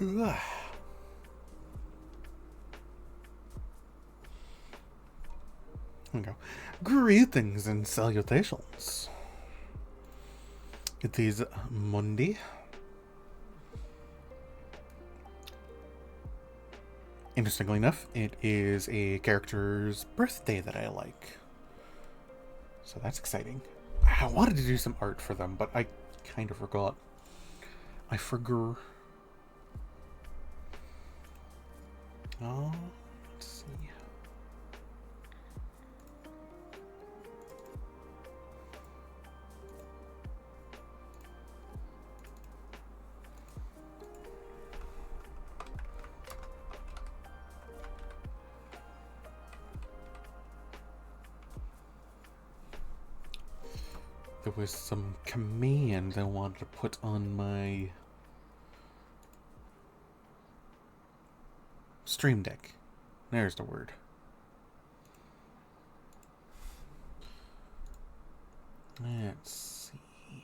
There we go. Greetings and salutations. It is Monday. Interestingly enough, it is a character's birthday that I like. So that's exciting. I wanted to do some art for them, but I kind of forgot. I forgot. Oh, let's see. There was some commands I wanted to put on my Stream Deck. There's the word. Let's see.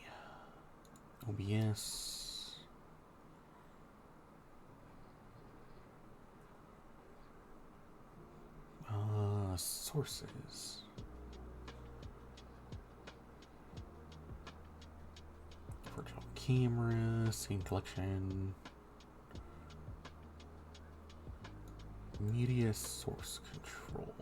OBS. Sources. Virtual camera, scene collection. Media source control.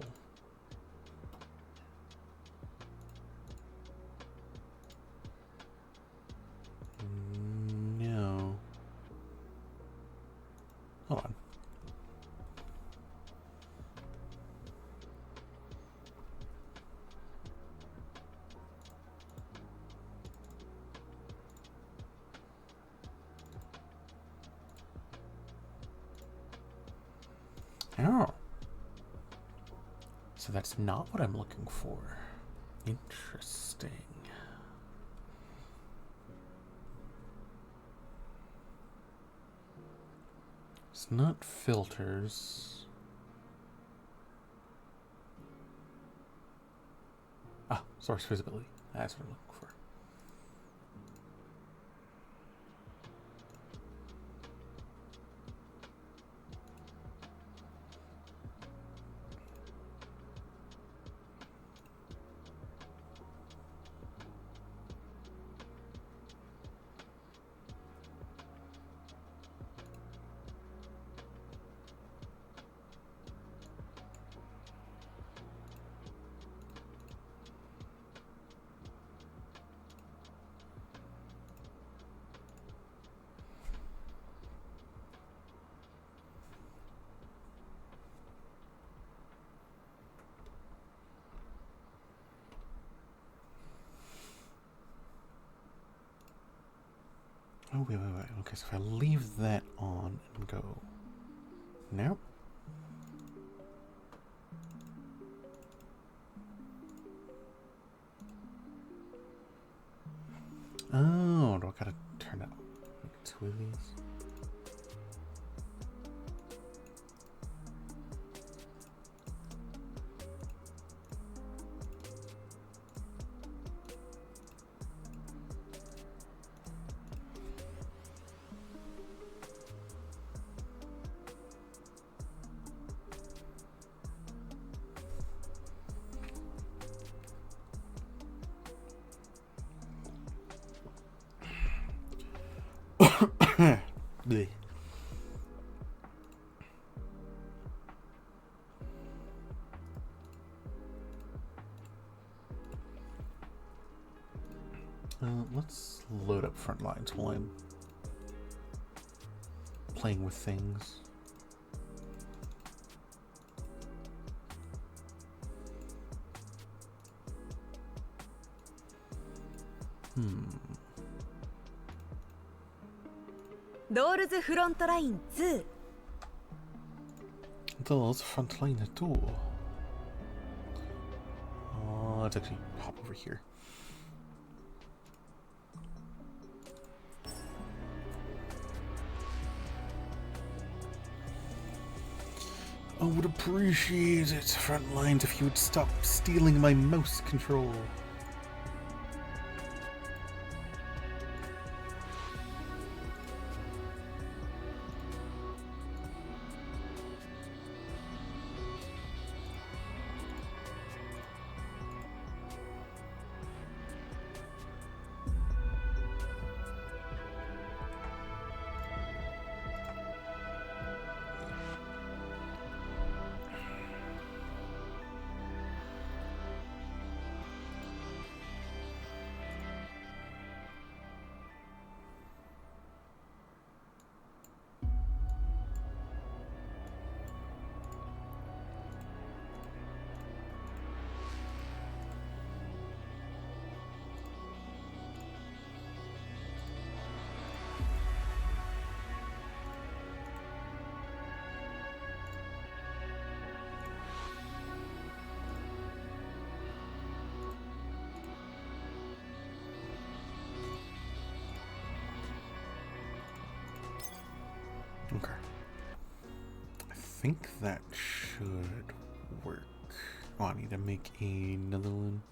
No. Hold on. Oh. So that's not what I'm looking for. Interesting. It's not filters. Ah, source visibility. That's what I'm looking for. Oh, wait. Okay, so if I leave that on and go... Nope. Oh, do I gotta turn it on? Two of these? Blech. Let's load up Frontline while I'm playing with things. Doors Frontline 2. Doors Frontline 2. Let's actually hop over here. I would appreciate it, Frontlines, if you would stop stealing my mouse control. Okay. I think that should work. Oh, I need to make another one.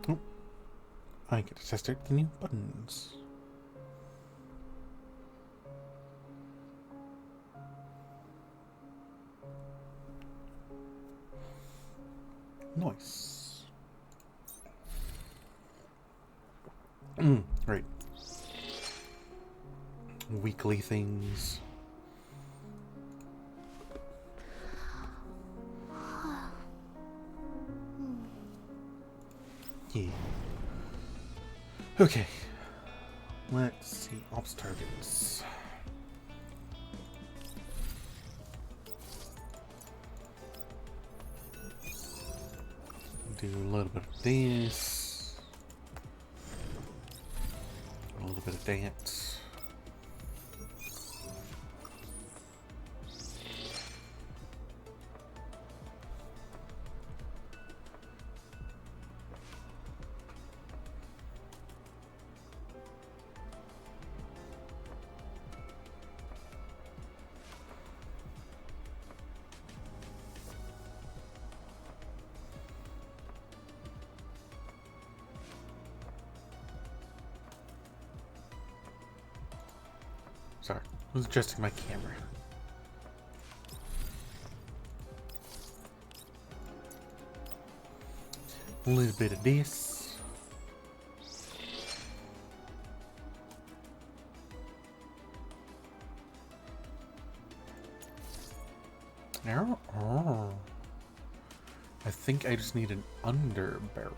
Oh, I get to test out the new buttons. Nice. Right. Weekly things. Yeah. Okay. Let's see. Ops targets. Do a little bit of this. A little bit of that. Sorry, I was adjusting my camera. A little bit of this. Oh. I think I just need an under barrel.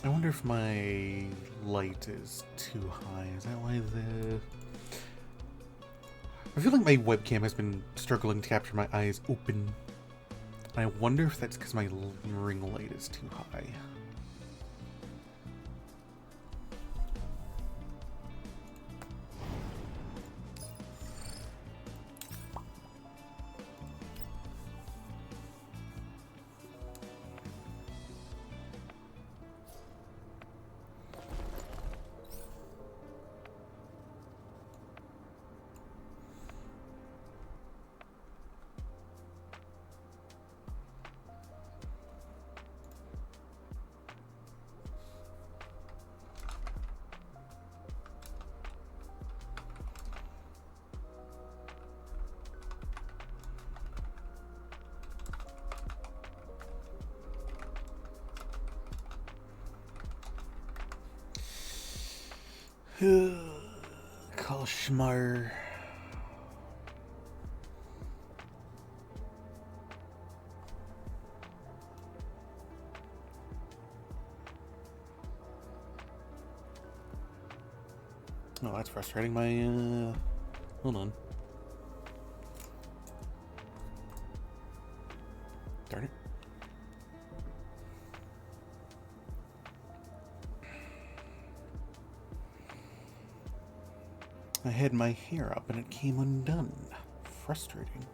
I wonder if my light is too high. Is that why the... I feel like my webcam has been struggling to capture my eyes open. I wonder if that's because my ring light is too high. Koshmar. Oh, that's frustrating. My, hold on. Darn it. I had my hair up and it came undone. Frustrating.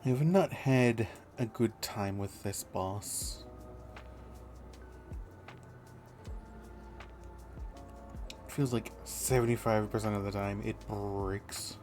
I have not had a good time with this boss. It feels like 75% of the time it breaks.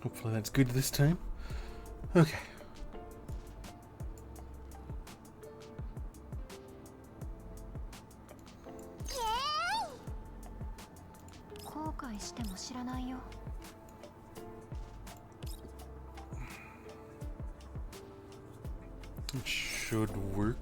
Hopefully that's good this time. Okay. 後悔しても知らないよ。 It should work.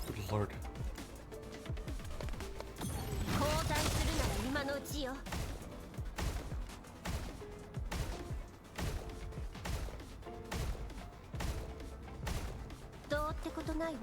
Good lord. 交代するなら今のうちよ。どうってことないわ。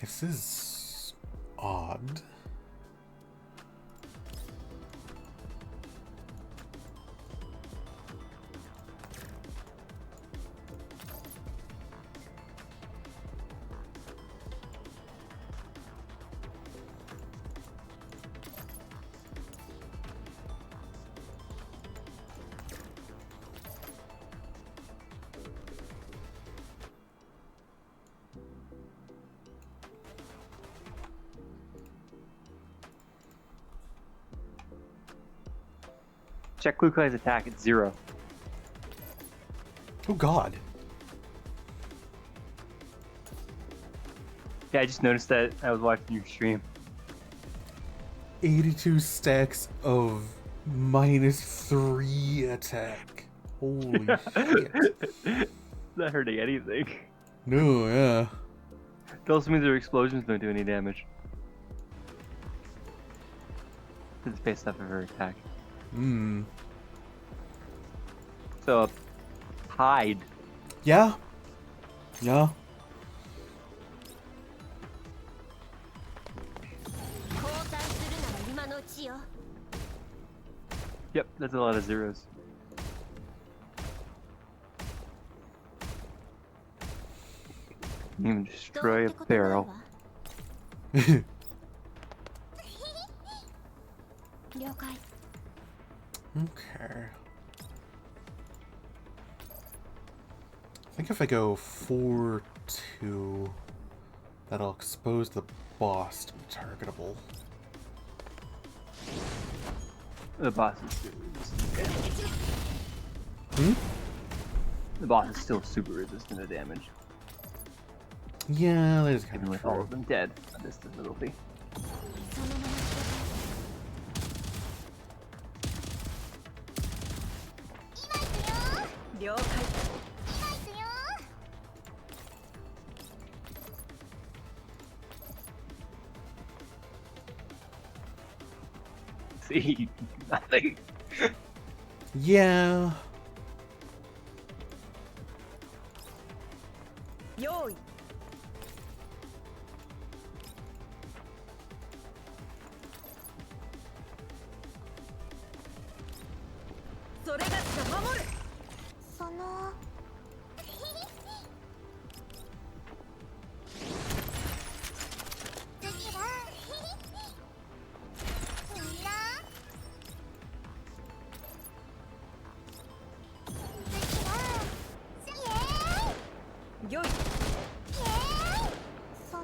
This is odd. Check Klukai's attack at 0. Oh god. Yeah, I just noticed that I was watching your stream. 82 stacks of -3 attack. Holy shit. Not hurting anything. No, yeah. It also means their explosions don't do any damage. It's based off of her attack. Hmm. So, hide. Yeah. Yeah. 交代するなら今のうちよ。 Yep, that's a lot of zeros. You can どう destroy っ a てことない barrel. わ。了解。 Okay. I think if I go 4-2, that'll expose the boss to be targetable. The boss is super resistant to damage. Hmm? The boss is still super resistant to damage, Yeah, that is kind even of with all true. of them dead on this difficulty. そのままして了解。 See, nothing. Yeah. 用意。それがしが守る。その。次は。みんな。次は。イエーイ。よい。イエーイ。その。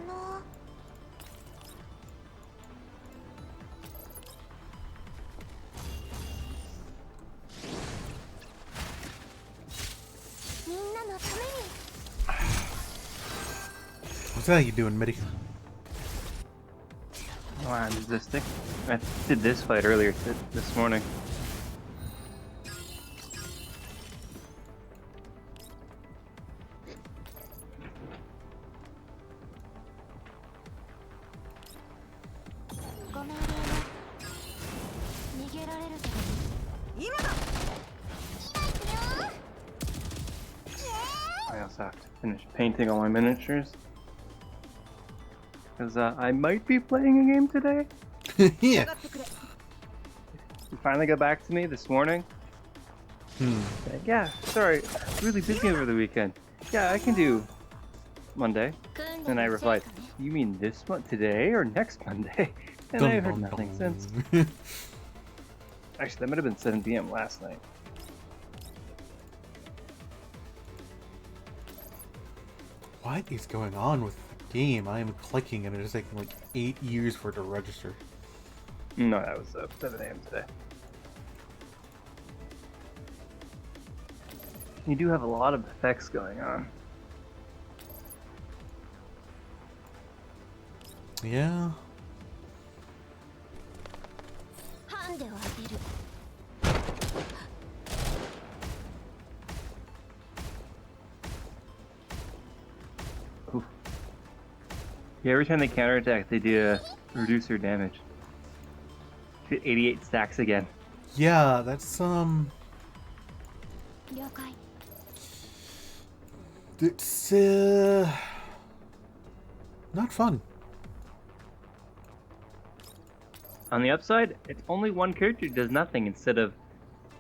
みんなのために What's that you doing, Mitty? Oh, I'm resisting. I did this fight earlier this morning. I also have to finish painting all my miniatures. Because I might be playing a game today. Yeah. He finally got back to me this morning. Said, yeah, sorry, really busy over the weekend. Yeah, I can do Monday. And I replied, you mean this month, today, or next Monday? And I heard nothing since. Actually, that might have been 7 p.m. last night. What is going on with the game? I am clicking and it is taking like 8 years for it to register. No, that was 7 a.m. today. You do have a lot of effects going on. Yeah. ハンデを当てる Oof. Yeah, every time they counterattack, they do reduce their damage. Hit 88 stacks again. Yeah, that's 了解 it's not fun. On the upside, it's only one character does nothing instead of,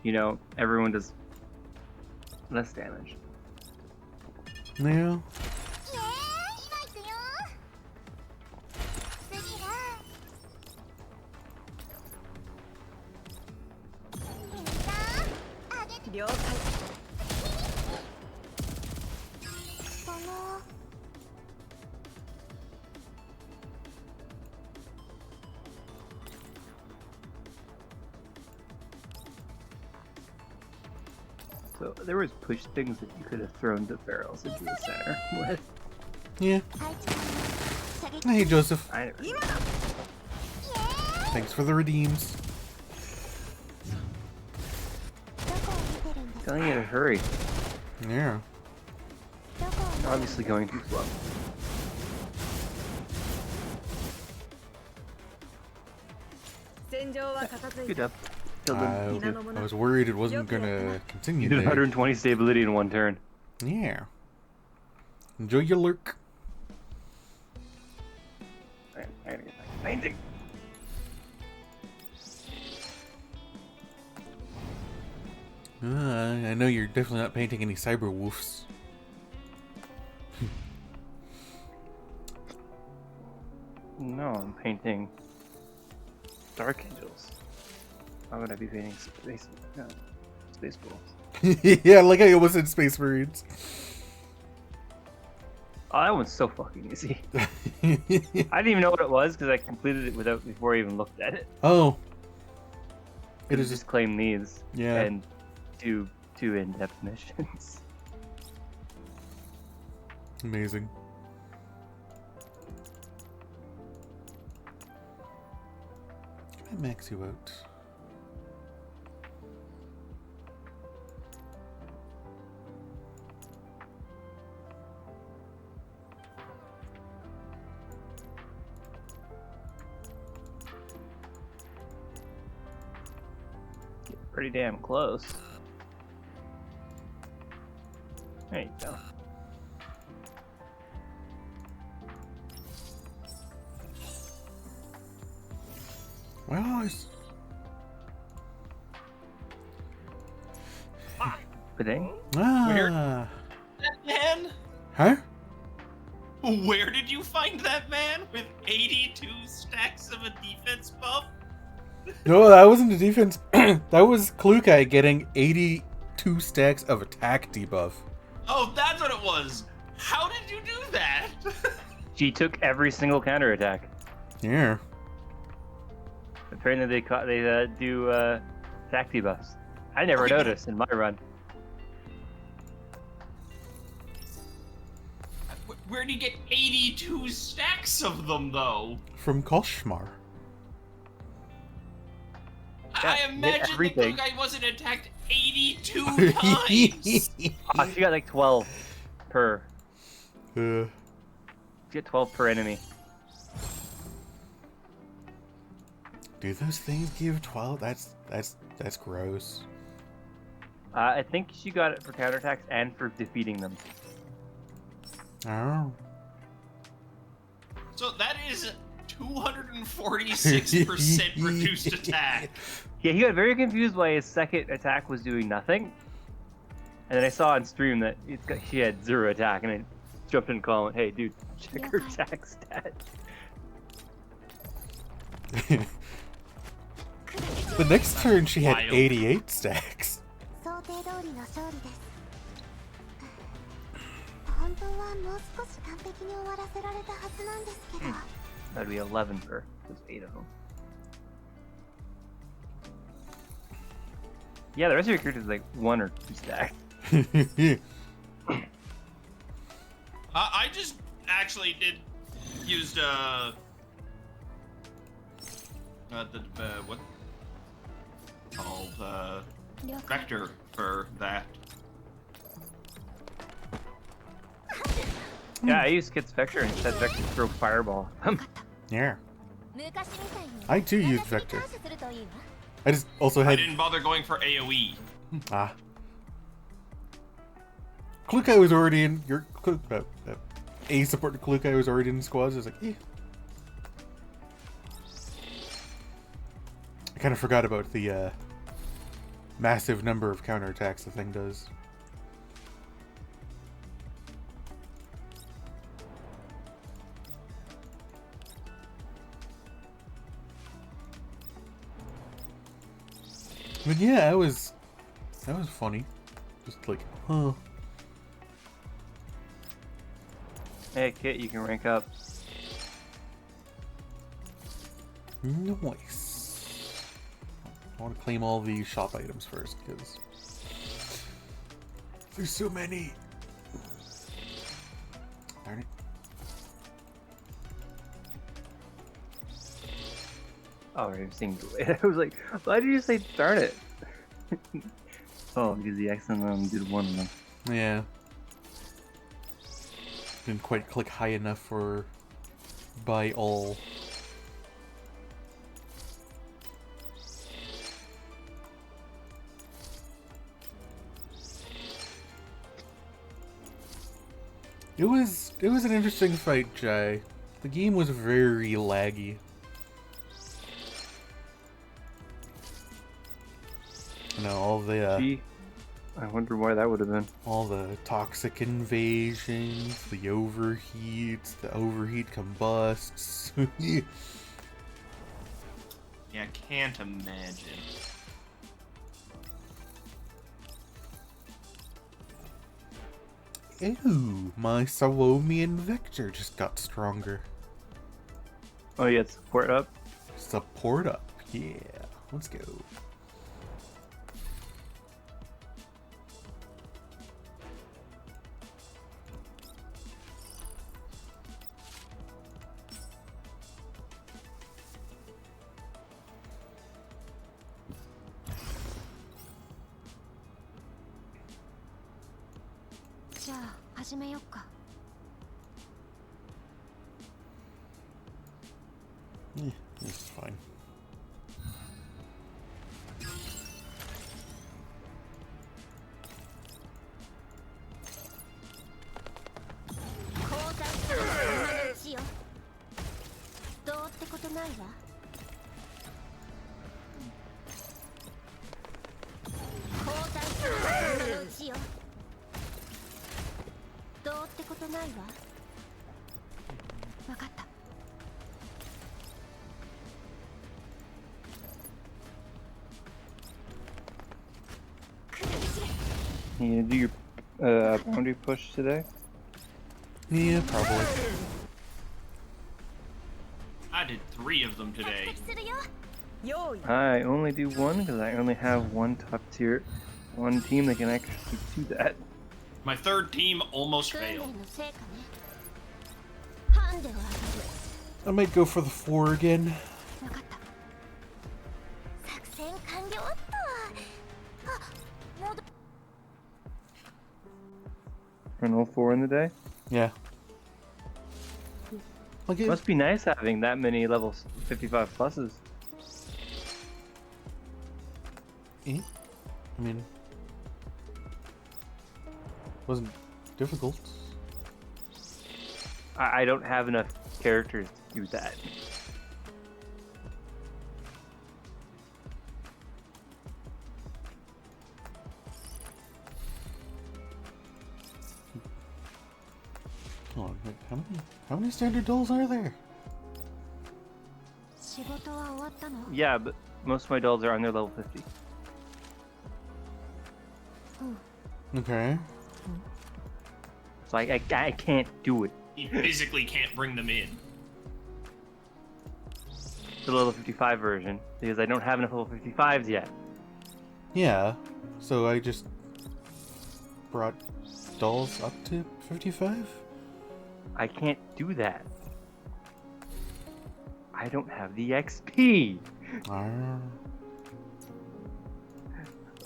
you know, everyone does less damage. Yeah. 了解その So there was push things that you could have thrown the barrels into the center with. Yeah. 愛知県の射撃 Hey, Joseph. I never. Thanks for the redeems. どこを見てるんですか Telling you to hurry. Yeah. どこを見てるんですか Obviously going too slow. 戦場は片付い Good た job. Killed them. You I was worried it wasn't gonna continue did there. 120 stability in one turn. Yeah. Enjoy your lurk. Alright, I gotta get back to painting. I know you're definitely not painting any cyber wolves. No, I'm painting Dark Angels. Why would I be painting space balls? Yeah, like I almost said Space Marines. Oh, that one's so fucking easy. I didn't even know what it was because I completed it before I even looked at it. Oh. It is just claim these. Yeah. And do 2 in-depth missions. Amazing. Can I max you out? Pretty damn close. There you go. Well, Pudding? Ah. That man? Huh? Where did you find that man with 82 stacks of a defense buff? No, that wasn't a defense. That was Klukai getting 82 stacks of attack debuff. Oh, that's what it was. How did you do that? She took every single counterattack. Yeah. Apparently they do attack debuffs. I never Okay. noticed in my run. Where'd you get 82 stacks of them, though? From Koshmar. Yeah, I hit imagine the everything. guy wasn't attacked 82 times. Oh, she got like 12 per. Uh, She got 12 per enemy. do those things give 12? That's gross. I think she got it for counterattacks and for defeating them. Oh. So that is 246% reduced attack. Yeah, he got very confused why his second attack was doing nothing. And then I saw on stream that she had 0 attack, and I jumped in and called, hey, dude, check her attack stat. The next turn she had Wild. 88 stacks. 想定通りの勝利です。本当はもう少し完璧に終わらせられたはずなんですけど。 That'd be 11 per. There's 8 of them. Yeah, the rest of your characters is like 1 or 2 stacks. I just actually used what called vector for that. Yeah, I used Kit's Vector and said Vector throw Fireball. Yeah. 昔みたいに I too used Vector. 感謝するといいわ。 I just also I had... didn't bother going for AoE. Ah. Klukai was already in... A support Klukai was already in squads. I was like, eh. I kind of forgot about the massive number of counterattacks the thing does. But yeah, that was funny. Just like, huh. Hey, Kit, you can rank up. Nice. I want to claim all the shop items first, because there's so many. Darn it. Oh, I was saying, I was like, why did you say darn it? Oh, because the accident did one of them. Yeah. Didn't quite click high enough for buy all. It was an interesting fight, Jai. The game was very laggy. You know, Gee, I wonder why that would have been. all the toxic invasions, the overheats, the overheat combusts. Yeah, can't imagine. Ew, my Salomian Vector just got stronger. Oh, yeah, support up. Support up, yeah. Let's go. Yeah, this is fine. You gonna do your boundary push today? Yeah, probably. I did 3 of them today. 用意 I only do one because I only have one top tier, one team that can actually do that. My 3rd team almost 訓練 failed. の成果ねハンデをあげる I might go for the 4 again. 分かった作戦完了っとあ戻 Run all 4 in the day. Yeah. Like it, Must be nice having that many level 55 pluses. I mean, wasn't difficult. I don't have enough characters to do that. Hold on, wait, how many standard dolls are there? 仕事は終わったの Yeah, but most of my dolls are on their level 50. Okay. So I can't do it. He physically can't bring them in. The level 55 version because I don't have enough level 55s yet. Yeah. So I just brought dolls up to 55? I can't do that. I don't have the XP. Ah.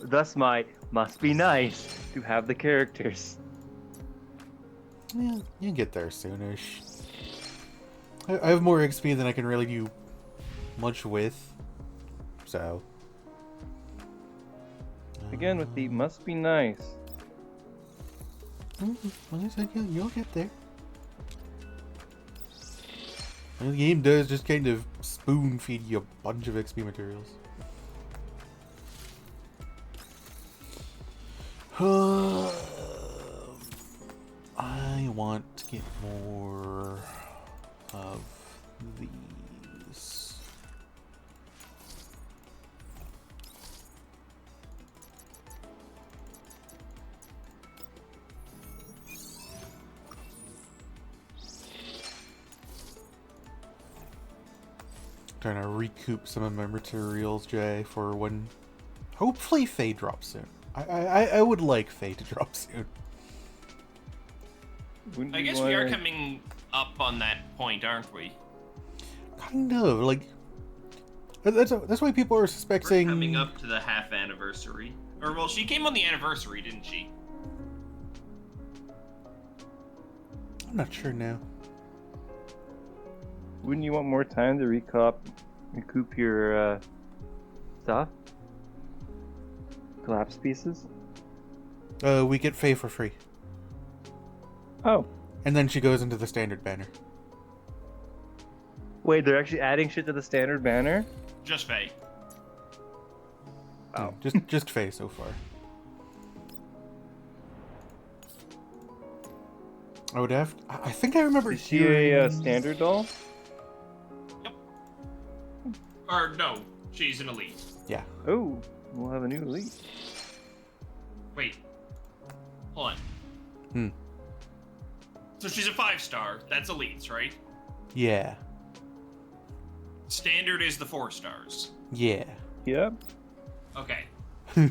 Thus my must be nice to have the characters. Yeah, you can get there soonish. I have more XP than I can really do much with. So. Again with the must be nice. Like I said, you'll get there. And the game does just kind of spoon feed you a bunch of XP materials. I want to get more of these. Trying to recoup some of my materials, Jay, for when hopefully Faye drops soon. I would like Faye to drop soon. Wouldn't I you guess we are wanna- coming up on that point, aren't we? Kind of like that's why people are We're suspecting. coming up to the half anniversary. Or, well, she came on the anniversary, didn't she? I'm not sure now. Wouldn't you want more time to recoup your stuff? Collapse pieces? We get Faye for free. Oh, And then she goes into the standard banner. Wait, they're actually adding shit to the standard banner? Just Faye. Wow. Just Faye so far. I would have. I think I remember Is she hearing. a standard doll? Yep. Or no, she's an elite. Yeah. Oh, we'll have a new elite. Wait. Hold on. Hmm. So she's a 5-star. That's elites, right? Yeah. Standard is the 4 stars. Yeah. Yep. Okay. I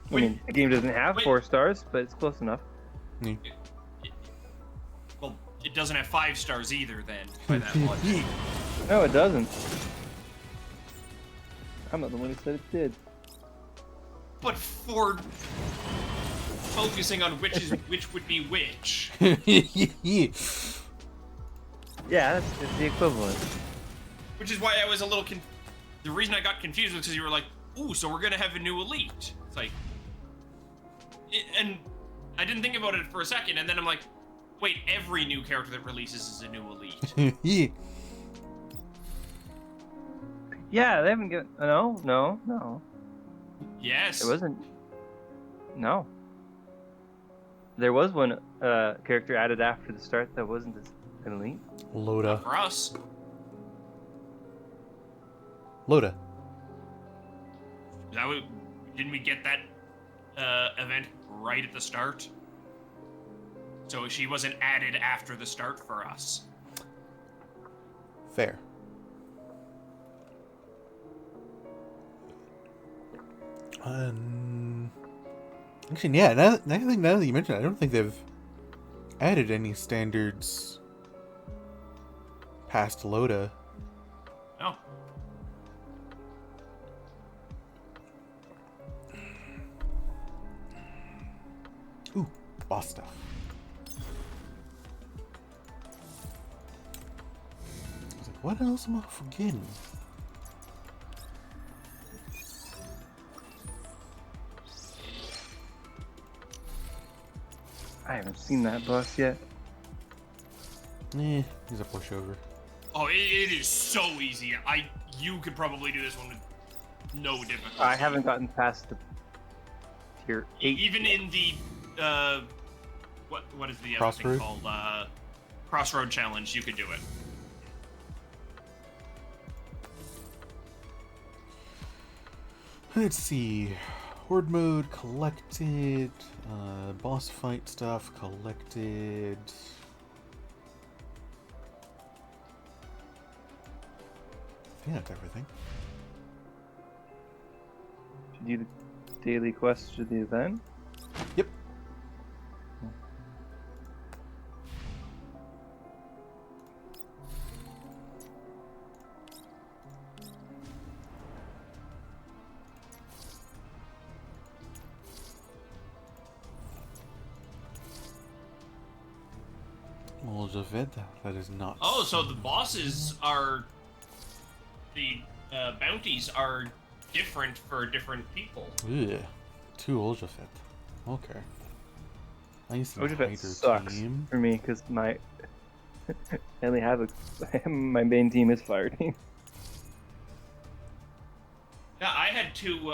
mean, the game doesn't have Wait. 4 stars, but it's close enough. Well, it doesn't have 5 stars either then, by that much. No, it doesn't. I'm not the one who said it did. But for focusing on which would be which. Yeah, it's the equivalent. Which is why I was a little the reason I got confused was because you were like, ooh, so we're gonna have a new elite. It's like, and I didn't think about it for a second, and then I'm like, wait, every new character that releases is a new elite. Yeah, they haven't got. No. Yes. It wasn't. No. There was one character added after the start that wasn't an elite. Loda. For us. Loda. Didn't we get that event right at the start? So she wasn't added after the start for us. Fair. Actually, yeah. Now that you mention it, I don't think they've added any standards past Loda. No. Ooh, boss stuff. I was like, what else am I forgetting? I haven't seen that boss yet. He's a pushover. Oh, it is so easy. You could probably do this one with no difficulty. I haven't gotten past the tier 8. Even in the what is the other Crossroad? thing called? Crossroad challenge. You could do it. Let's see. Horde mode collected. Boss fight stuff collected. I think that's everything. Should you do the daily quest to the event? Yep. Well, Javed, that is not. Oh, so the bosses are the bounties are different for different people. Ugh. 2 Oljafet. Okay. Nice and Ojibet Hydra sucks team. for me because my I only have my main team is fire team. Yeah, I had 2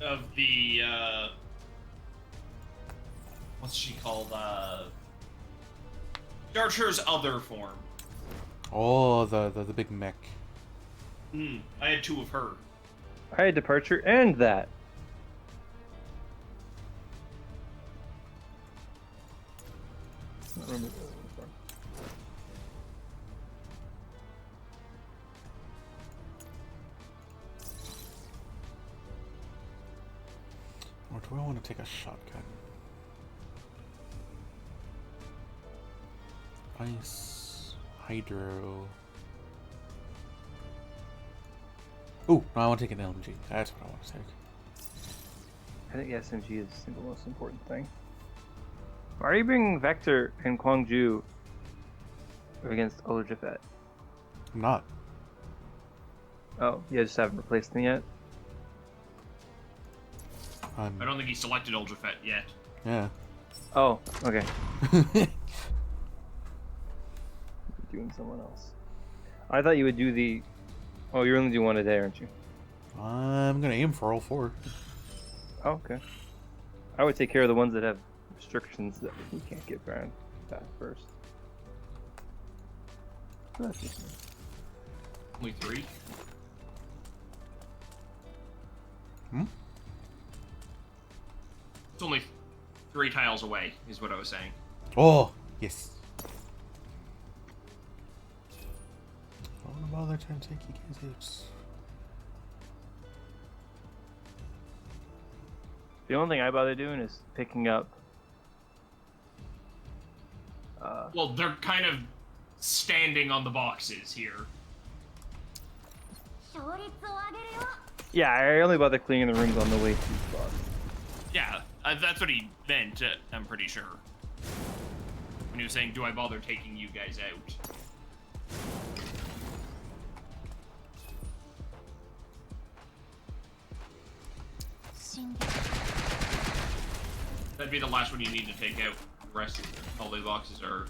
of the what's she called? Archer's other form. Oh, the big mech. I had 2 of her. I had departure and that. I don't remember the other one from. Or do I want to take a shotgun? Ice, Hydro. Ooh, no, I want to take an LMG. That's what I want to take. I think SMG is the most important thing. Why are you bringing Vector and Kwangju against Olajafet? I'm not. Oh, you just haven't replaced them yet? I'm. I don't think he selected Uldrafet yet. Yeah. Oh, okay. Doing someone else. I thought you would do the. Oh, you're only doing one a day, aren't you? I'm gonna aim for all 4. Oh, okay. I would take care of the ones that have restrictions that you can't get around that first. So that's just me. Only 3. Hmm? It's only 3 tiles away, is what I was saying. Oh, yes. I don't bother trying to take you guys out. The only thing I bother doing is picking up. Well, they're kind of standing on the boxes here. 勝率を上げるよ Yeah, I only bother cleaning the rooms on the way to the box. Yeah, that's what he meant, I'm pretty sure. When he was saying, do I bother taking you guys out? That'd be the last one you need to take out. The rest of all the boxes are...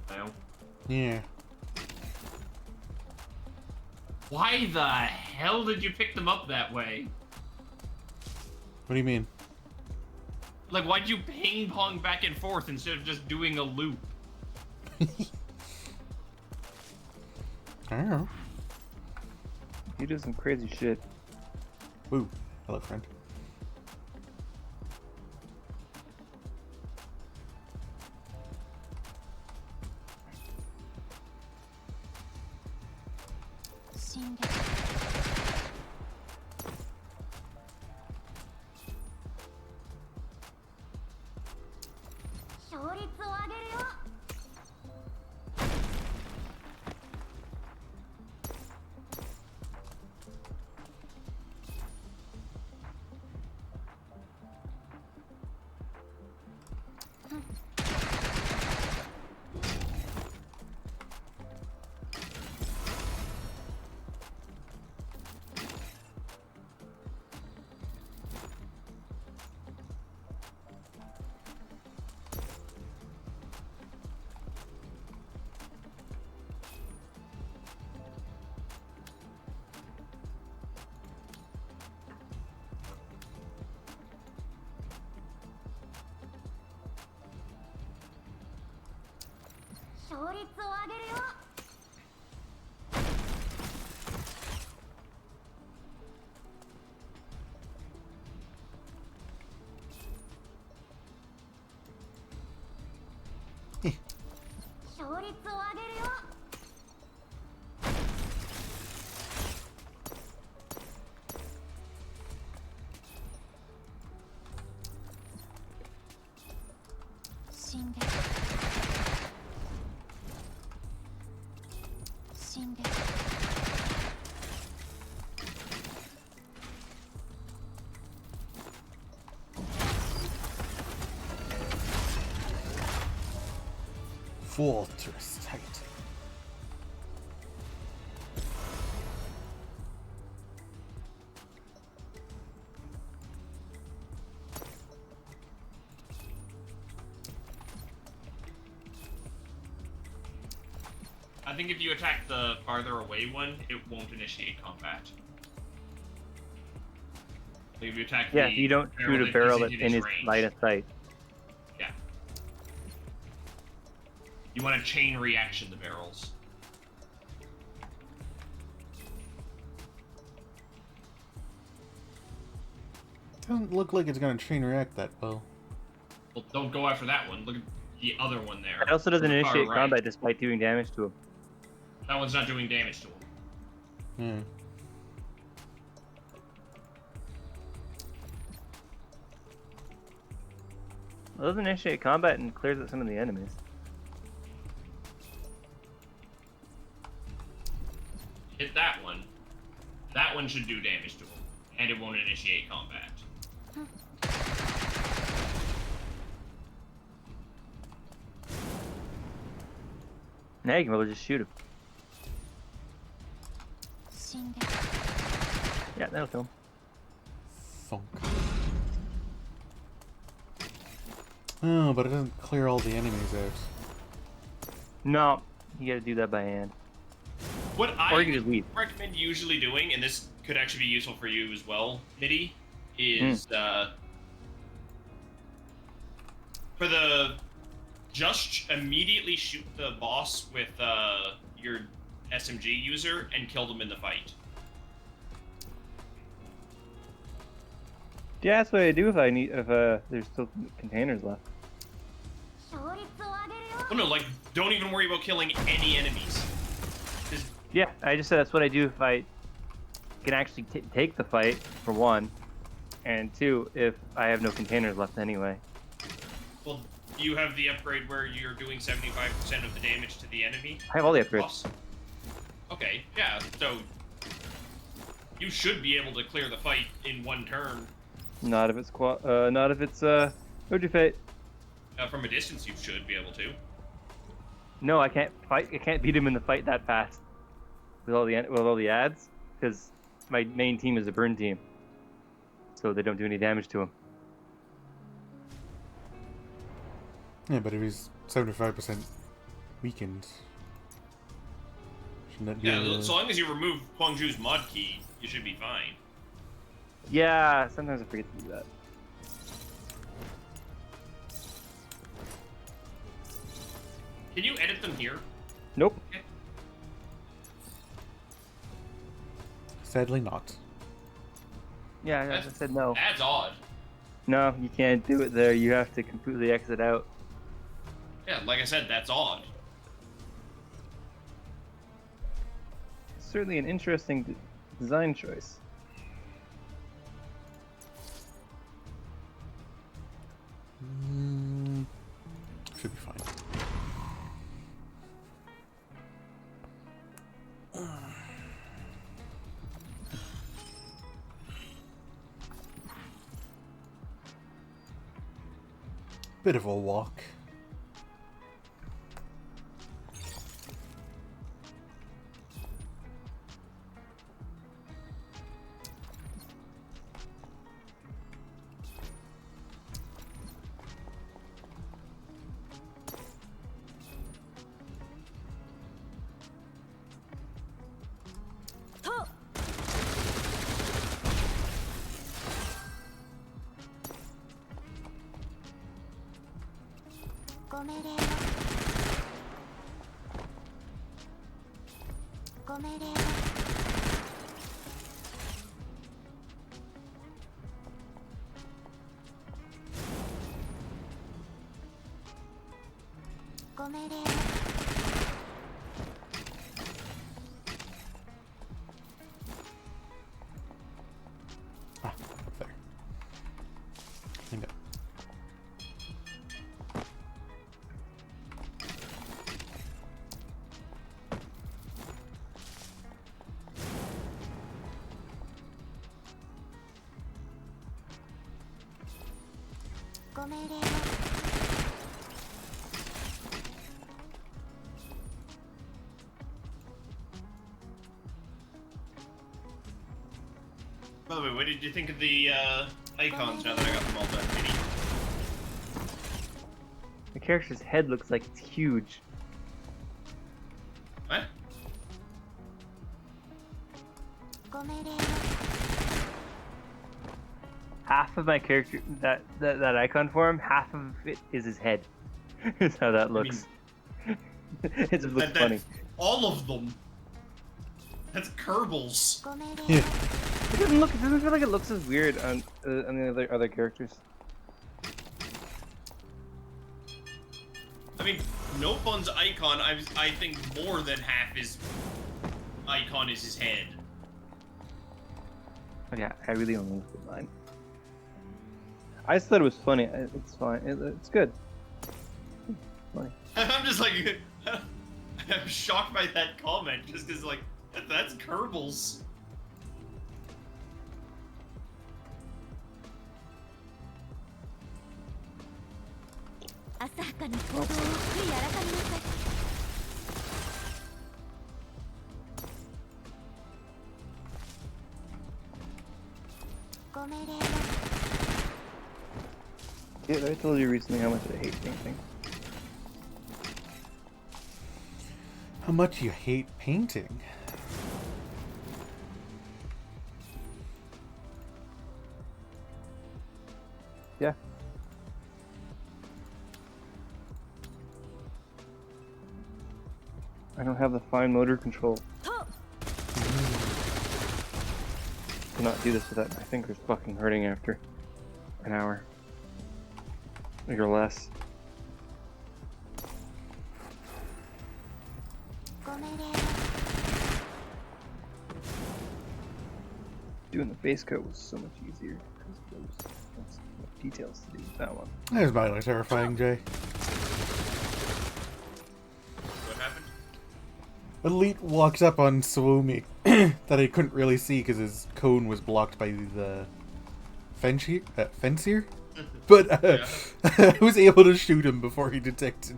now. Yeah. Why the hell did you pick them up that way? What do you mean? Like, why'd you ping pong back and forth instead of just doing a loop? I don't know. You do some crazy shit. Woo. Hello, friend. Fortress tight. I think if you attack the farther away one, it won't initiate combat. Like if you attack Yeah, the you don't shoot a barrel that's in his range. line of sight. Yeah. You want to chain reaction the barrels. Doesn't look like it's gonna chain react that well. Well, don't go after that one. Look at the other one there. It also doesn't On the far initiate right. combat despite doing damage to him. That one's not doing damage to him. Yeah. It doesn't initiate combat and clears out some of the enemies. Hit that one. That one should do damage to him. And it won't initiate combat. Now you can probably just shoot him. Yeah, that'll kill him. Thunk. Oh, but it doesn't clear all the enemies out. No, you gotta do that by hand. What Or I you can just leave. recommend usually doing, and this could actually be useful for you as well, MIDI, is for the just immediately shoot the boss with your SMG user and kill them in the fight. Yeah, that's what I do if there's still containers left. 勝率を上げるよ Oh no, like don't even worry about killing any enemies. Just, Yeah, I just said that's what I do if I can actually take the fight, for one, and two, if I have no containers left anyway. well, you have the upgrade where you're doing 75% of the damage to the enemy. I have all the upgrades. Boss. Okay, yeah, so you should be able to clear the fight in one turn. Not if it's what'd you fate? From a distance, you should be able to. No, I can't fight. I can't beat him in the fight that fast with all the ads, because my main team is a burn team, so they don't do any damage to him. Yeah, but if he's 75% weakened, shouldn't that be? Yeah, so long as you remove Huangzhu's mod key, you should be fine. Yeah, sometimes I forget to do that. Can you edit them here? Nope. Okay. Sadly not. Yeah, I said no. That's odd. No, you can't do it there. You have to completely exit out. Yeah, like I said, that's odd. Certainly an interesting design choice. Should be fine. Bit of a walk. Ah, there. Cleaned up. By the way, what did you think of the icons now that I got them all done, MIDI? The character's head looks like it's huge. What? Half of my character, that icon for him, half of it is his head. Is how that looks. It just looks funny. All of them. That's Kerbals. Yeah. It doesn't feel like it looks as weird on the other characters. I mean, No Fun's icon, I think more than half his icon is his head. Oh, yeah, I really only looked at mine. I just thought it was funny. It's fine. It's good. Funny. I'm just like, I'm shocked by that comment, just because, like, that's Kerbals. 浅はかな行動を悔い改めなさい。ご命令を。Yeah, I told you recently how much I hate painting. How much you hate painting? Yeah. I don't have the fine motor control to not do this without my fingers fucking hurting after an hour. Or less. ご命令を Doing the base coat was so much easier because there was lots of details to do with that one. That was mildly terrifying, Jay. What happened? Elite walks up on Swoomy that I couldn't really see because his cone was blocked by the fancier. But Yeah. I was able to shoot him before he detected.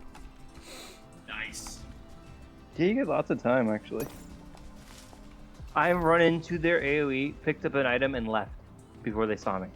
Nice. Yeah, you get lots of time actually. I run into their AoE, picked up an item, and left before they saw me.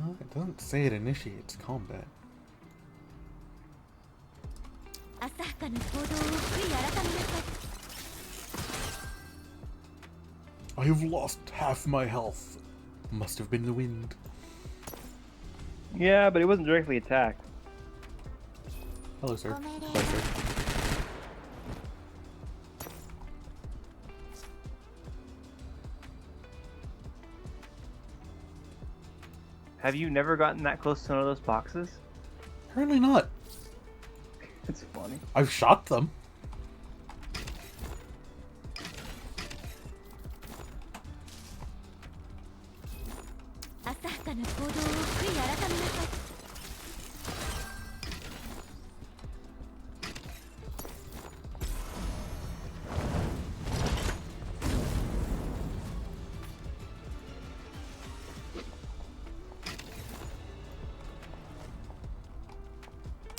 Well, it doesn't say it initiates combat. 浅はかな行動を悔い改めなさい I have lost half my health. Must have been the wind. Yeah, but he wasn't directly attacked. Hello, sir. ご命令を Hello, sir. Have you never gotten that close to one of those boxes? Apparently not. It's funny. I've shot them. 浅はかな行動を悔い改めなさい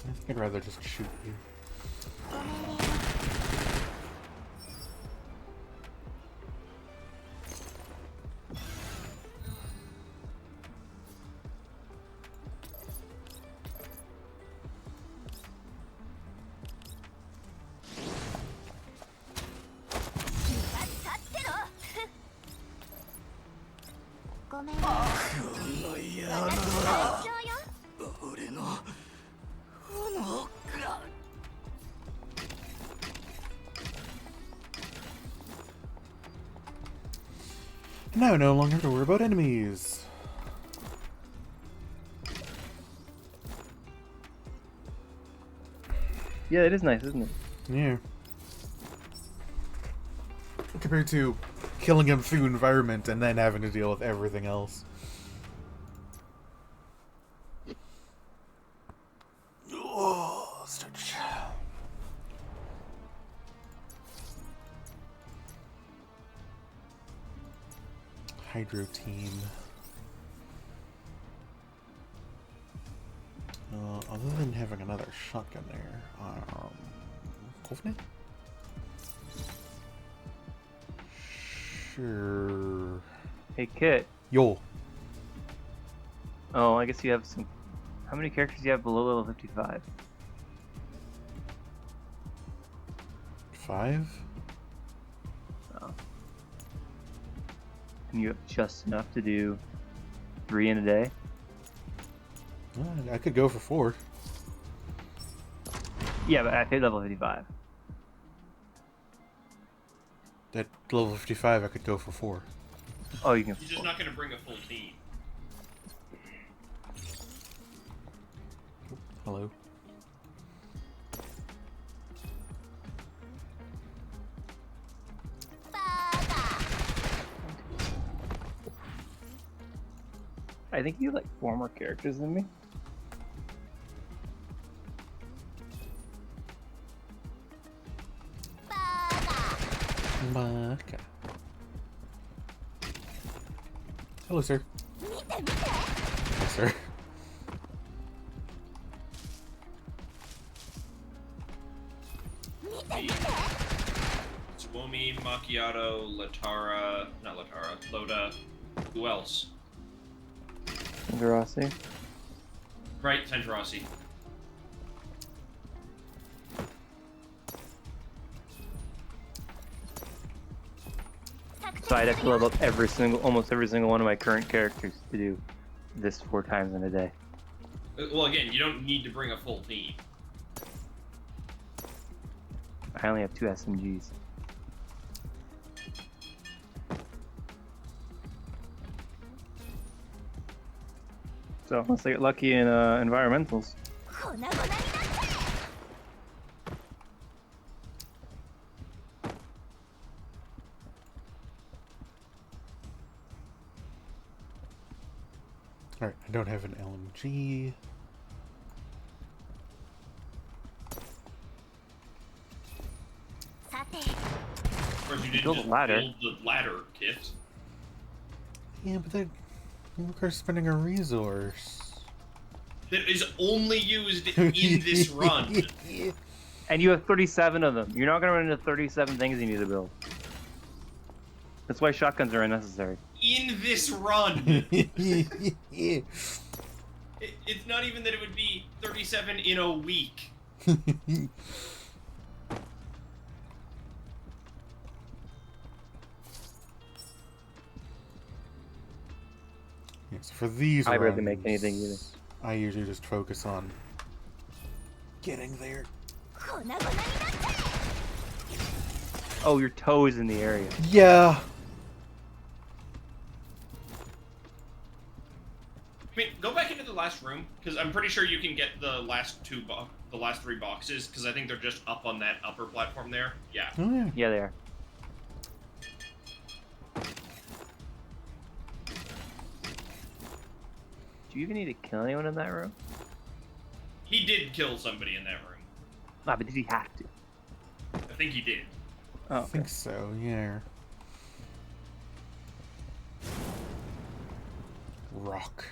I think I'd rather just shoot you. ご命令を ご命令を Now, no longer have to worry about enemies. Yeah, it is nice, isn't it? Yeah. Compared to killing him through environment and then having to deal with everything else. Oh, stretch. Hydro team. Other than having another shotgun there, Kovnet? Sure. Hey, Kit. Yo. Oh, I guess you have some... How many characters do you have below level 55? 5? Oh. And you have just enough to do 3 in a day? I could go for 4. Yeah, but I paid level 55. At level 55, I could go for 4. Oh, you can... He's just not going to bring a full team. Hello. I think you have like 4 more characters than me. Okay. Hello, sir. 見て見て Yes, sir. Suomi, Macchiato, Latara, not Latara, Loda. Who else? Rossi. Right, Santarossi. So I'd have to level up almost every single one of my current characters to do this 4 times in a day. Well, again, you don't need to bring a full team. I only have 2 SMGs. So unless I get lucky in environmentals. 粉々になって Alright, I don't have an LMG. Of course, you didn't Build a just ladder. build the ladder kit. Yeah, but that requires spending a resource. That is only used in this run. And you have 37 of them. You're not gonna run into 37 things you need to build. That's why shotguns are unnecessary. In this run. It's not even that it would be 37 in a week. Yes, for these I barely runs, make anything either. I usually just focus on getting there. 粉々になって Oh, your toe is in the area. Yeah. I mean, go back into the last room because I'm pretty sure you can get the last 3 boxes because I think they're just up on that upper platform there. Yeah. Oh yeah. Yeah, they are. Do you even need to kill anyone in that room? He did kill somebody in that room. Nah, but did he have to? I think he did. Oh, I okay. think so. Yeah. Rock.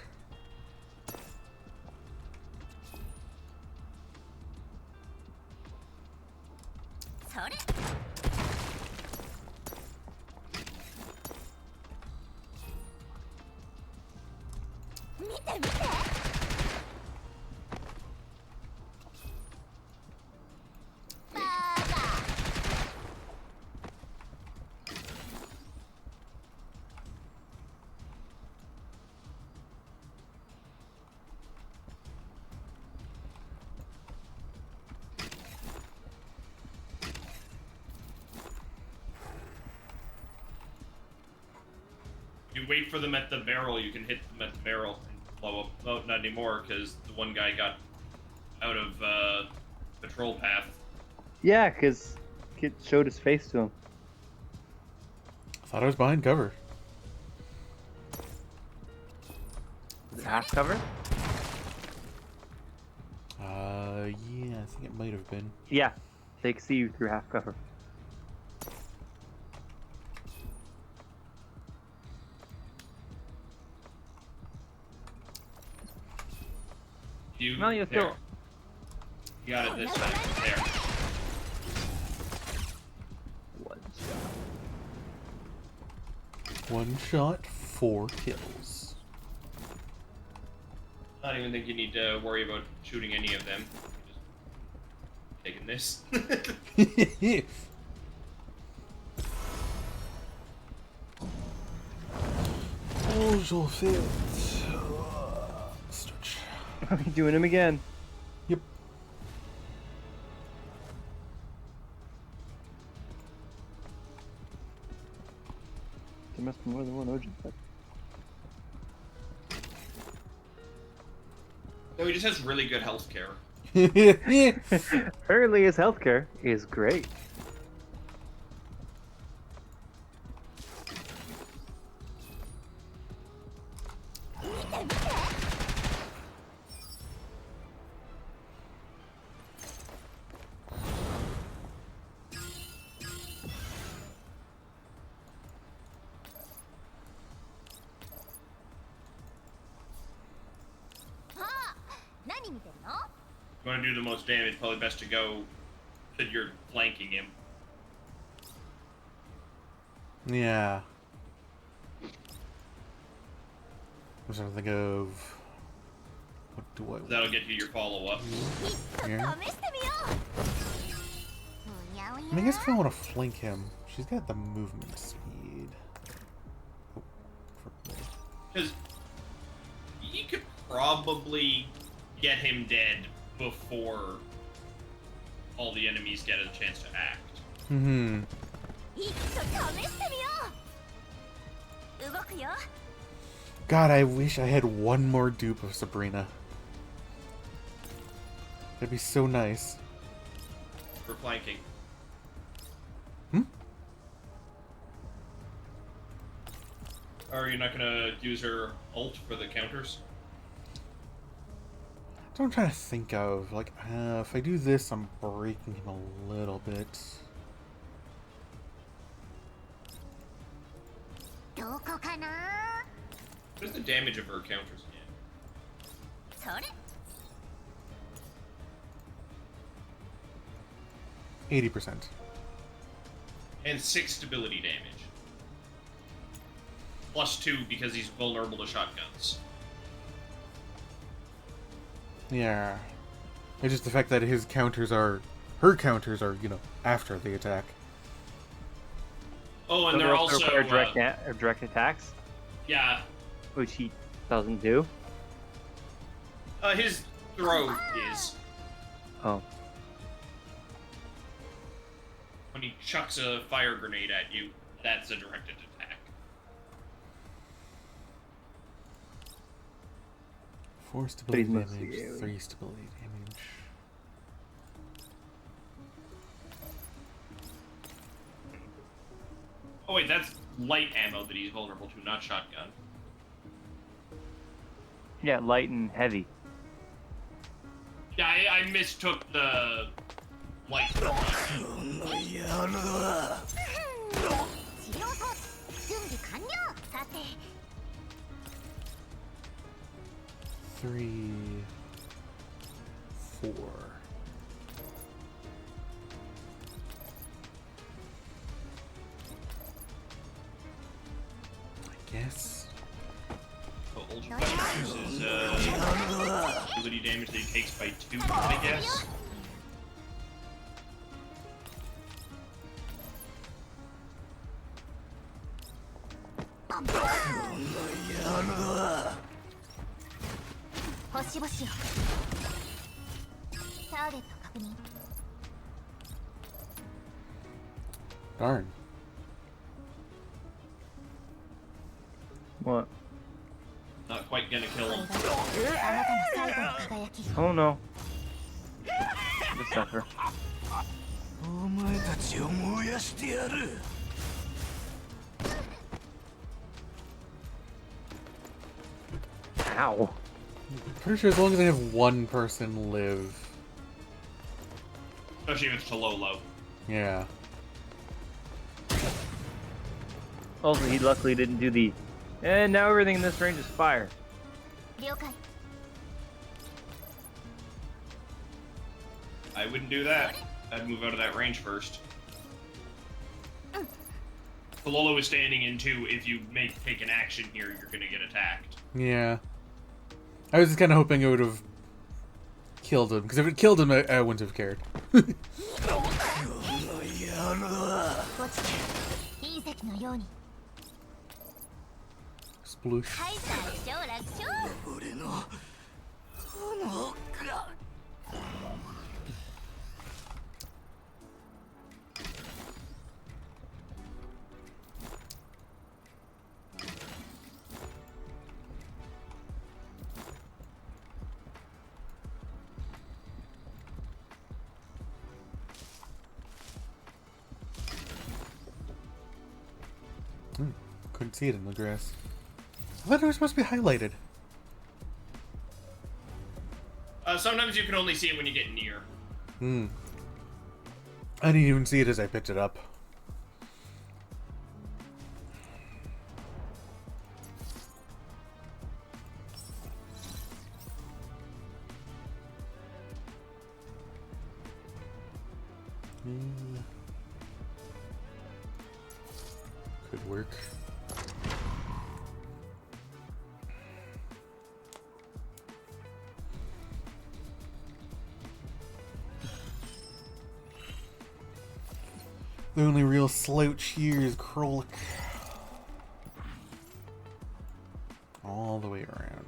それ 見て見て You wait for them at the barrel, you can hit them at the barrel and blow up. No, not anymore, because the one guy got out of patrol path. Yeah, because Kit showed his face to him. I thought I was behind cover. Is it half cover? Yeah, I think it might have been. Yeah, they can see you through half cover. You, No, you're there. still. You got it this time. There. One shot. One shot, 4 kills. I don't even think you need to worry about shooting any of them. You're just taking this. Also fit. Stretch. Are we doing him again? Yep. There must be more than one Ojin. No, he just has really good health care. Apparently his healthcare is great. you want to do the most damage, probably best to go that you're flanking him. Yeah. I'm trying to think of what do I That'll get you your follow-up. here? 試してみよう おやお I mean, I guess if I want to flank him, she's got the movement speed. Oh, Because you could probably get him dead before all the enemies get a chance to act. mm-hmm. いっと試してみよう動くよ God, I wish I had one more dupe of Sabrina. That'd be so nice. For flanking. Hmm? Or are you not gonna use her ult for the counters? That's what I'm trying to think of. Like, if I do this, I'm breaking him a little bit. どこかな What's the damage of her counters again? それ 80%. And 6 stability damage. +2 because he's vulnerable to shotguns. Yeah. It's just the fact that his counters are... Her counters are, you know, after the attack. Oh, and So they're they also require direct attacks, yeah. which he doesn't do. His throw is Oh. when he chucks a fire grenade at you. That's a directed attack. 4 stability But he's damage, mostly- 3 stability damage. Oh wait, that's light ammo that he's vulnerable to, not shotgun. Yeah, light and heavy. Yeah, I mistook the light. 治療装置準備完了さて 3... 4... I guess... Oh, Ultra Fire uses ability damage that he takes by 2, I guess. Bump. 星々をターゲット確認 Darn. What? Not quite gonna kill これ him. があなたの最後の輝き Oh no. The suffer. お前たちを燃やしてやる Ow. Pretty sure as long as I have one person live. Especially if it's to low. Yeah. Also, he luckily didn't do the. And now everything in this range is fire. 了解 I wouldn't do that. I'd move out of that range first. Palolo is standing in 2. If you take an action here, you're gonna get attacked. Yeah. I was just kind of hoping it would have killed him, because if it killed him, I wouldn't have cared. 落ちて隕石のように Sploosh. はい最初楽勝俺の炎が Couldn't see it in the grass. I thought it was supposed to be highlighted. Sometimes you can only see it when you get near. Hmm. I didn't even see it as I picked it up. Could work. The only real slouch here is Krolik. All the way around.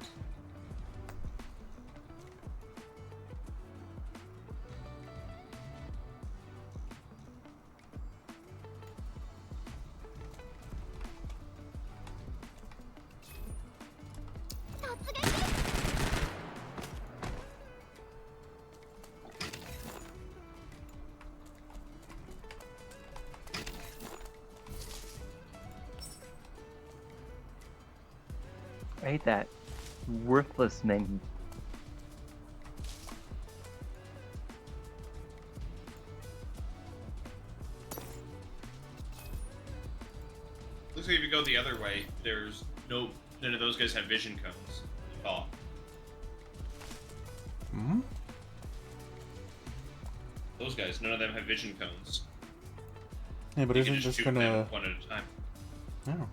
I hate that. Worthless menu. Looks like if you go the other way, there's none of those guys have vision cones at all. Hmm? Those guys, none of them have vision cones. Yeah, but You isn't can just this shoot them gonna... one at a time. Oh.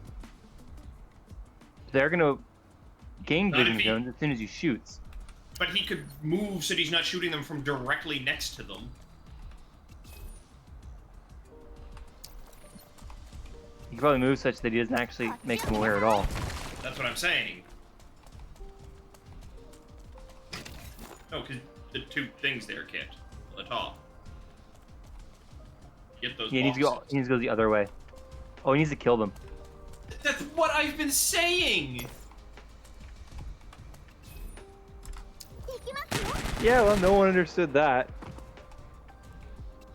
They're gonna gain Not if vision he- zones as soon as you shoot. But he could move so he's not shooting them from directly next to them. You can probably move such that he doesn't actually make them aware at all. That's what I'm saying. No, because the two things there, Kit. On the top. Get those He needs to boxes. go. He needs to go the other way. Oh, he needs to kill them. That's what I've been saying! Yeah, well, no one understood that.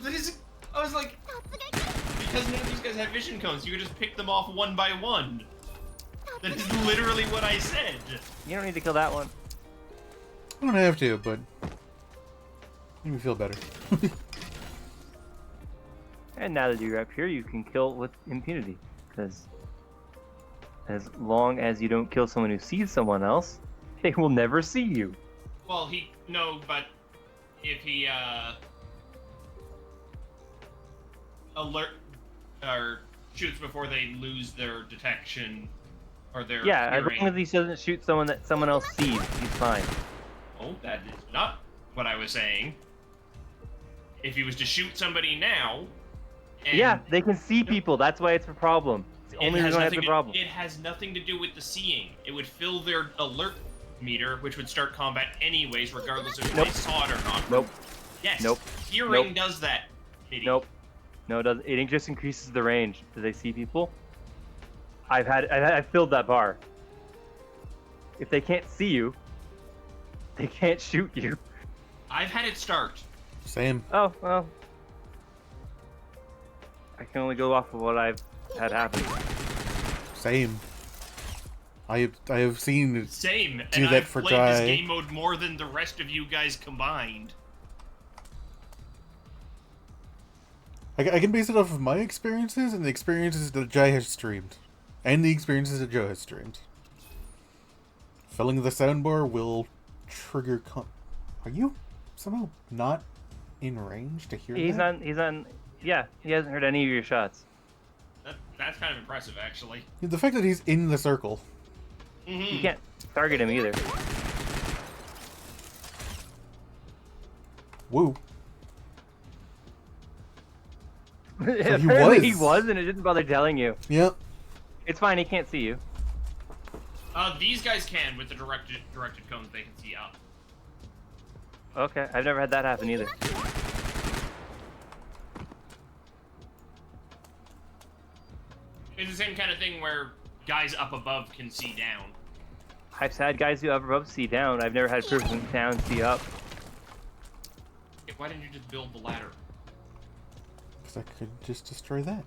That is... I was like... Because none of these guys have vision cones, you could just pick them off one by one. That is literally what I said. You don't need to kill that one. I don't have to, but... Make me feel better. And now that you're up here, you can kill with impunity. Because as long as you don't kill someone who sees someone else, they will never see you. Well, no, but if he, alert, or shoots before they lose their detection, or their Yeah, as hearing. long as he doesn't shoot someone that someone else sees, he's fine. Oh, that is not what I was saying. If he was to shoot somebody now, and Yeah, they can see people. That's why it's a problem. It's the it only has reason why it's nothing a to- problem. It has nothing to do with the seeing. It would fill their alert meter, which would start combat anyways, regardless of if Nope. they saw it or not. Nope. Yes. Nope. Hearing Nope. does that. Idiot. Nope. No, it doesn't. It just increases the range. Do they see people? I've filled that bar. If they can't see you, they can't shoot you. I've had it start. Same. Oh, well. I can only go off of what I've had happen. Same. I have seen it. Same. Do And that I've for played Jai. this game mode more than the rest of you guys combined. I can base it off of my experiences and the experiences that Jai has streamed. And the experiences that Joe has streamed. Filling the soundbar will trigger Are you somehow not in range to hear that? He's on. Yeah, he hasn't heard any of your shots. That's kind of impressive, actually. The fact that he's in the circle. You can't target him either. Woo. Apparently he was. was, and it didn't bother telling you. Yep. It's fine, he can't see you. These guys can with the directed cones. They can see up. Okay, I've never had that happen either. It's the same kind of thing where guys up above can see down. I've had guys who up above see down. I've never had a person down see up. Why didn't you just build the ladder? Because I could just destroy that.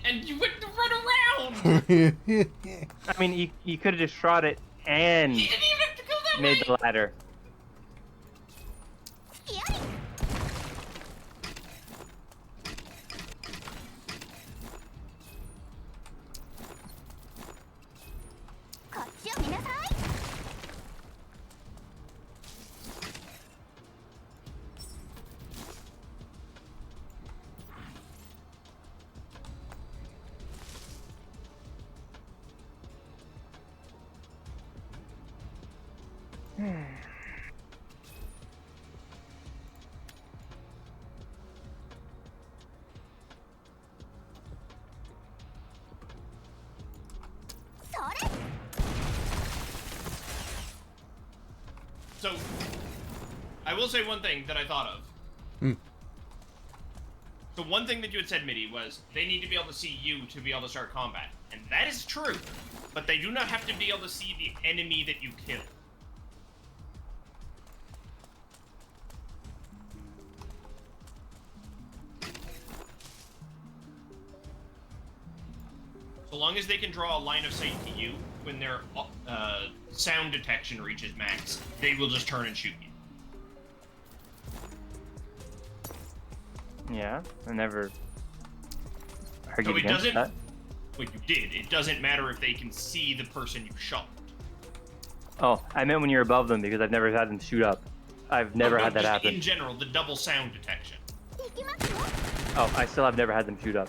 And you went to run around! I mean, you could have just shot it and You didn't even have to go that made way! the ladder. So, I will say one thing that I thought of. Hmm. So one thing that you had said, Mitty, was they need to be able to see you to be able to start combat. And that is true. But they do not have to be able to see the enemy that you kill. So long as they can draw a line of sight to you when their sound detection reaches max, they will just turn and shoot you. Yeah, I never So argued it against doesn't. that. Well, you did. It doesn't matter if they can see the person you shot. Oh, I meant when you're above them because I've never had them shoot up. I've never No, had that just happen. In general, the double sound detection. Oh, I still have never had them shoot up.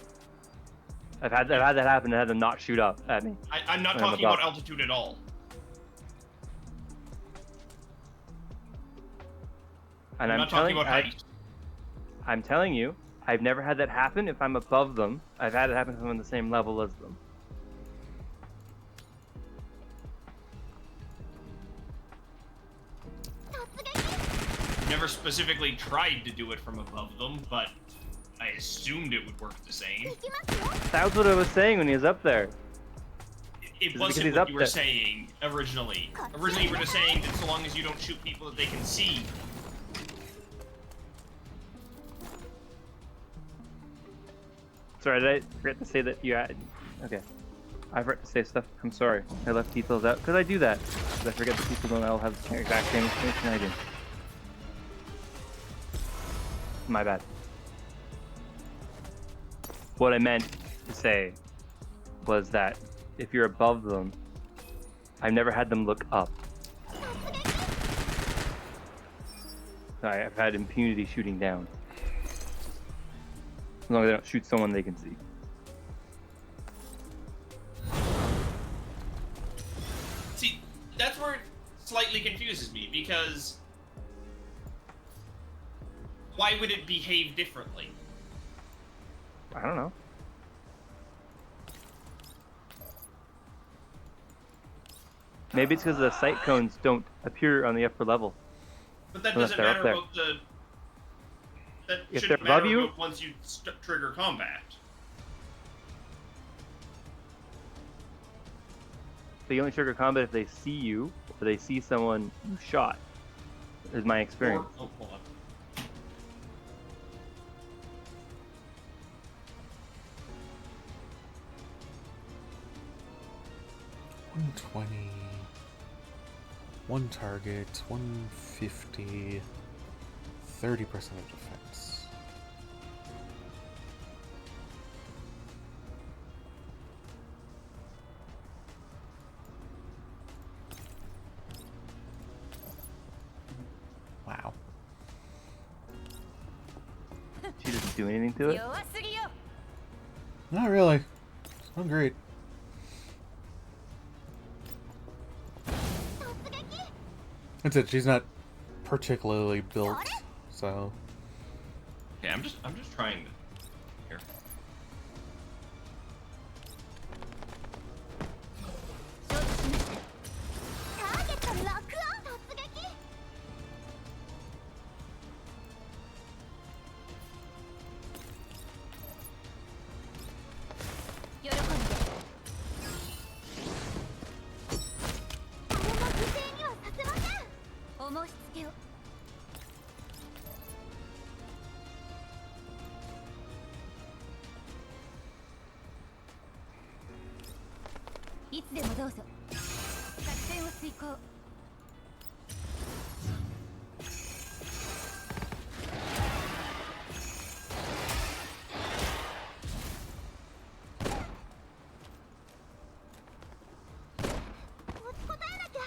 I've had that happen and had them not shoot up at me. I'm not When I'm talking about above. altitude at all. And I'm not talking about height. I'm telling you, I've never had that happen if I'm above them. I've had it happen if I'm on the same level as them. Never specifically tried to do it from above them, but I assumed it would work the same. That was what I was saying when he was up there. It because wasn't he's what up you were there. saying originally. Originally, you were just saying that so long as you don't shoot people that they can see. Sorry, did I forget to say that you had... Okay. I forgot to say stuff. I'm sorry. I left details out. Because I do that. Because I forget that people don't all have the exact same information I do. My bad. What I meant to say was that if you're above them, I've never had them look up. Sorry, I've had impunity shooting down. As long as they don't shoot someone they can see. See, that's where it slightly confuses me, because why would it behave differently? I don't know. Maybe it's because the sight cones don't appear on the upper level. But that Unless doesn't they're up matter there. about the... That If shouldn't they're above matter you- about once you trigger combat. They only trigger combat if they see you or they see someone you shot. Is my experience. Oh, hold on. $120. One target, 150, 30% of defense. Wow. She doesn't do anything to it. 弱すぎよ Not really. It's not great. That's it. She's not particularly built, so. Okay, I'm just trying to... Here. 承知しました ターゲットロックオン突撃 喜んで 誰も犠牲にはさせません お申し付けを いつでもどうぞ作戦を遂行 答えなきゃ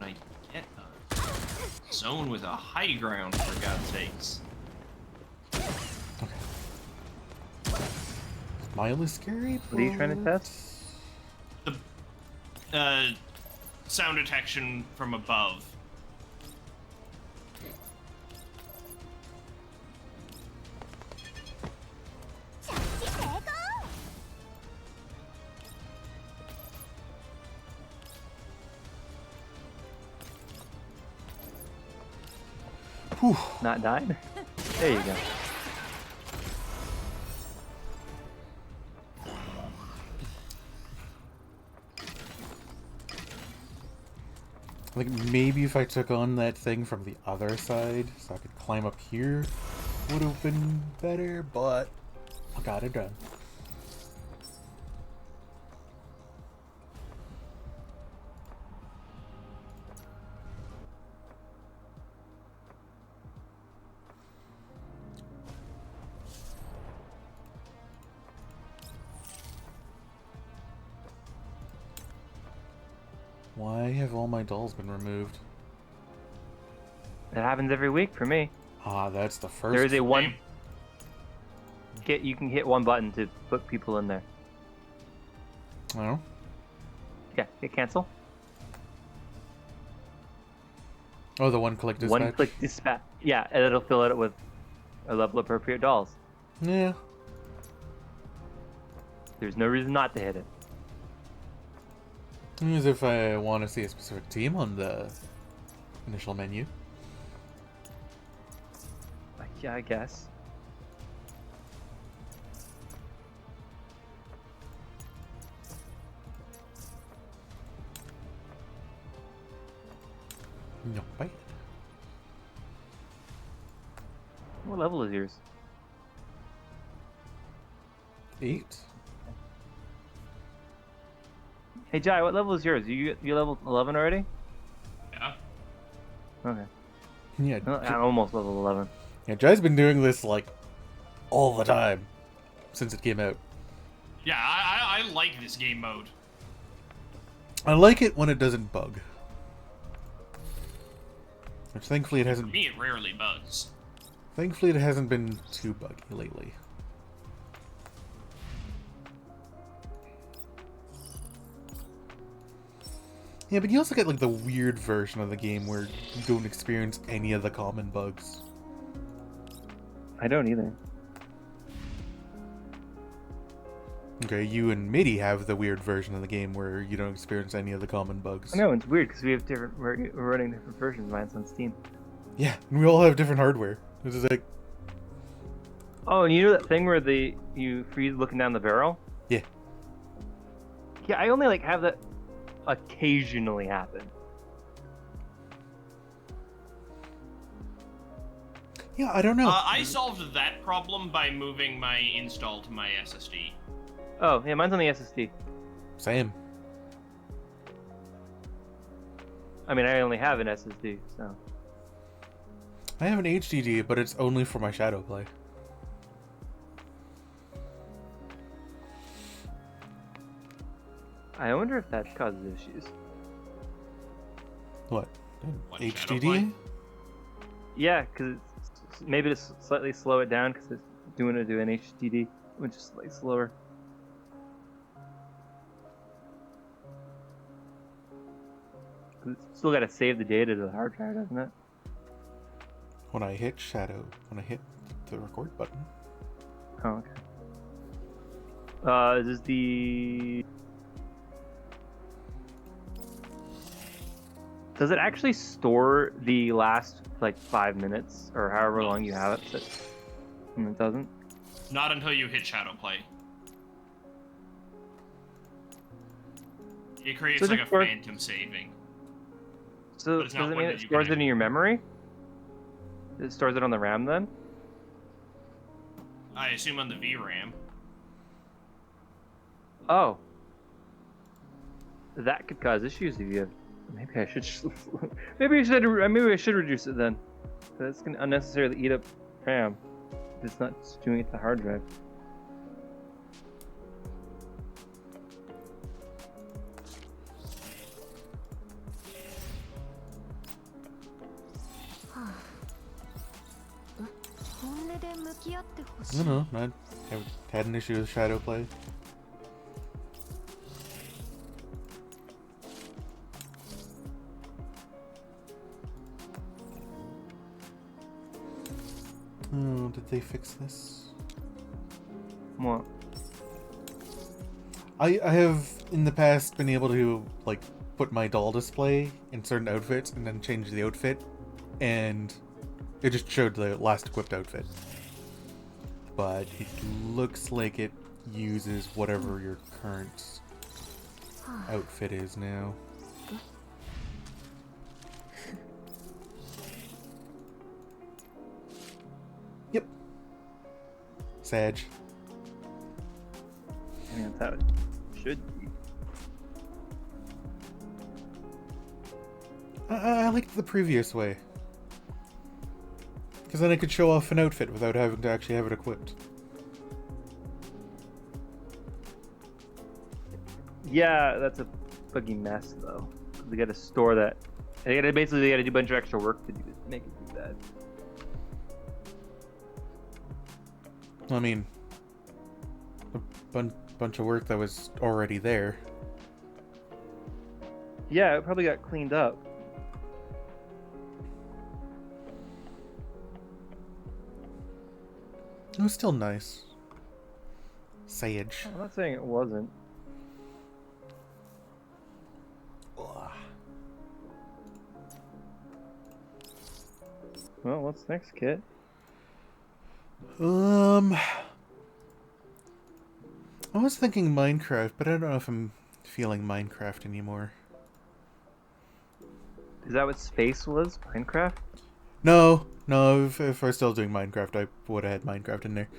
I get a zone with a high ground, for God's sakes. Mildly scary. What are you trying to but- test? sound detection from above. Whew. Not dying? There you go. Like, maybe if I took on that thing from the other side, so I could climb up here, would have been better, but I got it done. Why have all my dolls been removed? That happens every week for me. Ah, that's the first. There is a one. You can hit one button to put people in there. Oh. Yeah, hit cancel. Oh, the one-click dispatch? One-click dispatch. Yeah, and it'll fill it with a level appropriate dolls. Yeah. There's no reason not to hit it. As if I want to see a specific team on the initial menu. Yeah, I guess. No, bite. What level is yours? 8? Hey Jai, what level is yours? You level 11 already? Yeah. Okay. Yeah. I'm almost level 11. Yeah, Jai's been doing this, like, all the time since it came out. Yeah, I like this game mode. I like it when it doesn't bug. Which thankfully it For hasn't. me, it rarely bugs. Thankfully it hasn't been too buggy lately. Yeah, but you also get like the weird version of the game where you don't experience any of the common bugs. I don't either. Okay, you and Mitty have the weird version of the game where you don't experience any of the common bugs. I know, it's weird because we have different. We're running different versions. Mine's on Steam. Yeah, and we all have different hardware. This is like, Oh, and you know that thing where you freeze looking down the barrel? yeah. Yeah, I only like have that occasionally happen. Yeah, I don't know. I solved that problem by moving my install to my SSD. Oh, yeah, mine's on the SSD. Same. I mean, I only have an SSD, so. I have an HDD, but it's only for my shadow play. I wonder if that causes issues. What? What, shadow HDD? play? Yeah, because maybe to slightly slow it down because it's doing it to an HDD, which is slightly slower. It's still got to save the data to the hard drive, doesn't it? When I hit the record button. Oh, okay. Is this the... Does it actually store the last, like, 5 minutes, or however long you have it? It doesn't? Not until you hit shadow play. It creates So like a just for- phantom saving. So But it's does not it one mean that it you stores can it in your memory? It stores it on the RAM then? I assume on the VRAM. Oh. That could cause issues if you have... Maybe I should... maybe I should reduce it then. That's going to unnecessarily eat up RAM. If it's not doing it to the hard drive. I don't know. I haven't had an issue with shadow play. Oh, did they fix this? What? I have in the past been able to like put my doll display in certain outfits and then change the outfit, and it just showed the last equipped outfit. But it looks like it uses whatever your current outfit is now. Yep. Sag. I mean, that's how it should be. I liked the previous way. Because then I could show off an outfit without having to actually have it equipped. Yeah, that's a fucking mess though. They gotta store that. They gotta do a bunch of extra work to make it do that. I mean, a bunch of work that was already there. Yeah, it probably got cleaned up. It was still nice. Sage. I'm not saying it wasn't. Ugh. Well, what's next, Kit? I was thinking Minecraft, but I don't know if I'm feeling Minecraft anymore. Is that what space was? Minecraft? No, if I was still doing Minecraft, I would have had Minecraft in there.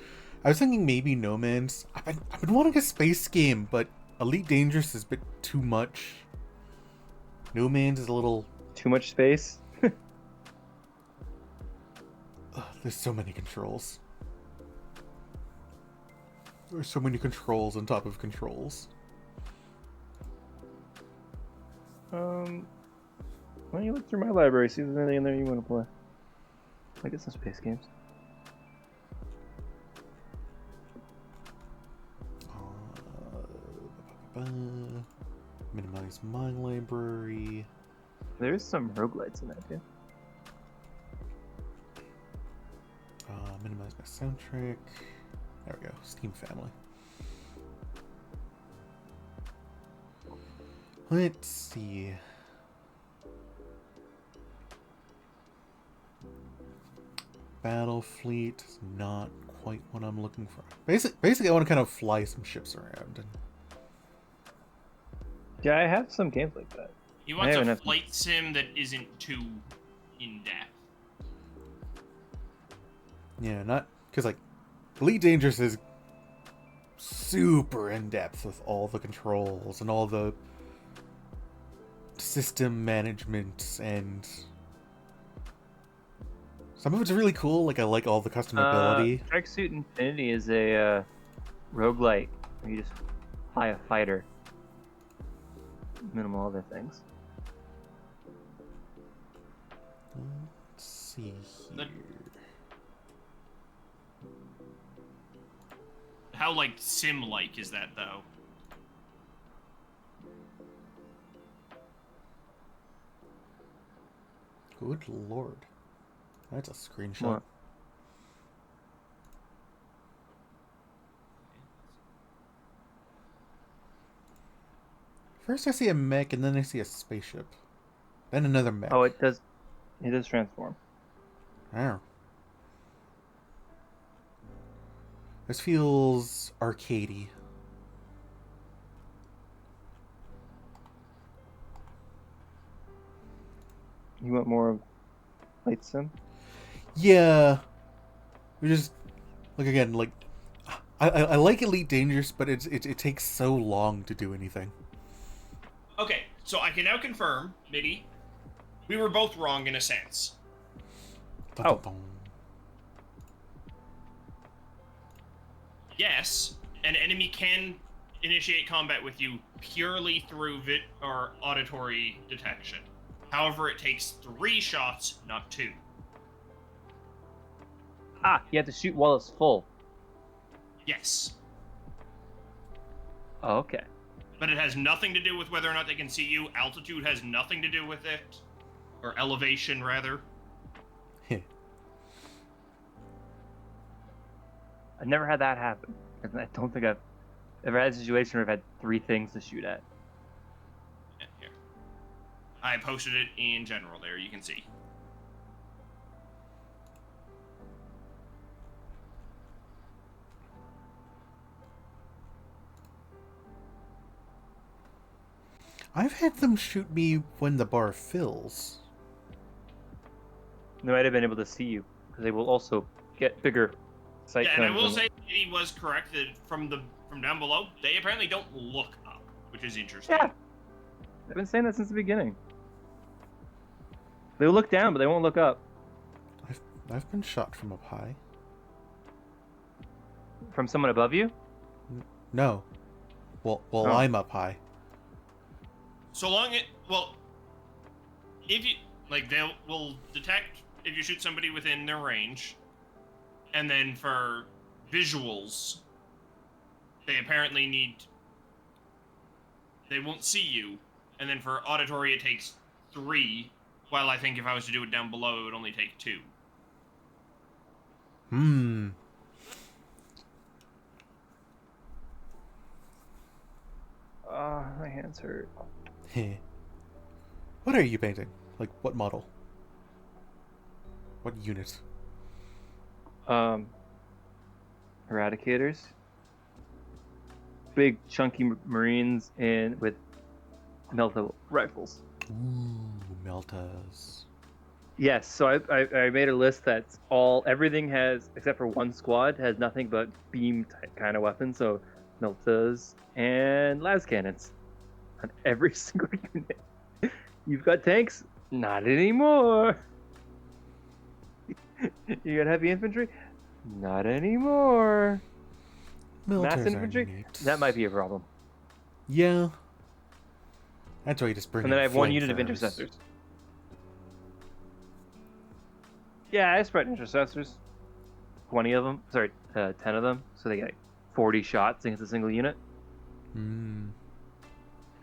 I was thinking maybe No Man's. I've been wanting a space game, but Elite Dangerous is a bit too much. No Man's is a little... Too much space? There's so many controls. There's so many controls on top of controls. Why don't you look through my library, see if there's anything in there you want to play? I get some space games. Minimize my library. There's some roguelites in that too. Minimize my soundtrack. There we go. Steam family. Let's see. Battle fleet is not quite what I'm looking for. Basically, I want to kind of fly some ships around. And... Yeah, I have some games like that. He wants a flight sim that isn't too in depth. Yeah, not because like Elite Dangerous is super in depth with all the controls and all the system management, and some of it's really cool. Like I like all the customability. Tracksuit Infinity is a roguelite where you just fly a fighter. Minimal other things. Let's see here. How like sim-like is that though? Good lord. That's a screenshot. What? First I see a mech and then I see a spaceship. Then another mech. Oh, it does transform. Oh. This feels arcadey. You want more of Light Sim? Yeah. We just like again, like I like Elite Dangerous, but it takes so long to do anything. Okay, so I can now confirm, Mitty, we were both wrong in a sense. Dun, dun, dun. Yes, an enemy can initiate combat with you purely through or auditory detection. However, it takes 3 shots, not 2. Ah, you have to shoot while it's full. Yes. Oh, okay. But it has nothing to do with whether or not they can see you. Altitude has nothing to do with it. Or elevation, rather. I've never had that happen. And I don't think I've ever had a situation where I've had 3 things to shoot at. Yeah, here. I posted it in general there, you can see. I've had them shoot me when the bar fills. They might have been able to see you, because they will also get bigger sight Yeah, and I cones will than- say he was correct that from down below, they apparently don't look up, which is interesting. Yeah. I've been saying that since the beginning. They'll look down, but they won't look up. I've been shot from up high. From someone above you? No. Well, Oh. I'm up high. So long if you they will detect if you shoot somebody within their range, and then for visuals, they apparently they won't see you, and then for auditory it takes 3, while I think if I was to do it down below it would only take 2. My hands hurt. Heh. What are you painting? Like, what model? What unit? Eradicators. Big chunky Marines with Melta rifles. Ooh, Meltas. Yes, so I made a list that's everything has, except for one squad, has nothing but beam type kind of weapons. So Meltas and las cannons on every single unit. You've got tanks? Not anymore. You got heavy infantry? Not anymore. Meltas Mass are infantry? neat. That might be a problem. Yeah. That's why you just bring And then in I have 1 unit of flamethrowers. intercessors. Yeah, I spread intercessors. 20 of them. Sorry, 10 of them. So they get 40 shots against a single unit. Hmm.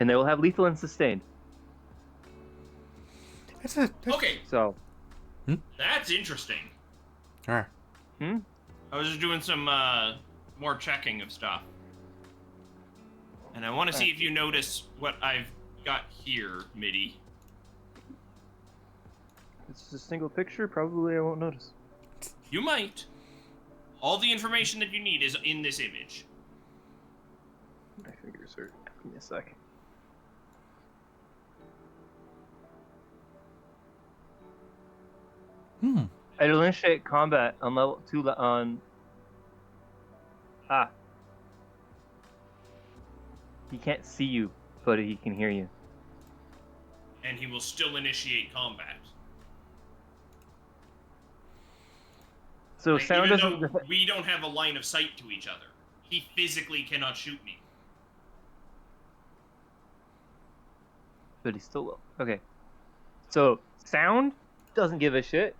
And they will have lethal and sustained. Okay, So, that's interesting. Alright. I was just doing some more checking of stuff. And I want to see if you notice what I've got here, MIDI. it's a single picture. Probably I won't notice. You might. All the information that you need is in this image. My fingers hurt. Give me a sec. It'll initiate combat on level 2 on... He can't see you, but he can hear you. And he will still initiate combat. So Like, sound even doesn't... though we don't have a line of sight to each other, he physically cannot shoot me. But he still will. Okay. So sound doesn't give a shit.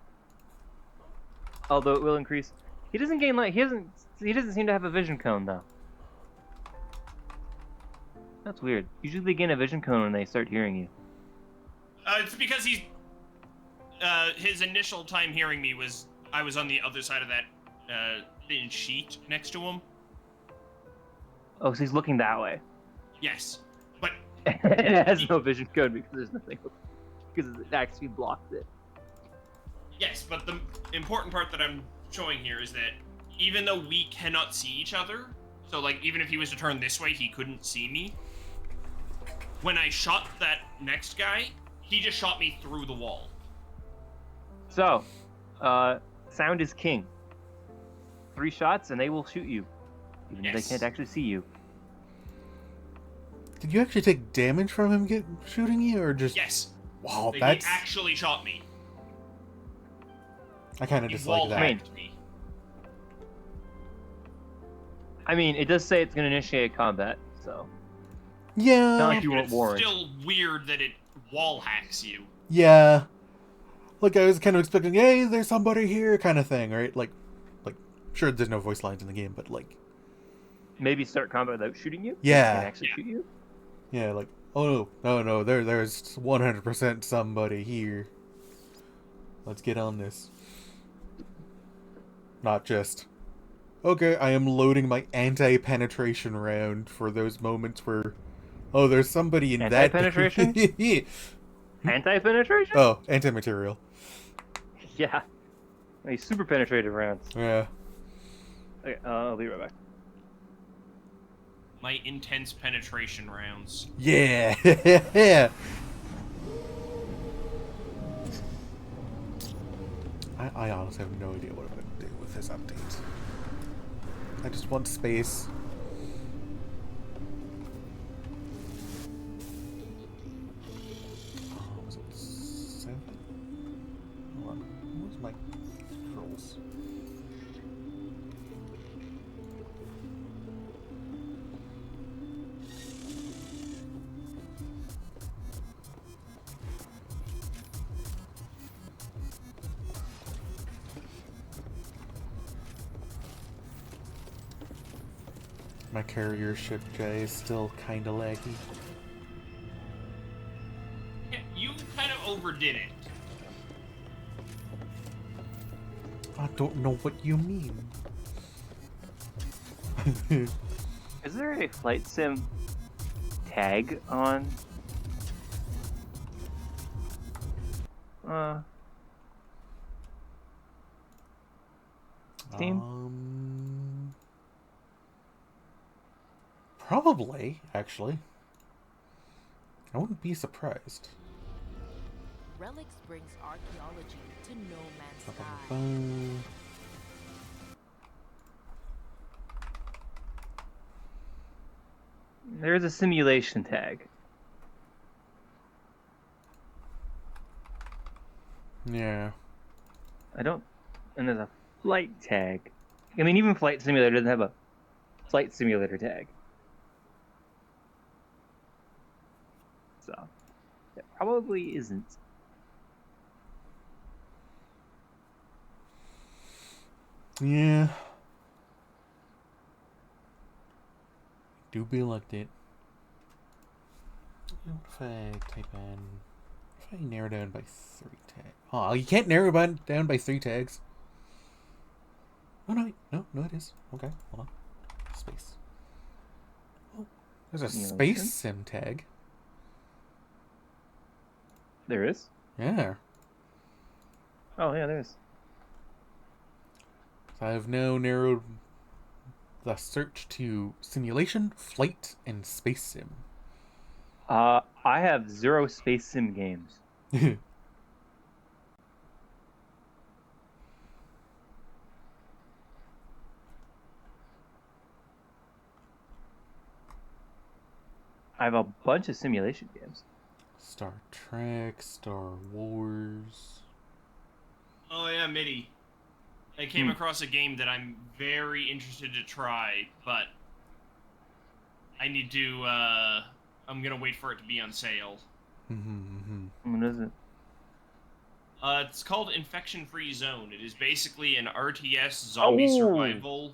Although it will increase. He doesn't gain light. He doesn't seem to have a vision cone though. That's weird. Usually they gain a vision cone when they start hearing you. It's because his initial time hearing me was I was on the other side of that thin sheet next to him. Oh, so he's looking that way. Yes, but It has no vision cone because there's nothing. Because it actually blocks it. yes, but the important part that I'm showing here is that even though we cannot see each other, so like even if he was to turn this way, he couldn't see me. When I shot that next guy, he just shot me through the wall. So, sound is king. 3 shots and they will shoot you, even if Yes. they can't actually see you. Did you actually take damage from him shooting you, or just... Yes, Wow, he that's... actually shot me. I kind of He dislike that. wall-hacked me. I mean, it does say it's going to initiate combat, so... Yeah. Not like you But weren't it's warned. still weird that it wall hacks you. Yeah. Like, I was kind of expecting, hey, there's somebody here, kind of thing, right? Like, sure, there's no voice lines in the game, but, like... Maybe start combat without shooting you? Yeah. Can't actually shoot you? Yeah, like, oh, no, there's 100% somebody here. Let's get on this. Not just, Okay, I am loading my anti-penetration round for those moments where, oh, there's somebody in that. Anti-penetration? Anti-penetration? Oh, anti-material. Yeah. These super penetrative rounds. Yeah. Okay, I'll be right back. My intense penetration rounds. Yeah. I honestly have no idea what I'm going to do with this update. I just want space. Oh, was it 7? Hold on. Where's my scrolls? My carrier ship J is still kinda laggy. Yeah, you kind of overdid it. I don't know what you mean. Is there a flight sim tag on? Steam? Probably, actually. I wouldn't be surprised. Relics brings archaeology to No Man's Sky. There's a simulation tag. Yeah. And there's a flight tag. I mean, even Flight Simulator doesn't have a flight simulator tag. So, it probably isn't. Yeah. Do be like that. What if I type in... If I narrow down by 3 tags? Oh, you can't narrow down by 3 tags. Oh, no, no, it is. Okay, hold on. Space. Oh, there's a space sim tag. There is? Yeah. Oh, yeah, there is. So I have now narrowed the search to simulation, flight, and space sim. I have 0 space sim games. I have a bunch of simulation games. Star Trek, Star Wars. Oh yeah, MIDI. I came across a game that I'm very interested to try, but I need to, I'm gonna wait for it to be on sale. What is it? It's called Infection Free Zone. It is basically an RTS zombie survival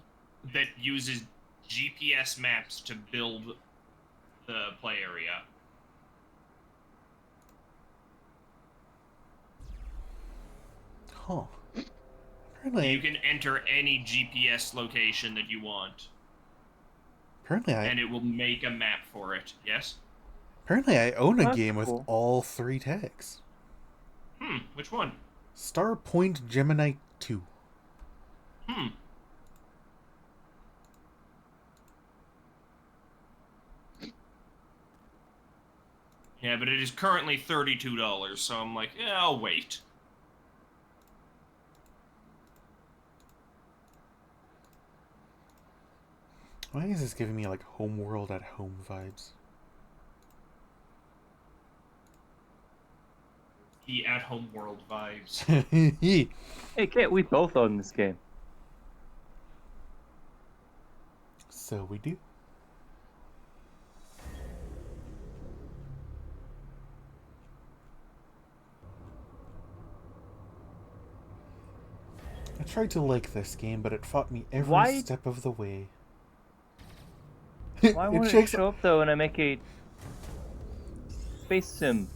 that uses GPS maps to build the play area. Huh. Apparently, You can enter any GPS location that you want, and it will make a map for it. Yes? Apparently I own a That's game cool. with all 3 tags. Which one? Starpoint Gemini 2. Yeah, but it is currently $32, so I'm like, yeah, I'll wait. Why is this giving me like Homeworld at home vibes? The at-home world vibes. Hey, Kit, we both own this game. So we do. I tried to like this game, but it fought me every step of the way. Why won't it show up, though, when I make a space sim?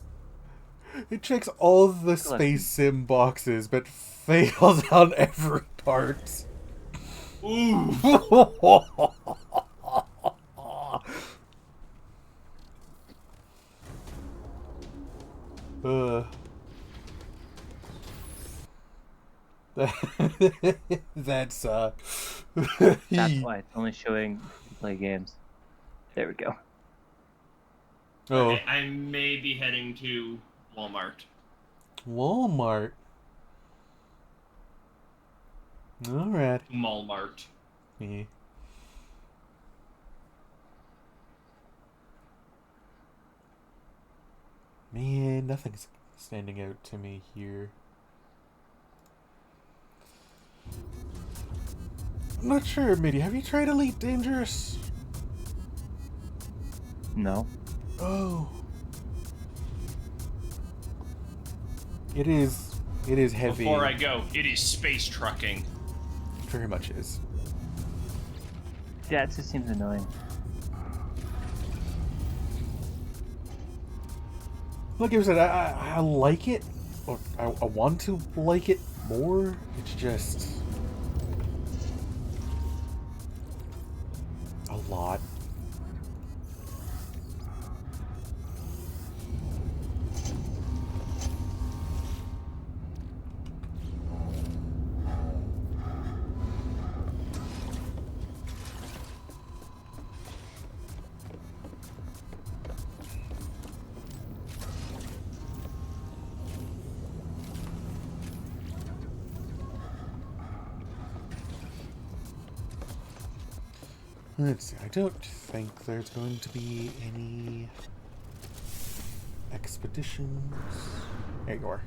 It checks all the space sim boxes, but fails on every part. Ooh. uh. That's That's why it's only showing play games. There we go. Oh, Okay, I may be heading to Walmart. Walmart. All right. Walmart. Yeah. Man, nothing's standing out to me here. I'm not sure, Mitty. Have you tried Elite Dangerous? No. Oh. It is. It is heavy. Before I go, it is space trucking. It very much is. Yeah, it just seems annoying. Like I said, I like it. Or I want to like it more. It's just a lot. Let's see. I don't think there's going to be any expeditions. There you are.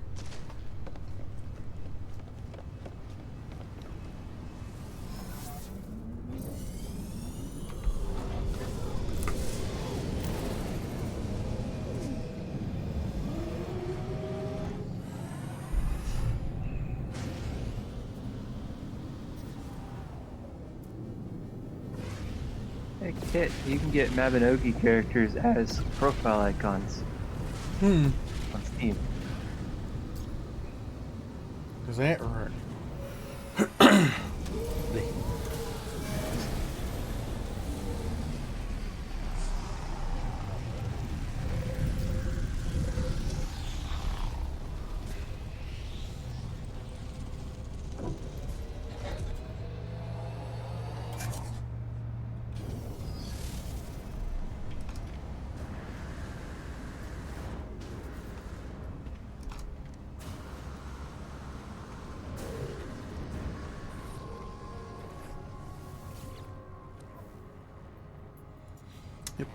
Hey, Kit, you can get Mabinogi characters as profile icons Hmm. on Steam. Is that right? Yep.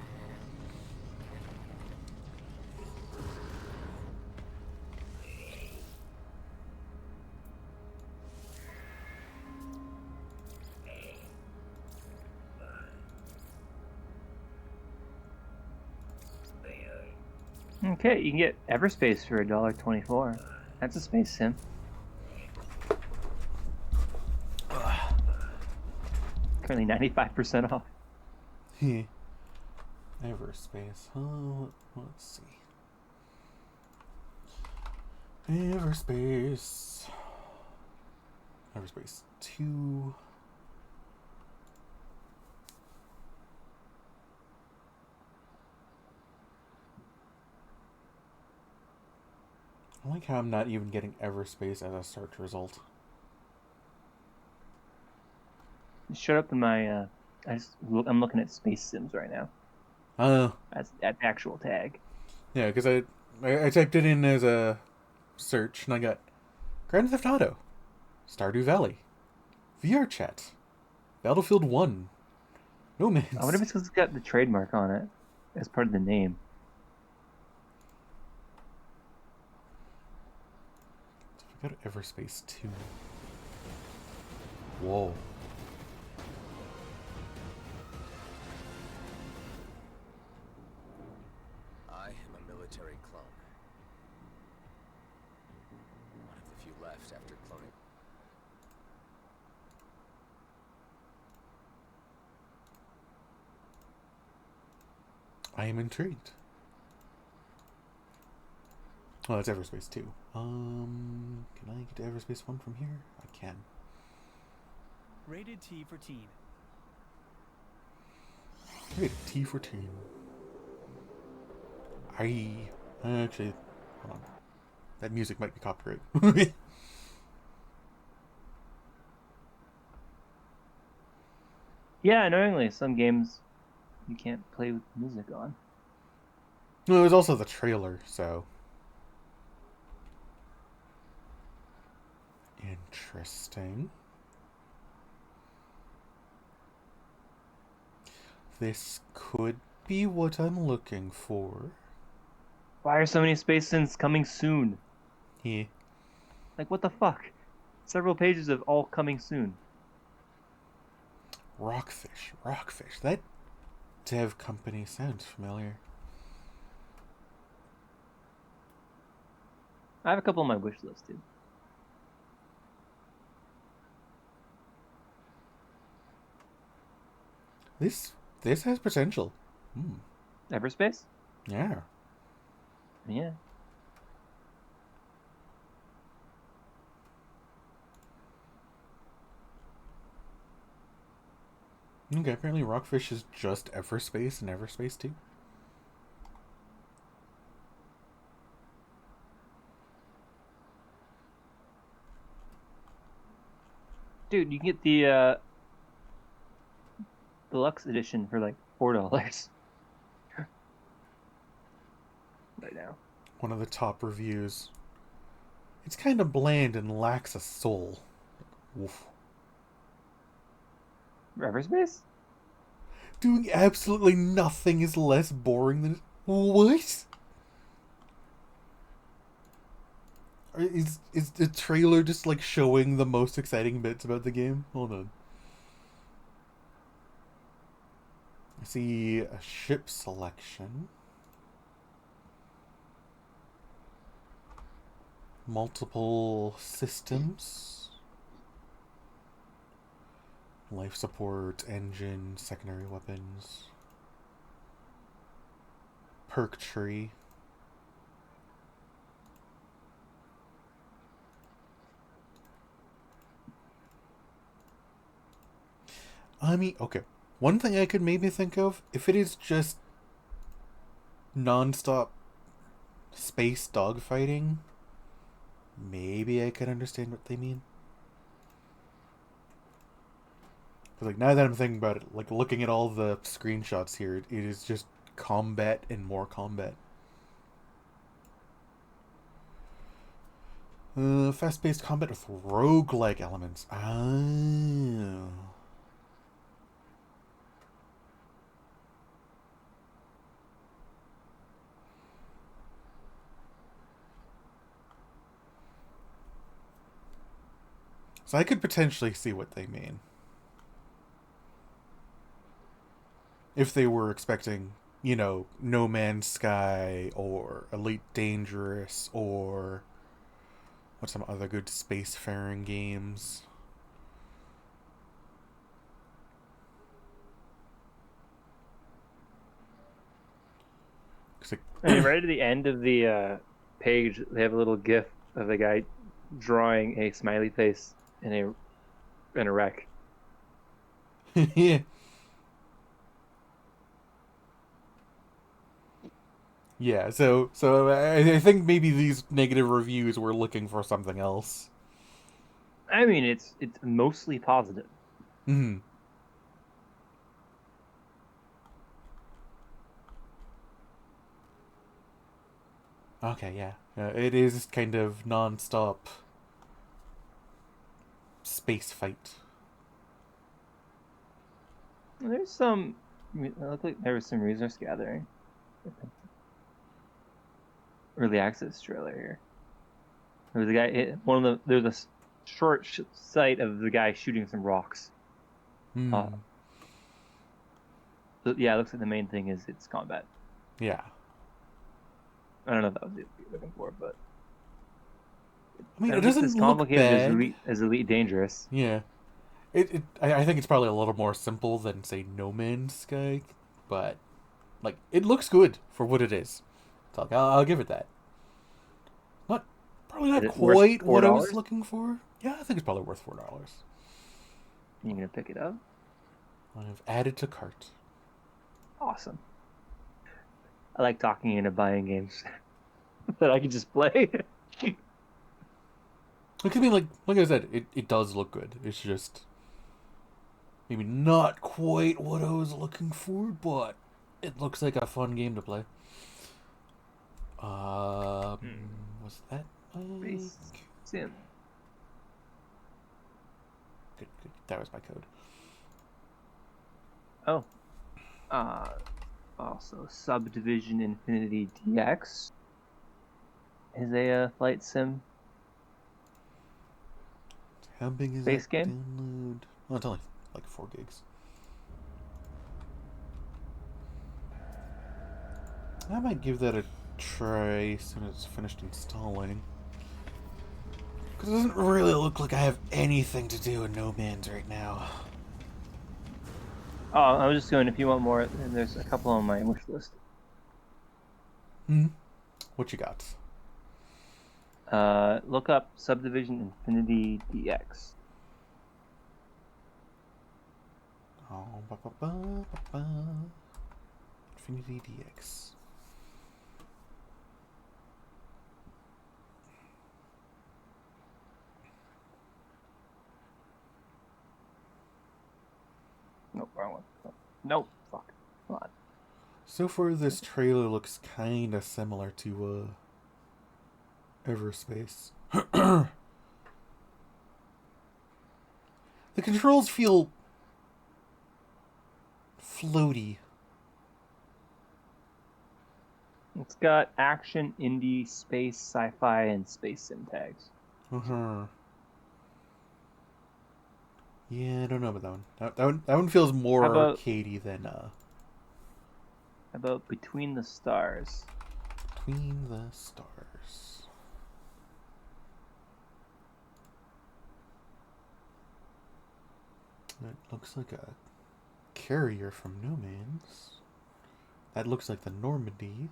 Okay, you can get Everspace for $1.24. That's a space sim. Currently 95% off. Yeah. Everspace. Let's see. Everspace. Everspace 2. I like how I'm not even getting Everspace as a search result. It showed up in my. I'm looking at space sims right now. That's at the actual tag. Yeah, because I typed it in as a search and I got Grand Theft Auto, Stardew Valley, VR Chat, Battlefield 1, No Man's. I wonder if it's because it's got the trademark on it as part of the name. I got Everspace 2. Whoa. I am a military clone. One of the few left after cloning. I am intrigued. Oh, that's Everspace 2. Can I get to Everspace 1 from here? I can. Rated T for teen. Rated T for teen. Actually, hold on. That music might be copyright. Yeah, annoyingly, some games you can't play with music on. No, it was also the trailer, so. Interesting. This could be what I'm looking for. Why are so many space synths coming soon? Yeah. Like, what the fuck? Several pages of all coming soon. Rockfish. Rockfish. That dev company sounds familiar. I have a couple on my wish list, too. This has potential. Everspace? Yeah. Yeah. Okay, apparently Rockfish is just Everspace and Everspace 2. Dude, you can get the deluxe edition for like $4 right now. One of the top reviews. It's kind of bland and lacks a soul. Oof. Everspace? Doing absolutely nothing is less boring than... What? Is the trailer just like showing the most exciting bits about the game? Hold on. I see a ship selection. Multiple systems. Life support, engine, secondary weapons. Perk tree. I mean, okay. One thing I could maybe think of, if it is just non-stop space dogfighting, maybe I could understand what they mean. Because, like, now that I'm thinking about it, like, looking at all the screenshots here, it is just combat and more combat. Fast-paced combat with roguelike elements. Oh. So I could potentially see what they mean. If they were expecting, you know, No Man's Sky or Elite Dangerous or what's some other good spacefaring games. And right at the end of the page, they have a little GIF of the guy drawing a smiley face in a wreck. Yeah. Yeah, so I think maybe these negative reviews were looking for something else. I mean, it's mostly positive. Hmm. Okay, yeah. It is kind of non-stop space fight. There's some. It looked like there was some resource gathering. Early access trailer here. There was a guy. There's a short sight of the guy shooting some rocks. Hmm. So yeah, it looks like the main thing is it's combat. Yeah. I don't know if that was what you're looking for, but I mean, at it least doesn't as look complicated bad. as Elite Dangerous. Yeah. I think it's probably a little more simple than, say, No Man's Sky, but, like, it looks good for what it is. So I'll give it that. Probably not Is it worth quite what I was $4? looking for. Yeah, I think it's probably worth $4. You gonna pick it up? I've added to cart. Awesome. I like talking into buying games that I can just play. Look at me, like I said, it does look good. It's just maybe not quite what I was looking for, but it looks like a fun game to play. Was that Space like... Sim. Good. That was my code. Oh. Also, Subdivision Infinity DX is a flight sim How big is space that game. download? Oh, it's only like 4 gigs. I might give that a try as soon as it's finished installing. Because it doesn't really look like I have anything to do in No Man's right now. Oh, I was just going, if you want more, there's a couple on my wish list. What you got? Look up Subdivision Infinity DX. Oh, Infinity DX. Nope, wrong one. Nope, fuck. Come on. So far, this trailer looks kind of similar to Everspace. The controls feel floaty. It's got action, indie, space, sci-fi, and space sim tags. Yeah, I don't know about that one. That one feels more arcadey than How about Between the Stars? Between the Stars. It looks like a carrier from No Man's. That looks like the Normandy.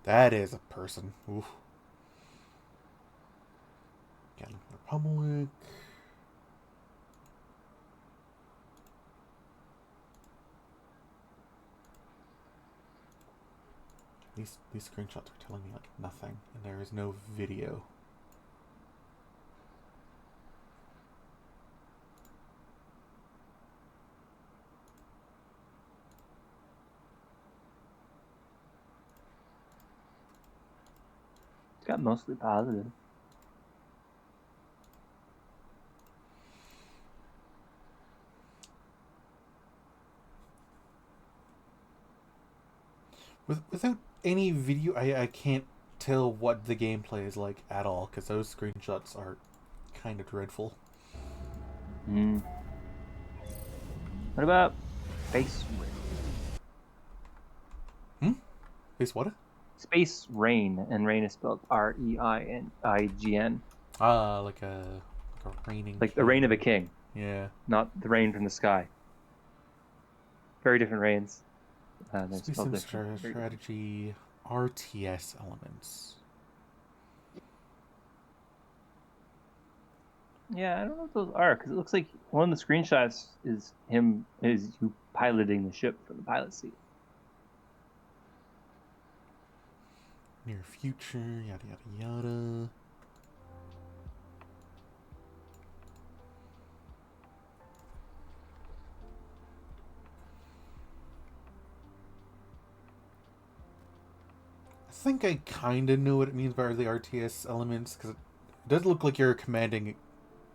That is a person. Oof. Gallic Republic. These screenshots are telling me like nothing, and there is no video. It's got mostly positive. Without any video, I can't tell what the gameplay is like at all, because those screenshots are kind of dreadful. What about Space Rain? Space what? Space Rain, and Rain is spelled R-E-I-N-I-G-N. Ah, like a reigning Like king. the reign of a king, Yeah. not the rain from the sky. Very different rains. Space Sim strategy, RTS elements. Yeah, I don't know what those are, because it looks like one of the screenshots is you piloting the ship from the pilot seat. Near future, yada yada yada. I think I kind of know what it means by the RTS elements, because it does look like you're commanding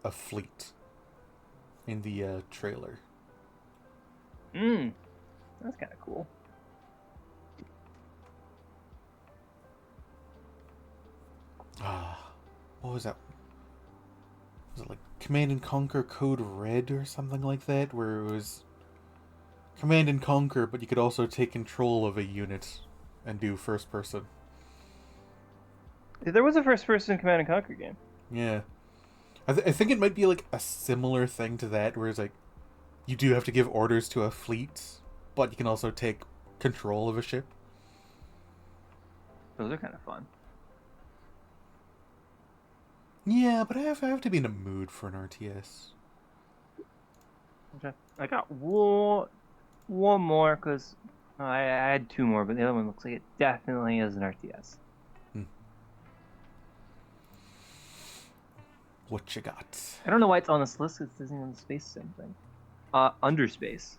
a fleet in the trailer. That's kind of cool. What was that? Was it like Command and Conquer Code Red or something like that? Where it was Command and Conquer, but you could also take control of a unit and do first person. There was a first-person Command and Conquer game. Yeah. I think it might be like a similar thing to that, where it's like you do have to give orders to a fleet, but you can also take control of a ship. Those are kind of fun. Yeah, but I have to be in a mood for an RTS. Okay. I got one more because I had two more, but the other one looks like it definitely is an RTS. What you got? I don't know why it's on this list. It isn't even the space sim thing. Underspace.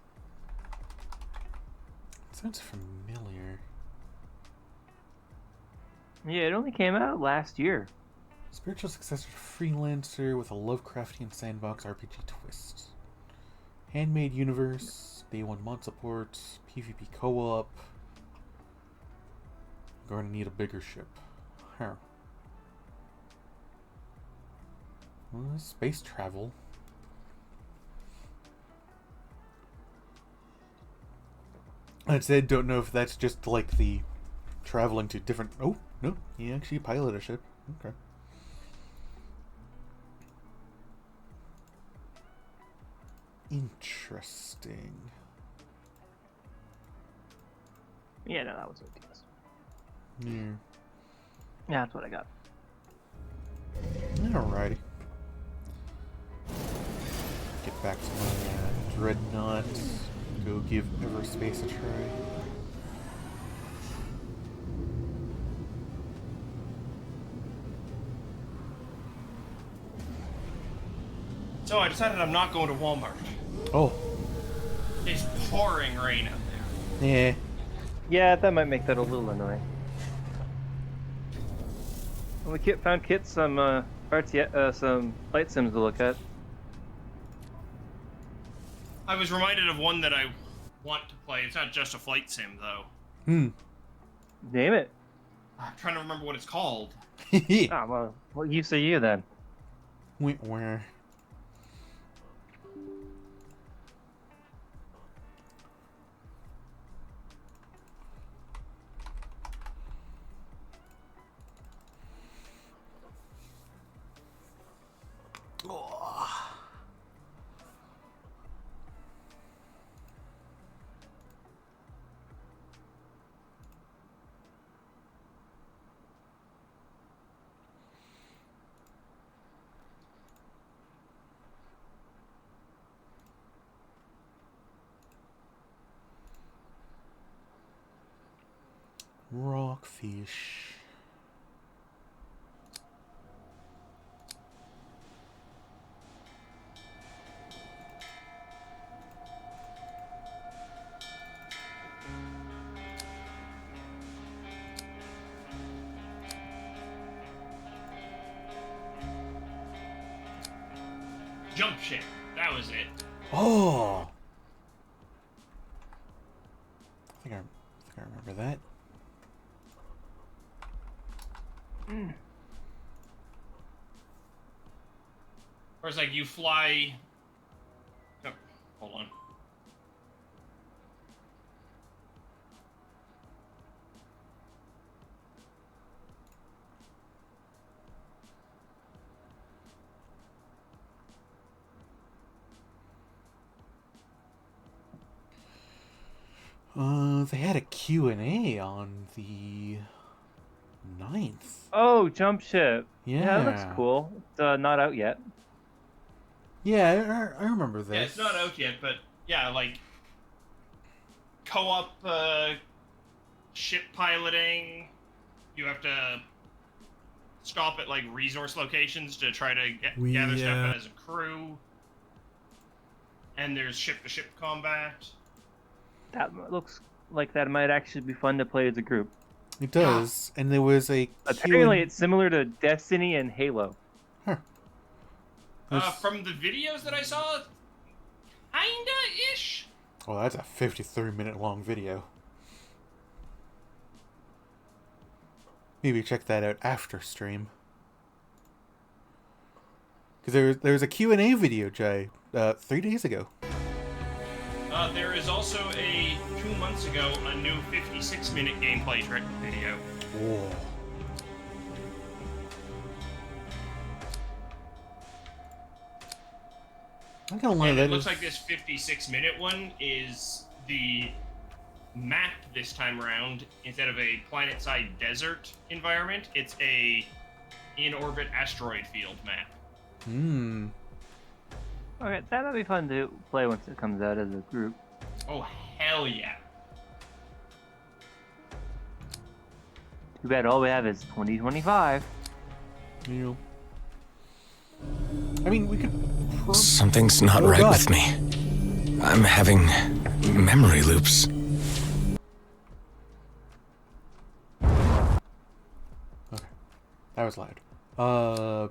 Sounds familiar. Yeah, it only came out last year. Spiritual successor to Freelancer with a Lovecraftian sandbox RPG twist. Handmade universe, day one mod support, PvP co-op. Going to need a bigger ship. Huh. Well, space travel. I said, don't know if that's just like the traveling to different. Oh no, he actually piloted a ship. Okay. Interesting. Yeah, no, that was RTS. Yeah. Yeah, that's what I got. Alrighty. Get back to my Dreadnought. Go give Everspace a try. So I decided I'm not going to Walmart. Oh. It's pouring rain out there. Yeah. Yeah, that might make that a little annoying. Well, we found Kit some some flight sims to look at. I was reminded of one that I want to play. It's not just a flight sim, though. Hmm. Name it. I'm trying to remember what it's called. Ah, well, you say you then. Where? Rockfish. Jump ship. That was it. Oh! I think I remember that. Or it's like you fly. Oh, hold on. They had a Q&A on the 9th. Oh, Jump Ship. Yeah. That looks cool. It's not out yet. Yeah, I remember this. Yeah, it's not out yet, but yeah, like co-op ship piloting. You have to stop at like resource locations to try to gather stuff as a crew. And there's ship-to-ship combat. That looks like that might actually be fun to play as a group. It does, and there was a Apparently, it's similar to Destiny and Halo. Huh. From the videos that I saw, kinda-ish. Well, that's a 53-minute long video. Maybe check that out after stream. Because there was a Q&A video, Jay, 3 days ago. There is also 2 months ago, a new 56-minute gameplay video. Whoa. I'm gonna lie, And that it looks is- like this 56-minute one is the map this time around. Instead of a planet-side desert environment, it's a in-orbit asteroid field map. Hmm. Okay, that'll be fun to play once it comes out as a group. Oh, hell yeah. Too bad all we have is 2025. You. I mean, we could. Something's not right God. with me. I'm having memory loops. Okay, that was loud. I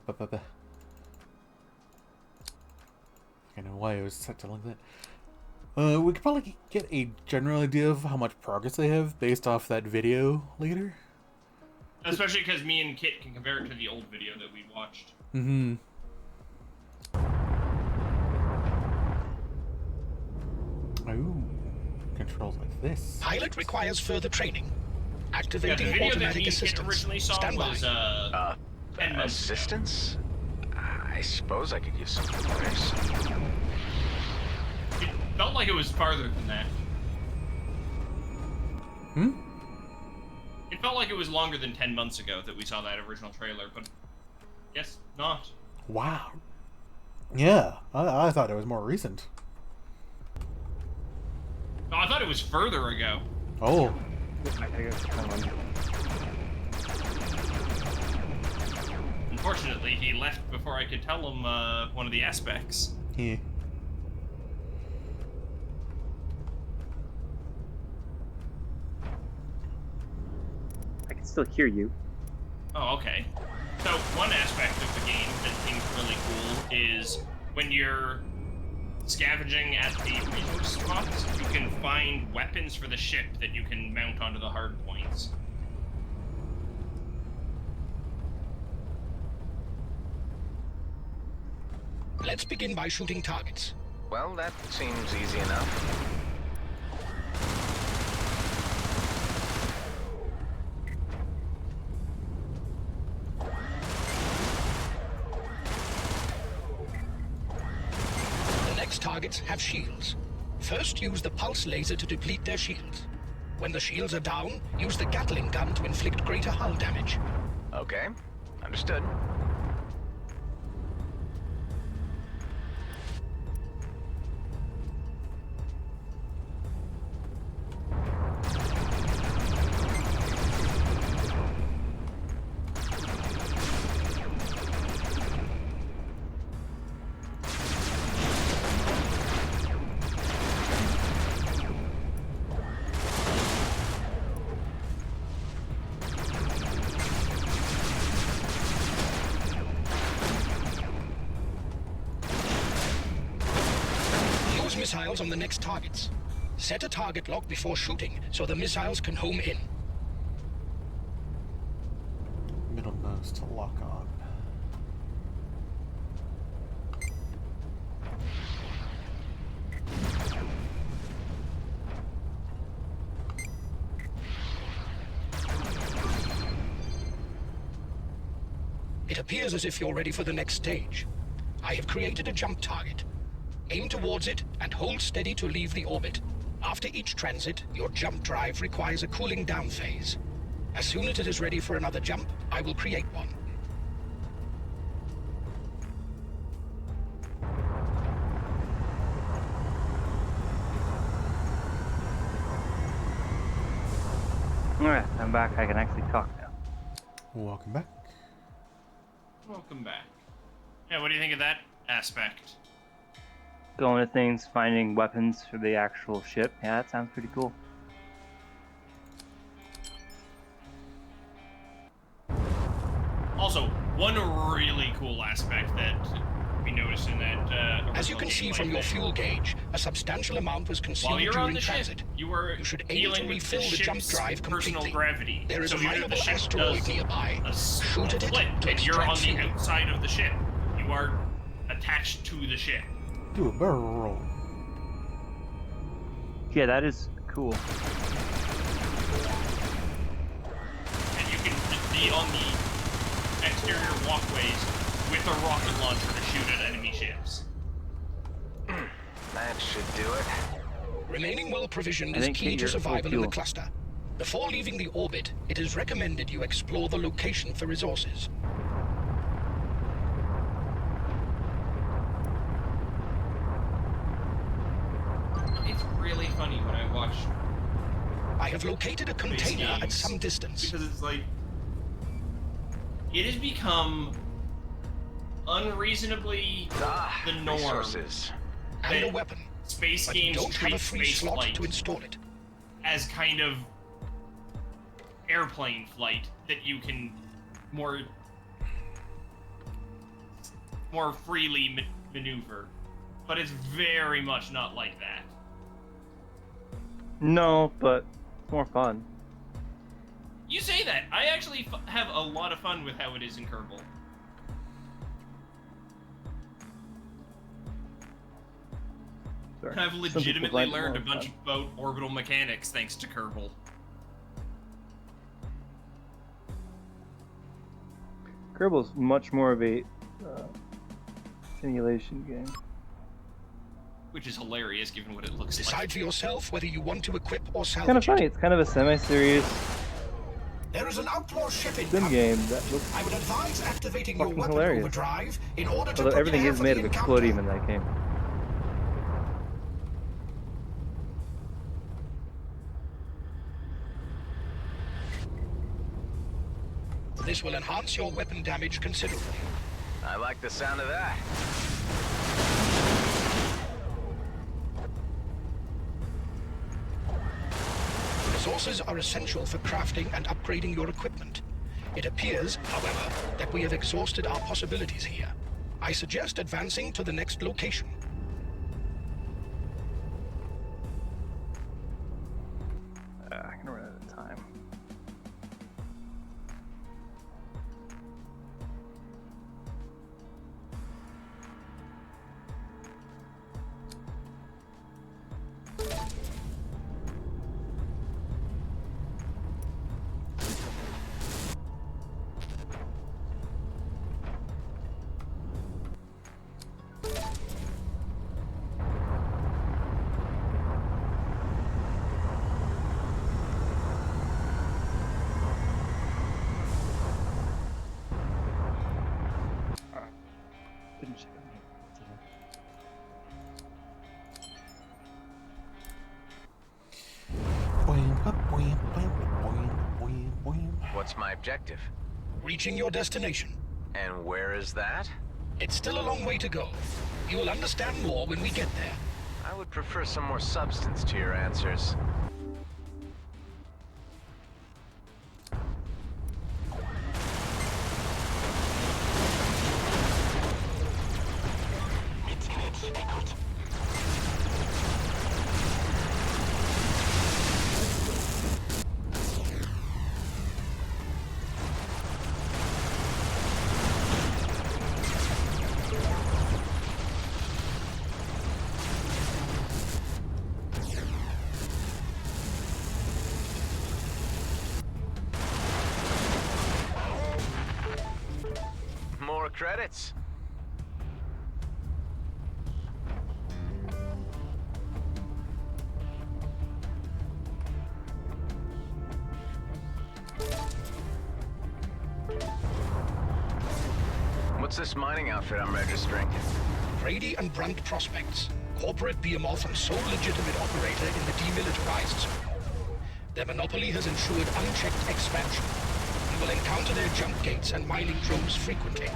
know why it was set to like that. We could probably get a general idea of how much progress they have based off that video later. Especially because me and Kit can compare it to the old video that we watched. Mm-hmm. Ooh, controls like this. Pilot requires further training. Yeah, the Activating video that me automatic and Kit assistance. originally saw Stand by. was 10 months ago. Assistance? I suppose I could use some pointers. It felt like it was farther than that. Hmm? It felt like it was longer than 10 months ago that we saw that original trailer, but guess not. Wow. Yeah, I thought it was more recent. No, I thought it was further ago. Oh. Unfortunately, he left before I could tell him one of the aspects. Yeah. I can still hear you. Oh, okay. So, one aspect of the game that seems really cool is when you're scavenging at the resource spots, you can find weapons for the ship that you can mount onto the hard points. Let's begin by shooting targets. Well, that seems easy enough. The next targets have shields. First, use the pulse laser to deplete their shields. When the shields are down, use the Gatling gun to inflict greater hull damage. Okay, understood. Use missiles on the next targets. Set a target lock before shooting so the missiles can home in. Middlemost to lock on. It appears as if you're ready for the next stage. I have created a jump target. Aim towards it and hold steady to leave the orbit. After each transit, your jump drive requires a cooling down phase. As soon as it is ready for another jump, I will create one. Alright, I'm back. I can actually talk now. Welcome back. Welcome back. Yeah, what do you think of that aspect? Going to things, finding weapons for the actual ship. Yeah, that sounds pretty cool. Also, one really cool aspect that we noticed in that As you can see from your fuel gauge, a substantial amount was while consumed you're on during the transit. ship, you were You should aim dealing to with refill the jump ship's drive personal completely. gravity. There is so a even if the mineable ship asteroid does nearby. a Shoot at it flip, to and you're on extract the fuel. outside of the ship. You are attached to the ship. Do a barrel roll. Yeah, that is cool. And you can be on the exterior walkways with a rocket launcher to shoot at enemy ships. That should do it. Remaining well provisioned I is think key that to you're full survival in the fuel. cluster. Before leaving the orbit, it is recommended you explore the location for resources. I have located a container at some distance. Because it's like, it has become unreasonably the norm Resources. And a weapon. space But games you don't have a treat free space slot flight to install it. as kind of airplane flight that you can more freely maneuver. But it's very much not like that. No, but it's more fun. You say that. I actually have a lot of fun with how it is in Kerbal. Sorry. And I've Some people legitimately find it learned a more bunch fun. about orbital mechanics thanks to Kerbal. Kerbal's much more of a simulation game. Which is hilarious given what it looks Decide like. for yourself whether you want to equip or It's salvage kind of funny. it. It's kind of a semi-serious There is an outlaw ship in sim game that looks I would advise activating your fucking weapon hilarious. overdrive in order to Although everything prepare is for made the of encounter. explodium in that game. This will enhance your weapon damage considerably. I like the sound of that. Resources are essential for crafting and upgrading your equipment. It appears, however, that we have exhausted our possibilities here. I suggest advancing to the next location. I can run out of time. Didn't check on it. What's my objective? Reaching your destination. And where is that? It's still a long way to go. You will understand more when we get there. I would prefer some more substance to your answers. More credits. What's this mining outfit I'm registering? Brady and Brunt Prospects, corporate behemoth and sole legitimate operator in the demilitarized zone. Their monopoly has ensured unchecked expansion. You will encounter their jump gates and mining drones frequently.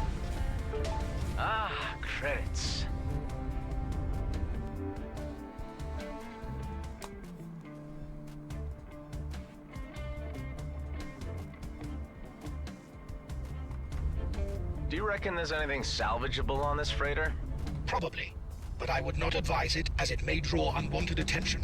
Ah, credits. Do you reckon there's anything salvageable on this freighter? Probably, but I would not advise it as it may draw unwanted attention.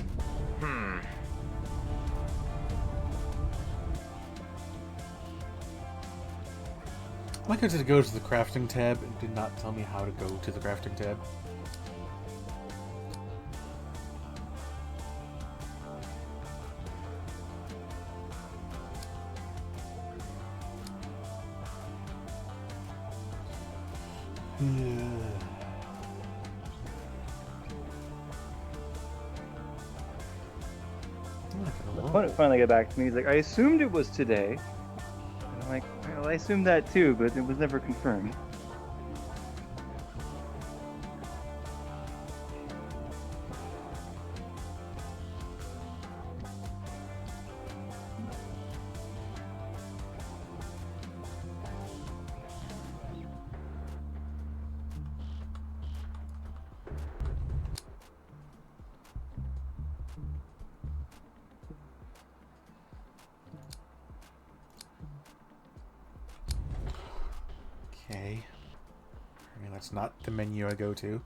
I like how to go to the crafting tab and did not tell me how to go to the crafting tab. The opponent finally got back to me. He's like, I assumed it was today. And I'm like, well, I assumed that too, but it was never confirmed. Okay. I mean, that's not the menu I go to.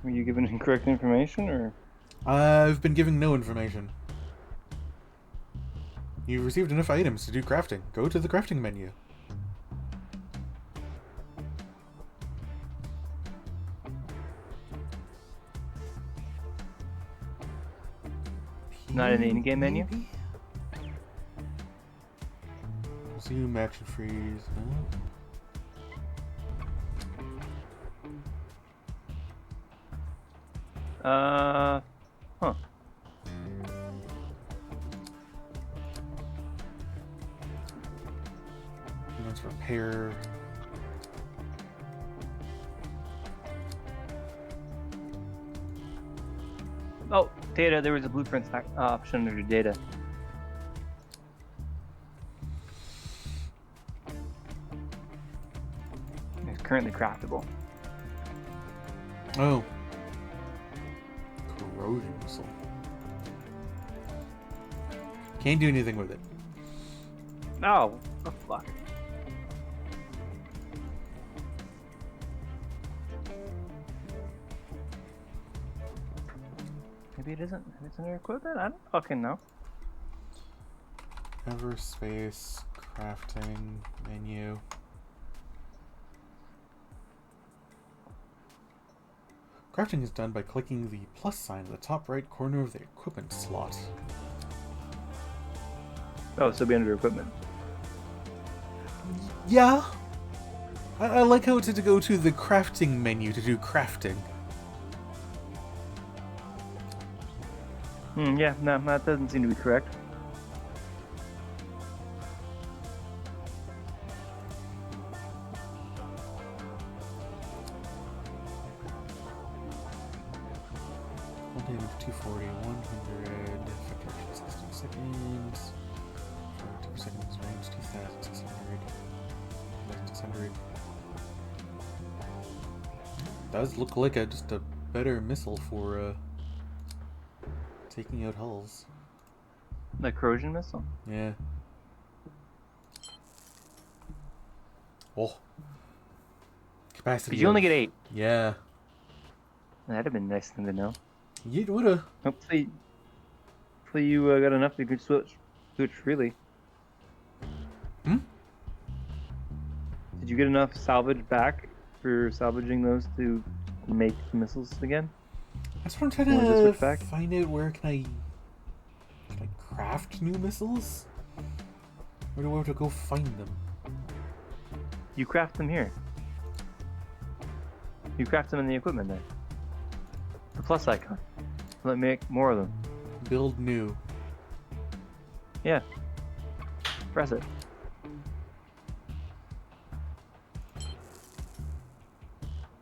Were you given incorrect information, or? I've been giving no information. You've received enough items to do crafting. Go to the crafting menu. Not in the in-game menu? Maybe? Zoom, match, and freeze. No? Huh. Let's repair. Oh, data. There was a blueprints option under data. It's currently craftable. Oh. Corrosion missile. Can't do anything with it. Oh, what the fuck? Maybe it isn't. Maybe it's under equipment? I don't fucking know. Everspace, crafting, menu. Crafting is done by clicking the plus sign at the top right corner of the equipment slot. Oh, so be under equipment. Yeah. I like how it's to go to the crafting menu to do crafting. Yeah, no, that doesn't seem to be correct. One damage, 240, 100, effect duration 16 seconds, 2 seconds, range 2,600, 600. Does look like just a better missile for taking out hulls. The corrosion missile? Yeah. Oh. Capacity. But you only get 8. Yeah. That'd have been a nice thing to know. You woulda. Hopefully you got enough you could switch freely. Hmm? Did you get enough salvage back for salvaging those to make the missiles again? That's what I'm trying Wanted to to switch back? find out. Where can I craft new missiles? Where do I have to go find them? You craft them here. You craft them in the equipment there. The plus icon. Let me make more of them. Build new. Yeah. Press it.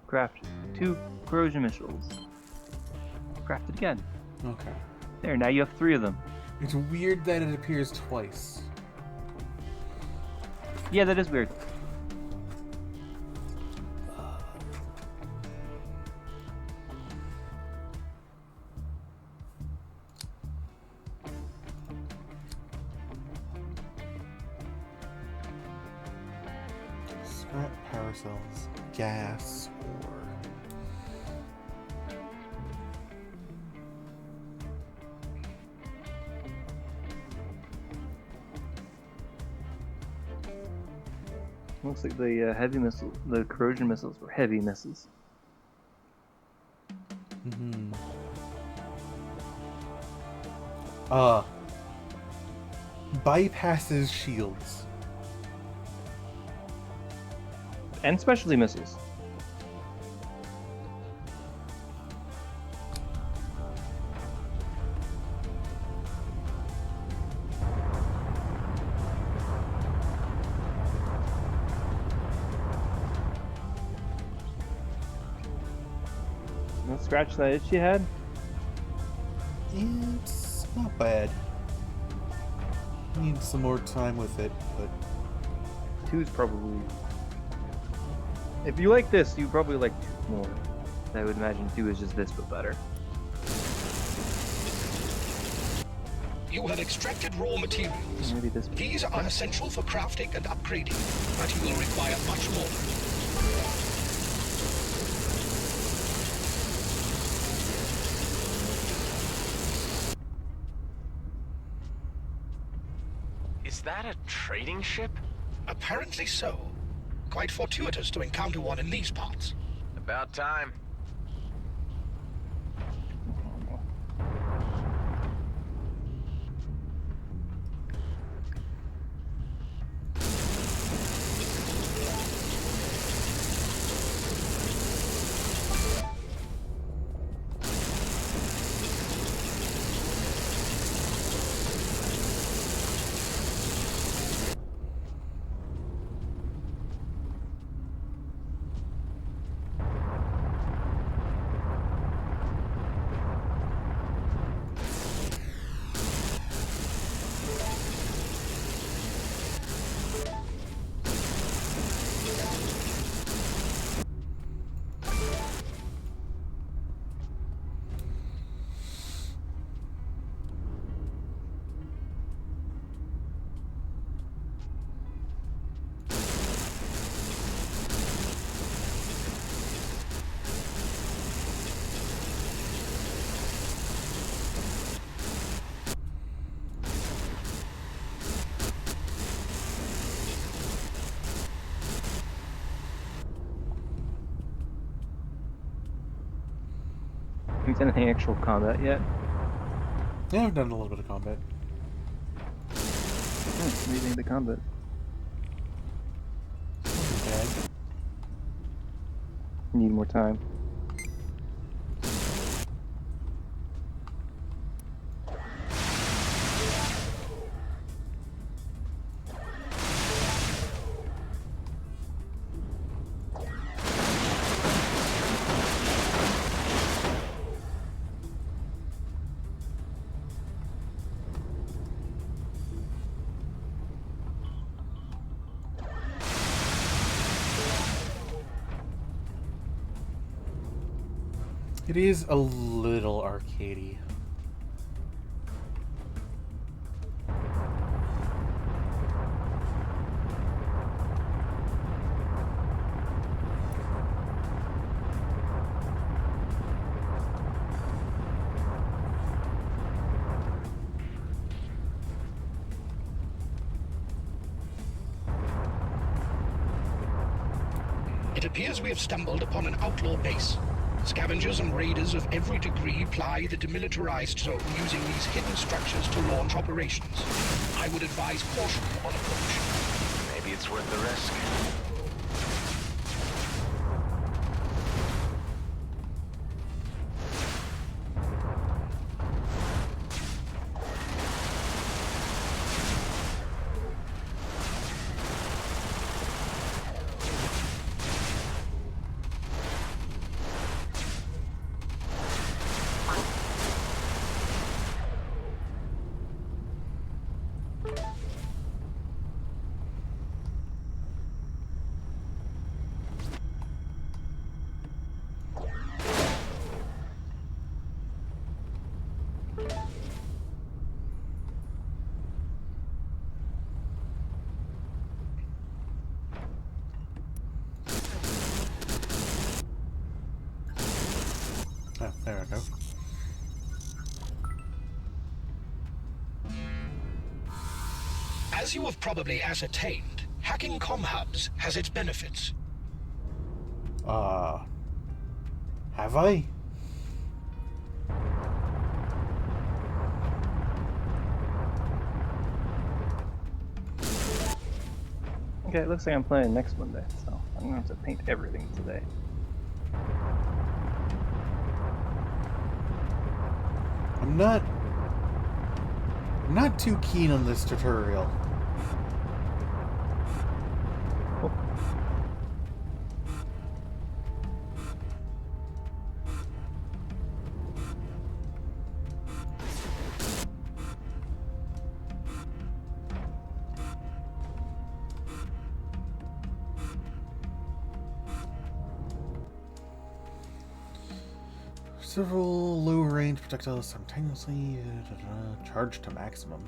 Craft 2 corrosion missiles. Craft it again. Okay. There, now you have 3 of them. It's weird that it appears twice. Yeah, that is weird. Scrap power cells, gas, or Looks like the heavy missile, the corrosion missiles were heavy missiles. bypasses shields. And specialty missiles. Let's scratch that itch you had. It's not bad. Need some more time with it, but 2's probably... If you like this, you probably like 2 more. I would imagine 2 is just this, but better. You have extracted raw materials. Maybe this. These are essential for crafting and upgrading, but you will require much more. Is that a trading ship? Apparently so. Quite fortuitous to encounter one in these parts. About time. Have you done any actual combat yet? Yeah, I've done a little bit of combat. What do you think of the combat? Wasn't bad. Need more time. It is a little arcadey. It appears we have stumbled upon an outlaw base. Scavengers and raiders of every degree ply the demilitarized zone using these hidden structures to launch operations. I would advise caution on approach. Maybe it's worth the risk. Oh, there we go. As you have probably ascertained, hacking comm hubs has its benefits. Have I? Okay, it looks like I'm playing next Monday, so I'm gonna have to paint everything today. I'm not too keen on this tutorial. Several low-range projectiles simultaneously charged to maximum.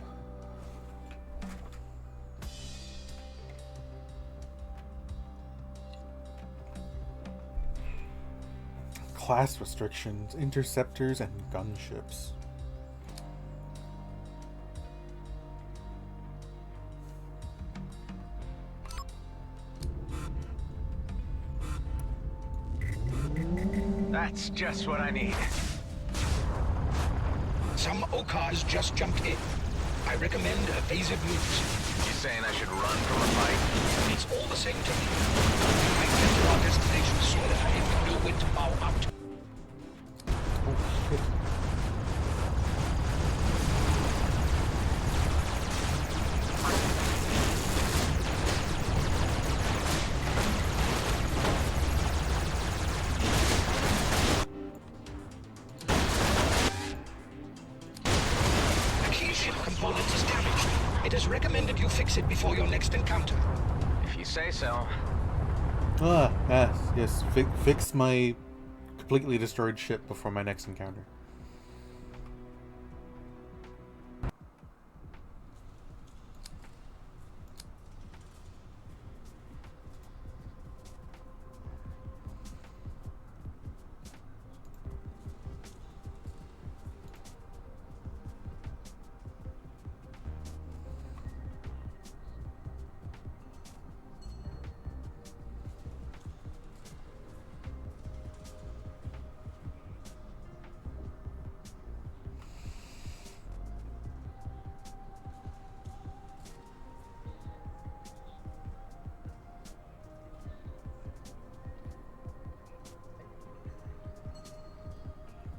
Class restrictions, interceptors, and gunships. That's just what I need. Some Okars just jumped in. I recommend evasive moves. You saying I should run from a fight? It's all the same to me. I get to our destination sooner if you know when to bow out. Oh shit. The key ship component is damaged. It is recommended you fix it before your next encounter. If you say so. Yes. Fix my completely destroyed ship before my next encounter.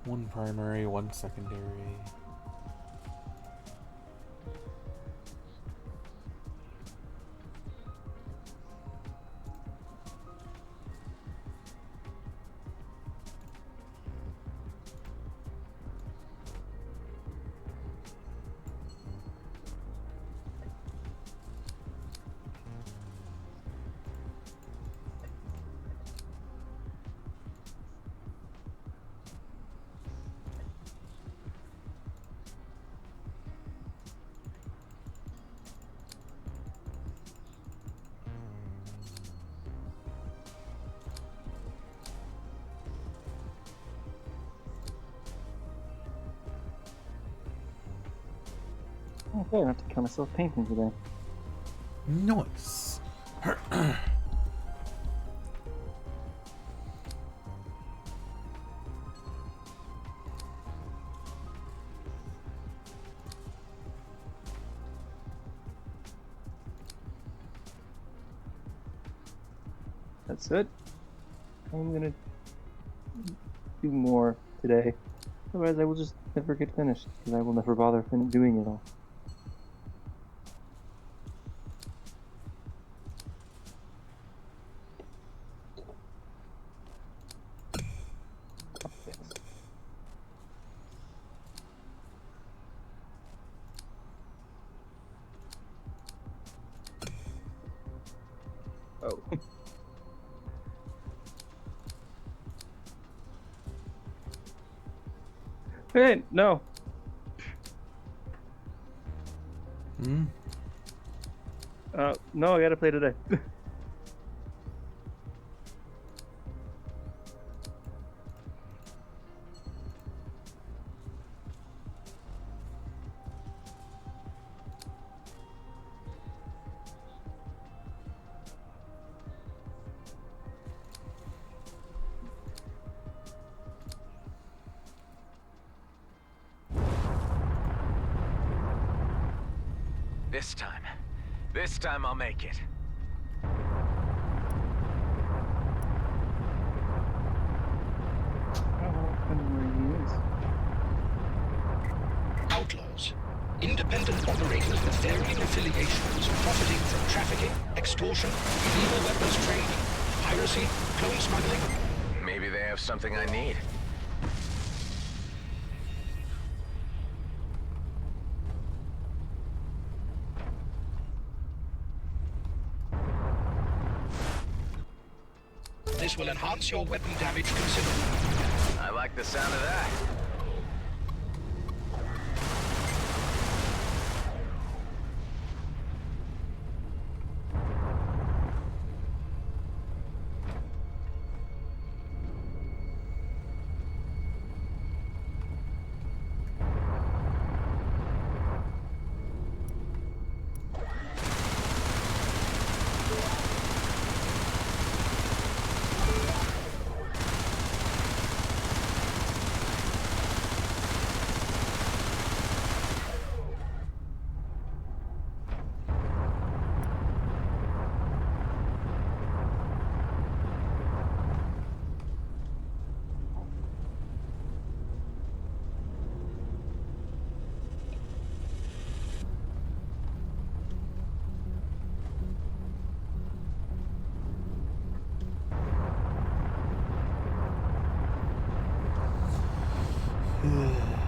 One primary, one secondary. Okay, I have to count myself painting today. Nice. That's it. I'm gonna do more today. Otherwise, I will just never get finished because I will never bother doing it all. Oh. Hey, no. No, I gotta play today. This time I'll make it. Outlaws. Independent operators with varying affiliations, profiting from trafficking, extortion, illegal weapons trade, piracy, clone smuggling. Maybe they have something I need. This will enhance your weapon damage considerably. I like the sound of that.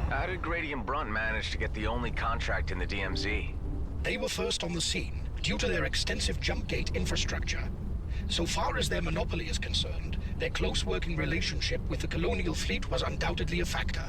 How did Grady and Brunt manage to get the only contract in the DMZ? They were first on the scene due to their extensive jump gate infrastructure. So far as their monopoly is concerned, their close working relationship with the colonial fleet was undoubtedly a factor.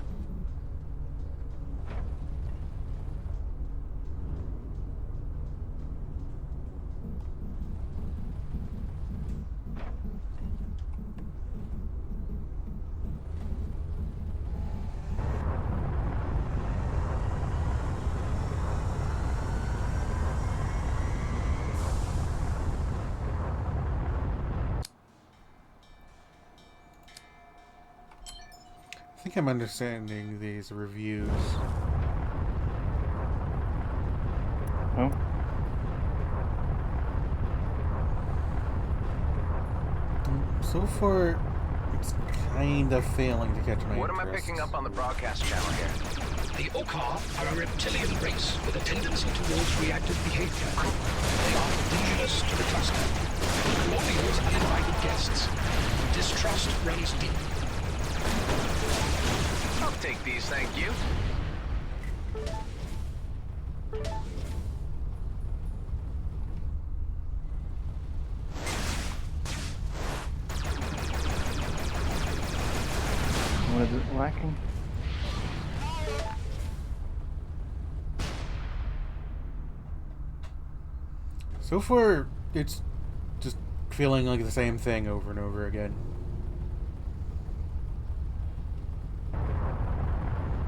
I think I'm understanding these reviews. Oh. So far, it's kind of failing to catch my What am I interest. picking up on the broadcast channel here? The Okar are a reptilian race with a tendency towards reactive behavior. They are indigenous to the cluster. Colonials uninvited guests. Distrust runs deep. I'll take these, thank you. What is it lacking? So far, it's just feeling like the same thing over and over again.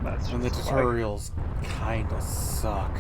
That's And the just why. tutorials kinda suck.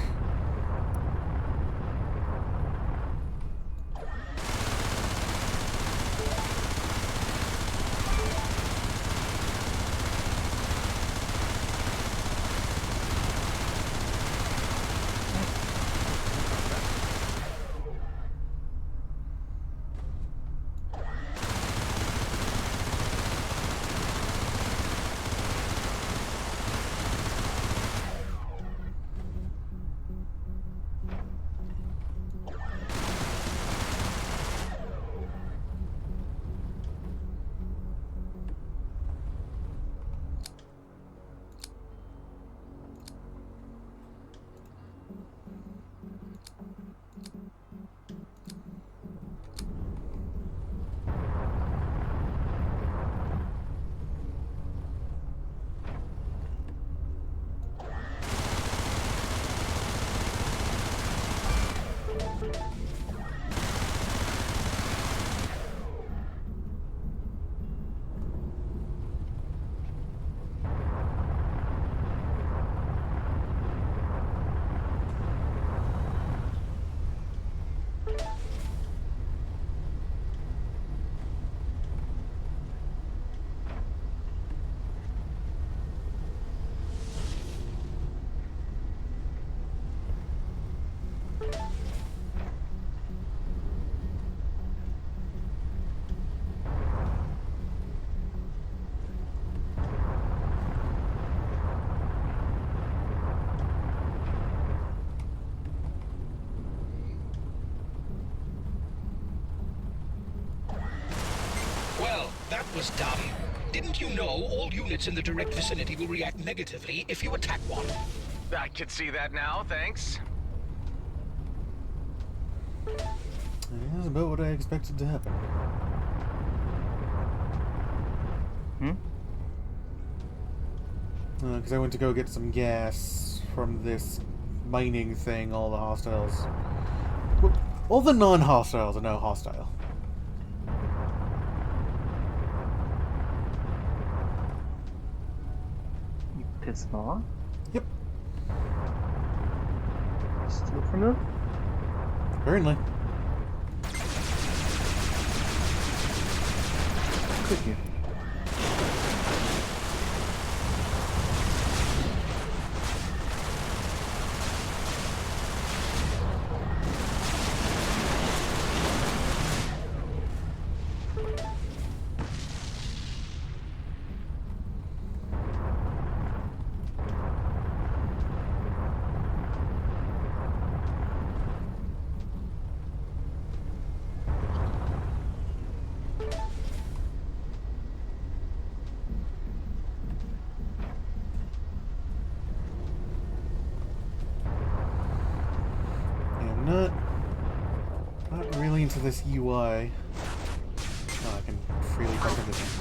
Well, that was dumb. Didn't you know all units in the direct vicinity will react negatively if you attack one? I can see that now, thanks. That's about what I expected to happen. Hmm? Because I went to go get some gas from this mining thing. All the hostiles, all the non-hostiles are now hostile. You piss them off? Yep. Steal from them? Apparently. Could you? Not really into this UI. Oh, I can freely jump into things.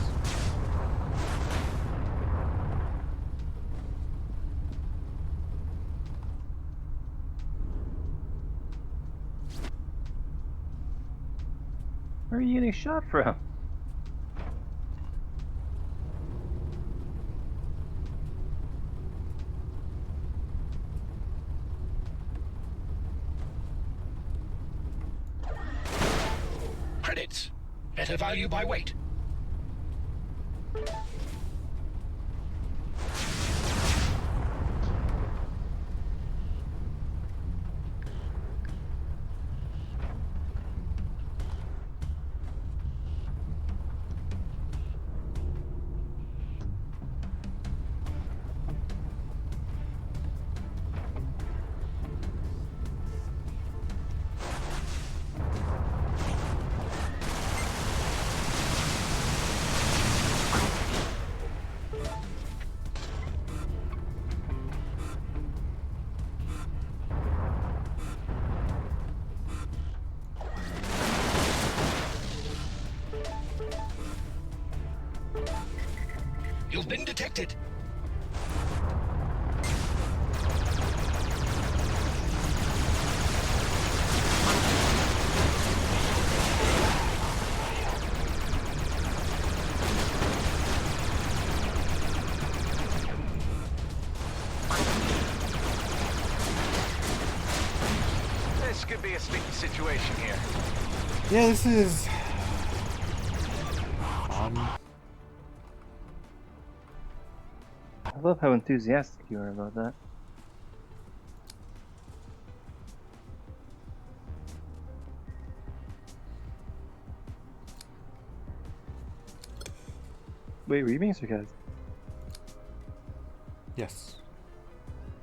Where are you getting shot from? Credits. Better value by weight. You've been detected. This could be a sticky situation here. Yeah, this is fun. I love how enthusiastic you are about that. Wait, were you being sarcastic? Yes.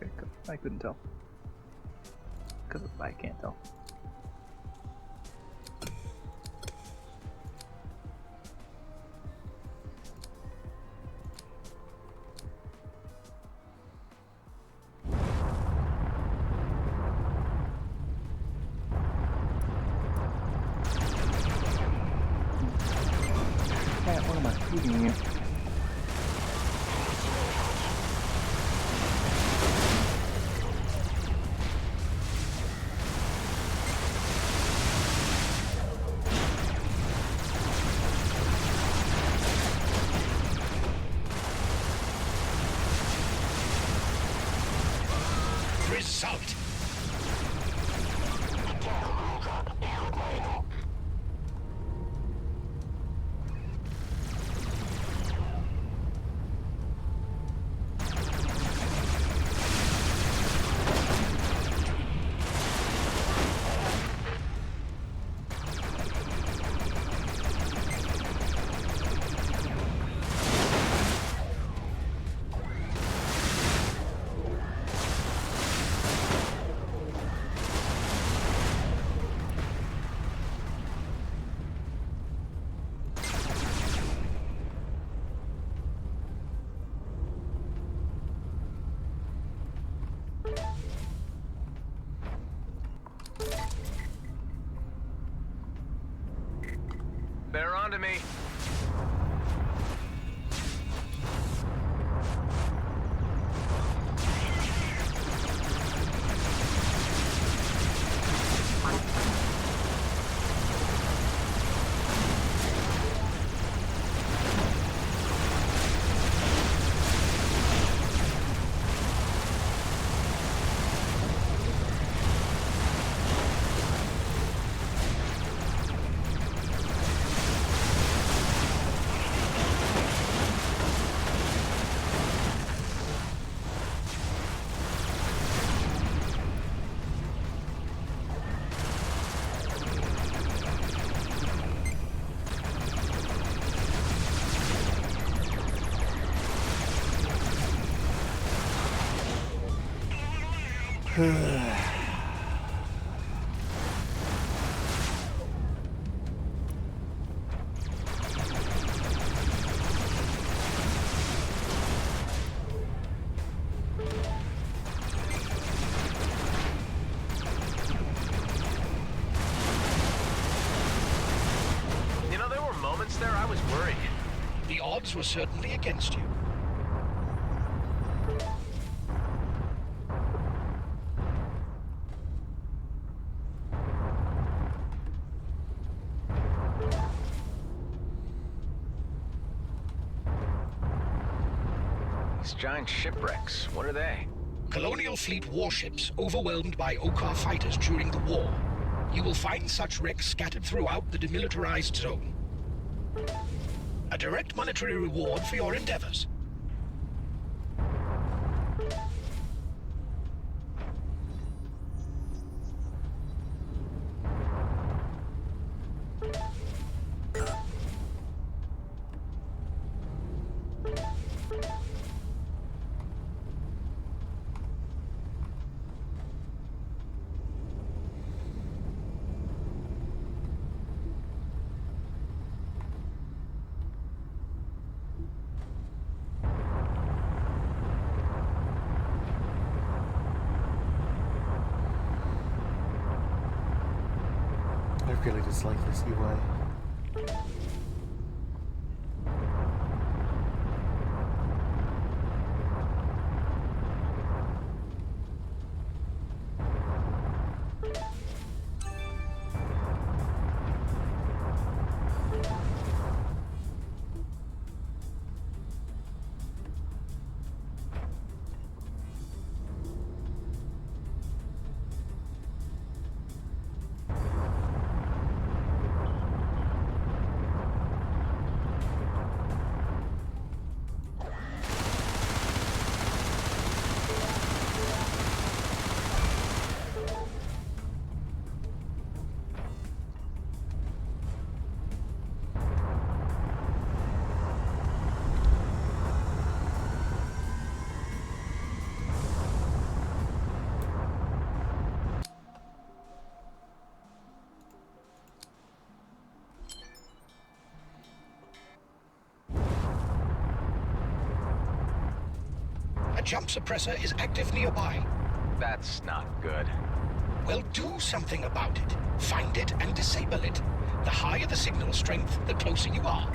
Okay, cool. I couldn't tell. Because I can't tell. What am I feeding you? Result. They're onto me. You know, there were moments there I was worried. The odds were certainly against you. These giant shipwrecks, what are they? Colonial fleet warships overwhelmed by Okar fighters during the war. You will find such wrecks scattered throughout the demilitarized zone. A direct monetary reward for your endeavors. I really dislike this UI. A jump suppressor is active nearby. That's not good. Well, do something about it. Find it and disable it. The higher the signal strength, the closer you are.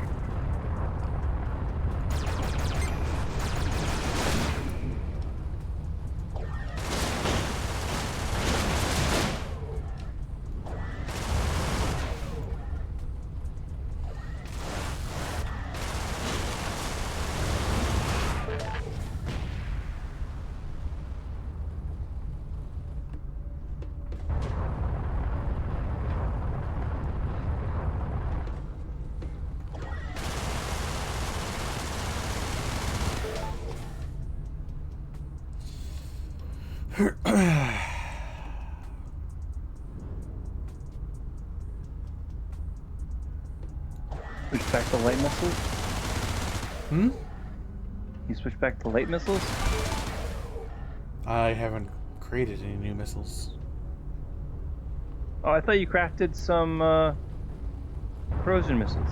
Switch back to light missiles? Hmm? You switch back to light missiles? I haven't created any new missiles. Oh, I thought you crafted some corrosion missiles.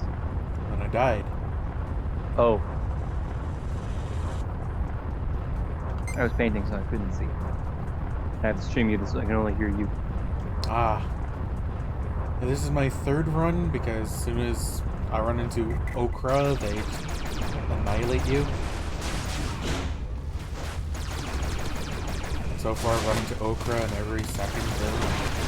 When I died. Oh. I was painting, so I couldn't see. I have to stream muted so I can only hear you. Ah. And this is my third run because as soon as I run into Okra, they annihilate you. So far, I've run into Okra in every second village.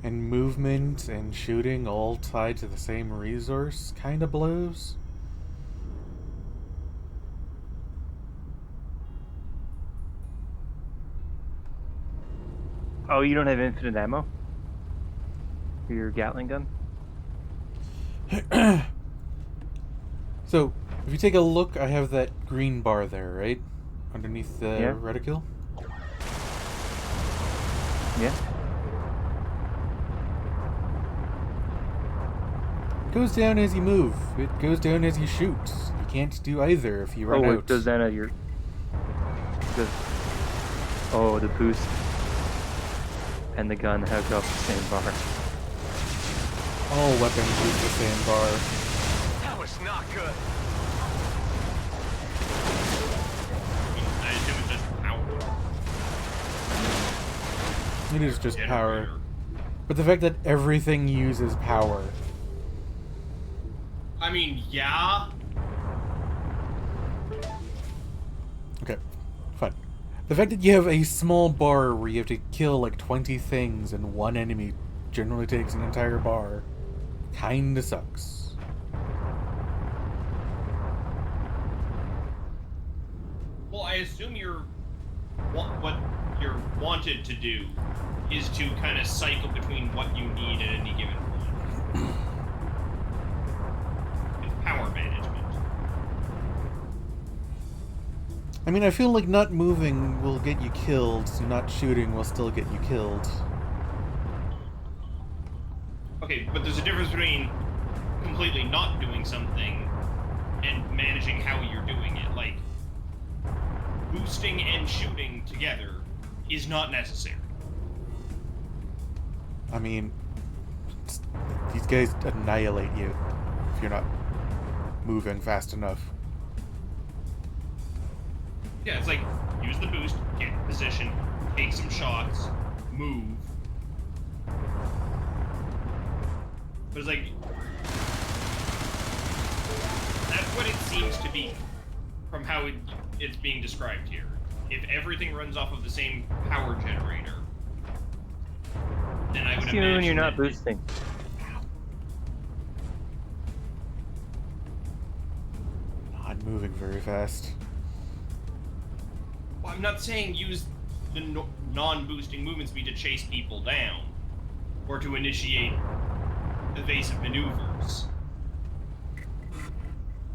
And movement and shooting all tied to the same resource kinda blows. Oh, you don't have infinite ammo for your Gatling gun? So, if you take a look, I have that green bar there, right? Underneath the Yeah. reticule? Yeah. It goes down as you move. It goes down as you shoot. You can't do either if you run out. It goes down at your... Oh, the boost and the gun hook up the same bar. All weapons use the same bar. That was not good. I assume it's just power. It is just Generator. power. But the fact that everything uses power. I mean, yeah. Okay, fine. The fact that you have a small bar where you have to kill like 20 things and one enemy generally takes an entire bar kinda sucks. Well, I assume what you're wanted to do is to kind of cycle between what you need at any given point. It's power management. I mean, I feel like not moving will get you killed, so not shooting will still get you killed. Okay, but there's a difference between completely not doing something and managing how you're doing it. Like, boosting and shooting together is not necessary. I mean, these guys annihilate you if you're not moving fast enough. Yeah, it's like, use the boost, get in position, take some shots, move. But it's like, that's what it seems to be from how it's being described here. If everything runs off of the same power generator, then I would imagine Even when you're not that boosting. Not moving very fast. Well, I'm not saying use the non-boosting movement speed to chase people down, or to initiate evasive maneuvers.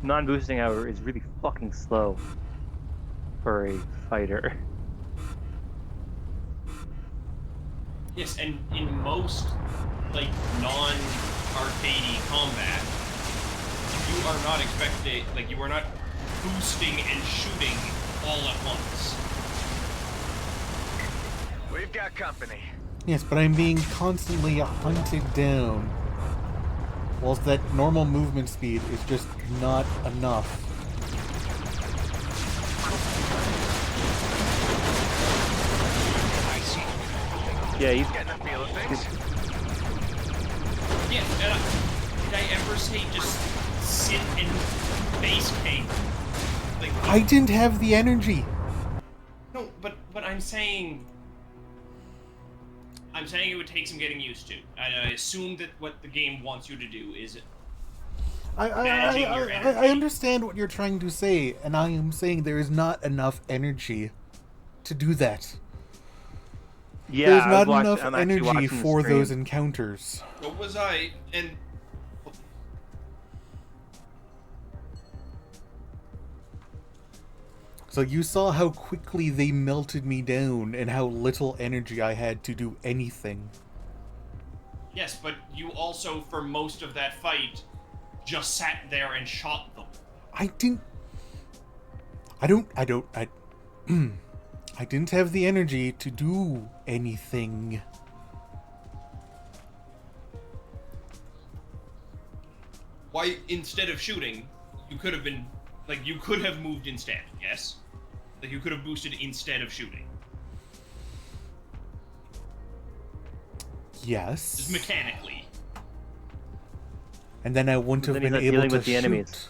Non-boosting, however, is really fucking slow for a fighter. Yes, and in most, like, non-arcadey combat, you are not expected, like, you are not boosting and shooting all at once. We've got company. Yes, but I'm being constantly hunted down. Whilst that normal movement speed is just not enough. Yeah, he's Getting the feel of things. Yeah, and did I ever say just sit and base camp? Like, I didn't have the energy. no, but I'm saying it would take some getting used to. I assume that what the game wants you to do is managing your energy. I understand what you're trying to say, and I am saying there is not enough energy to do that. yeah. There's I'm not enough actually energy watching the for stream. those encounters. What was I? And So you saw how quickly they melted me down and how little energy I had to do anything. yes, but you also, for most of that fight, just sat there and shot them. I didn't have the energy to do anything. Why, instead of shooting, you could have been, like, you could have moved instead, yes? Like, you could have boosted instead of shooting. Yes. Just mechanically. And then I wouldn't have Then he's been not able dealing to with the shoot. enemies.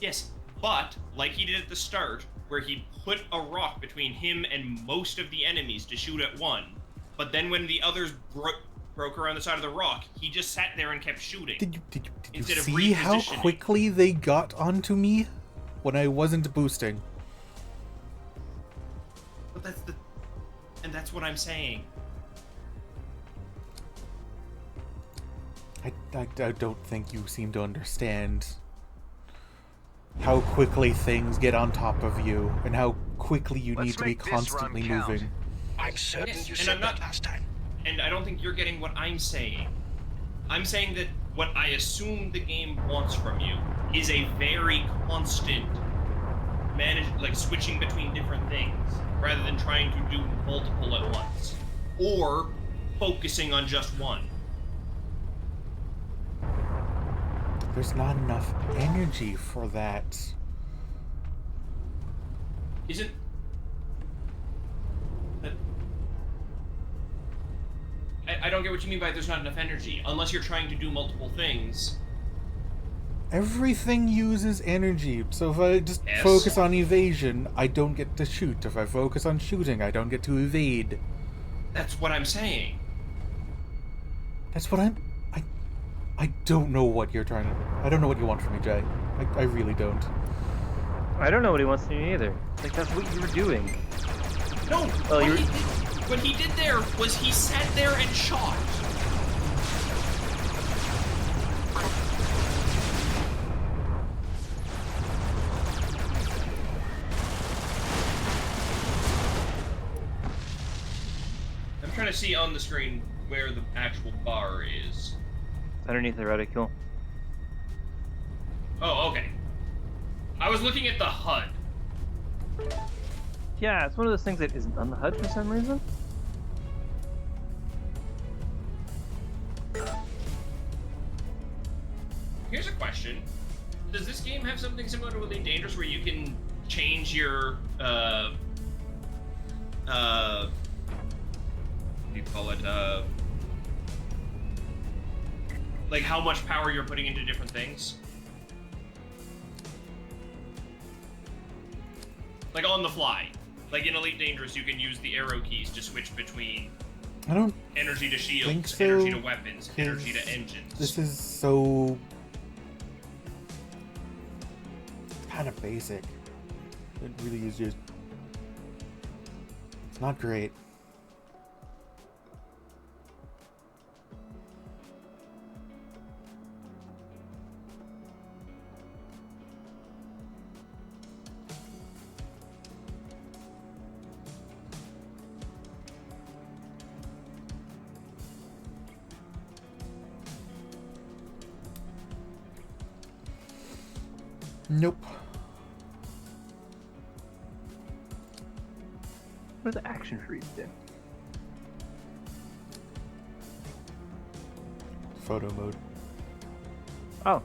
Yes, but, like he did at the start, where he put a rock between him and most of the enemies to shoot at one, but then when the others broke around the side of the rock, he just sat there and kept shooting. Did you Instead of see how repositioning. quickly they got onto me when I wasn't boosting? But that's what I'm saying. I don't think you seem to understand how quickly things get on top of you and how quickly you need to be constantly moving. I'm certain Yes, you and said I'm not- that last time. And I don't think you're getting what I'm saying. I'm saying that what I assume the game wants from you is a very constant like switching between different things rather than trying to do multiple at once or focusing on just one. There's not enough energy for that. Isn't that... I don't get what you mean by there's not enough energy unless you're trying to do multiple things. Everything uses energy, so if I just Yes. focus on evasion, I don't get to shoot. If I focus on shooting, I don't get to evade. That's what I'm saying. That's what I don't know what you're trying to... I don't know what you want from me, Jay. I really don't. I don't know what he wants from you either. Like, that's what you were doing. No, Oh, what he did there was he sat there and shot. I'm trying to see on the screen where the actual bar is. Underneath the reticule. Oh, okay. I was looking at the HUD. Yeah, it's one of those things that isn't on the HUD for some reason. Here's a question. Does this game have something similar to Elite Dangerous where you can change your, what do you call it, like how much power you're putting into different things? Like on the fly. Like in Elite Dangerous, you can use the arrow keys to switch between I don't energy to shields, think so, energy to weapons, energy to engines. This is so... kind of basic. It really is just... It's not great. Nope. What are the action freeze do? Photo mode. Oh.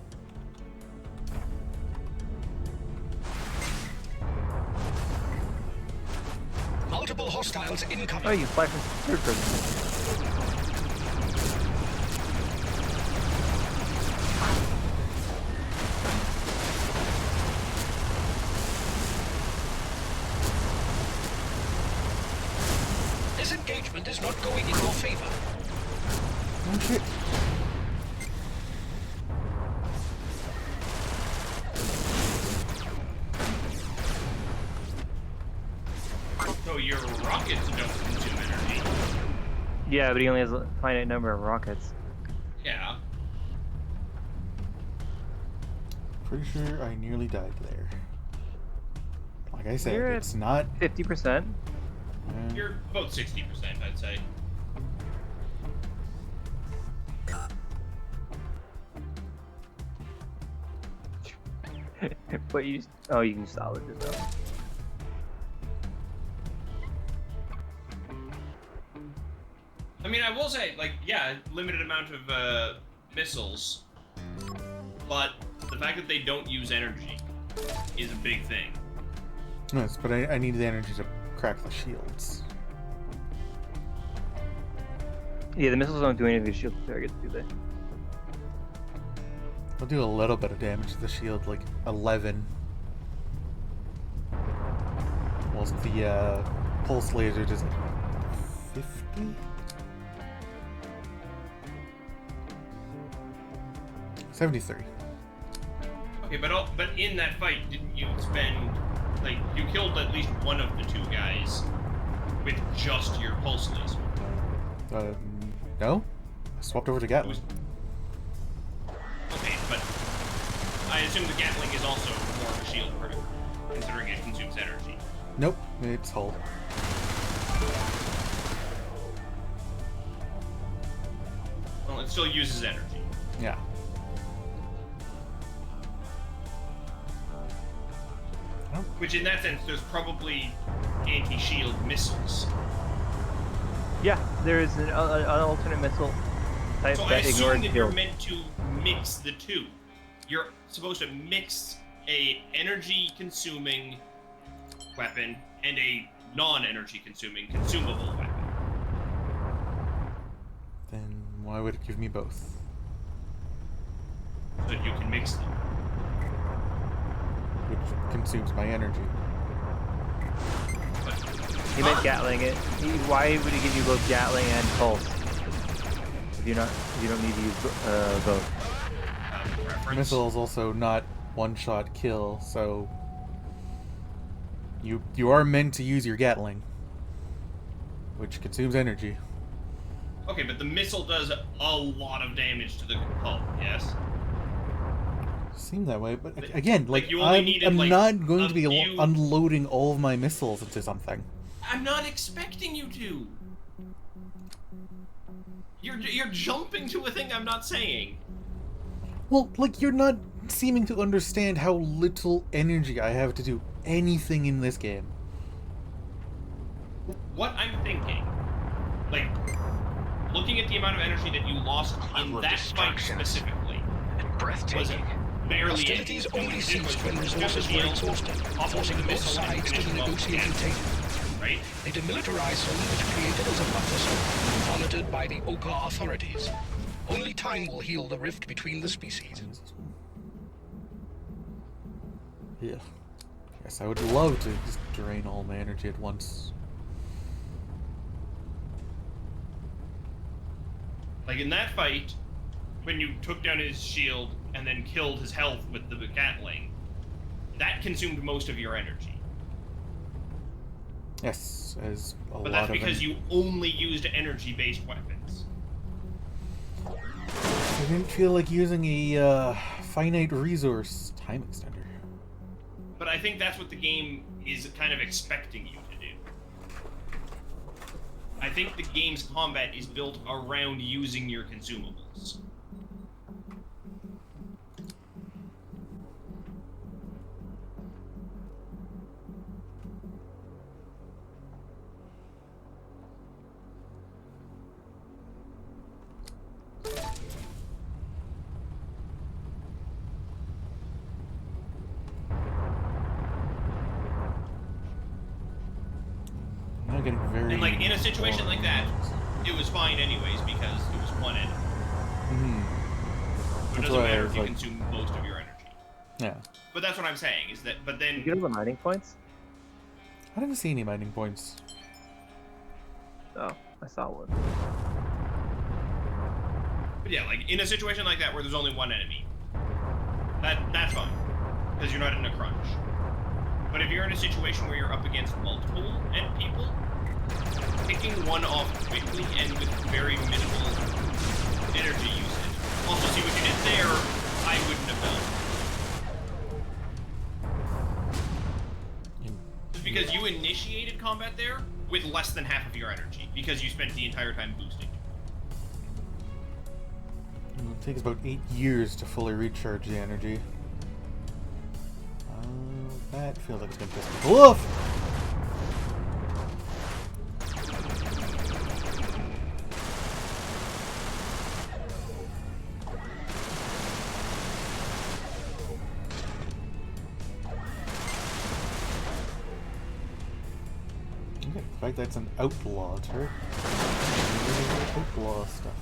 Multiple hostiles incoming. Oh, you fly from third person. This engagement is not going in your favor. Oh shit. So your rockets don't consume energy. Yeah, but he only has a finite number of rockets. Yeah. Pretty sure I nearly died there. Like I said, You're it's not... 50%. You're about 60%, I'd say. But you just... Oh, you can solid yourself. I mean, I will say, like, yeah, limited amount of missiles, but the fact that they don't use energy is a big thing. Yes, but I need the energy to crack the shields. Yeah, the missiles don't do anything to shield the targets, do they? I'll do a little bit of damage to the shield, like 11. Whilst the pulse laser does like 50? 73. Okay, but in that fight, didn't you spend, like, you killed at least one of the two guys with just your pulse laser? No? I swapped over to Gatling. I assume the Gatling is also more of a shield product, considering it consumes energy. Nope, it's hull. Well, it still uses energy. Yeah. Which, in that sense, there's probably anti-shield missiles. Yeah, there is an alternate missile type So I that assume ignores that you're shield. meant to mix the two. You're supposed to mix a energy-consuming weapon and a non-energy consuming consumable weapon. Then why would it give me both? So that you can mix them. Which consumes my energy. But He meant Gatling. Why would he give you both Gatling and Pulse? If you don't need to use both. preference. Missile is also not one-shot kill, so you are meant to use your Gatling, which consumes energy. Okay, but the missile does a lot of damage to the hull, yes? Seem that way, but again, like you only I'm needed, like, not going to be a few- unloading all of my missiles into something. I'm not expecting you to. You're jumping to a thing I'm not saying. Well, like, you're not seeming to understand how little energy I have to do anything in this game. What I'm thinking, like, looking at the amount of energy that you lost in Level of that fight destructions. specifically, And was breathtaking. barely Hostilities anything. only It ceased was when just resources a were deal exhausted, off of forcing the both missile and sides to finish the them off negotiating again, table. right? A demilitarized zone was created as a buffer zone, monitored by the Oka authorities. Only time will heal the rift between the species. Yeah. Yes, I would love to just drain all my energy at once. Like in that fight, when you took down his shield and then killed his health with the Gatling, that consumed most of your energy. Yes, as a But lot that's of because you only used energy-based weapons. I didn't feel like using a finite resource time extender. But I think that's what the game is kind of expecting you to do. I think the game's combat is built around using your consumables. I'm not getting very. And like in a situation like that, it was fine anyways because it was one enemy. Mm-hmm. So it That's doesn't why I matter was if you like- consume most of your energy. Yeah. But that's what I'm saying, is that, but You then, get all the mining points? I didn't see any mining points. Oh, I saw one. but yeah, like in a situation like that where there's only one enemy, that's fine, because you're not in a crunch. But if you're in a situation where you're up against multiple people, picking one off quickly and with very minimal energy usage. Also, see what you did there, I wouldn't have done. Just because you initiated combat there with less than half of your energy, because you spent the entire time boosting. It takes about 8 years to fully recharge the energy. That feels like it's gonna piss people off. Okay, the fact that it's an outlaw turret. Outlaw stuff.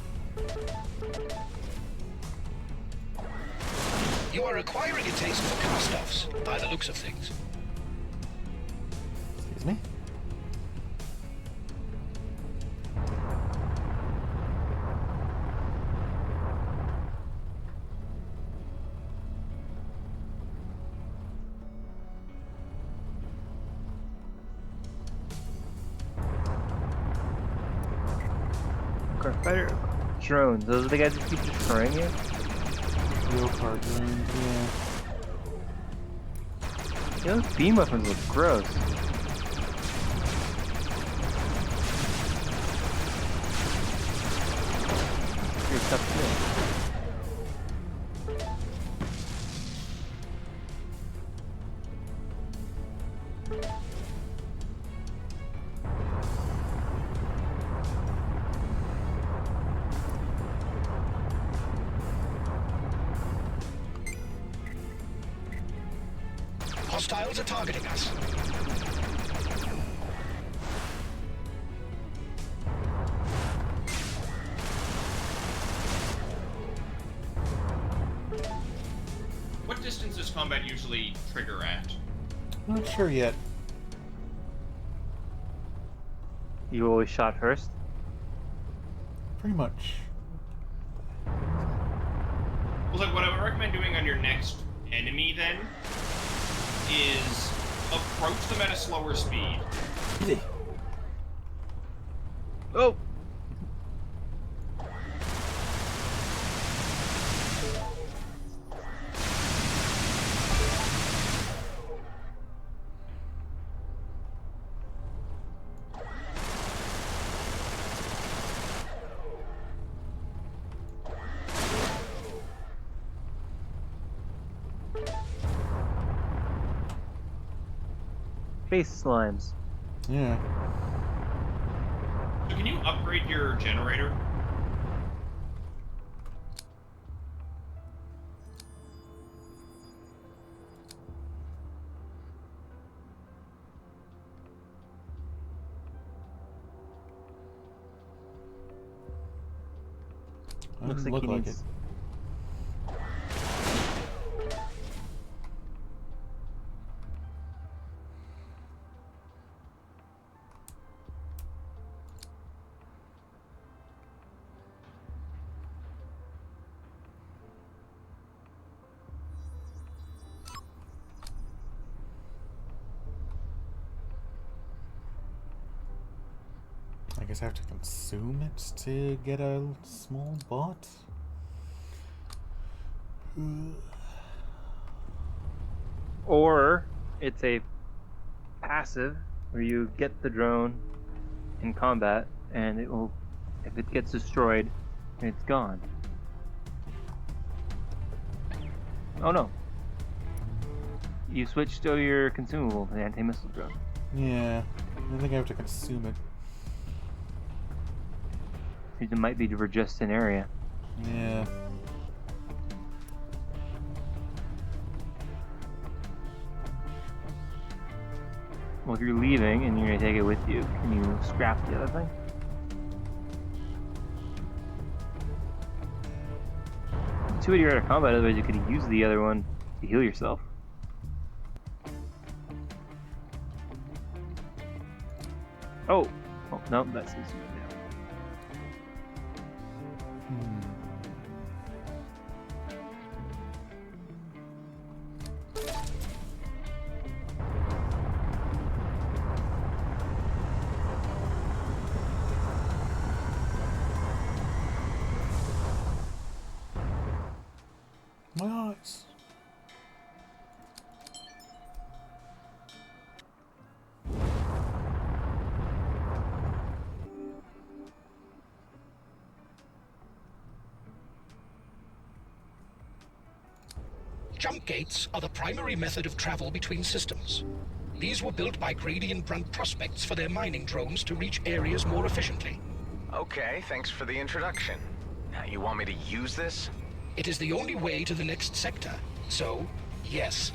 You are acquiring a taste for cast-offs, by the looks of things. Excuse me? Fighter drones. Those are the guys that keep destroying you? Real card drones, yeah. Those beam weapons look gross. Your stuff Hostiles are targeting us. What distance does combat usually trigger at? Not sure yet. You always shot first? Pretty much. Well, like what I would recommend doing on your next enemy then is approach them at a slower speed. Oh! Face slimes. Yeah. So can you upgrade your generator? Looks Doesn't like look he like needs... it. I guess I have to consume it to get a small bot. Or it's a passive where you get the drone in combat and it will, if it gets destroyed, it's gone. Oh no. You switched to your consumable, the anti-missile drone. Yeah, I think I have to consume it. It might be for just an area. Yeah. Well, if you're leaving and you're gonna take it with you, can you scrap the other thing? Too bad you're out of combat, otherwise you could use the other one to heal yourself. Oh! Oh, no, that seems to be down. My eyes. Jump gates are the primary method of travel between systems. These were built by Gradient Brunt prospects for their mining drones to reach areas more efficiently. Okay, thanks for the introduction. Now, you want me to use this? It is the only way to the next sector, so, yes.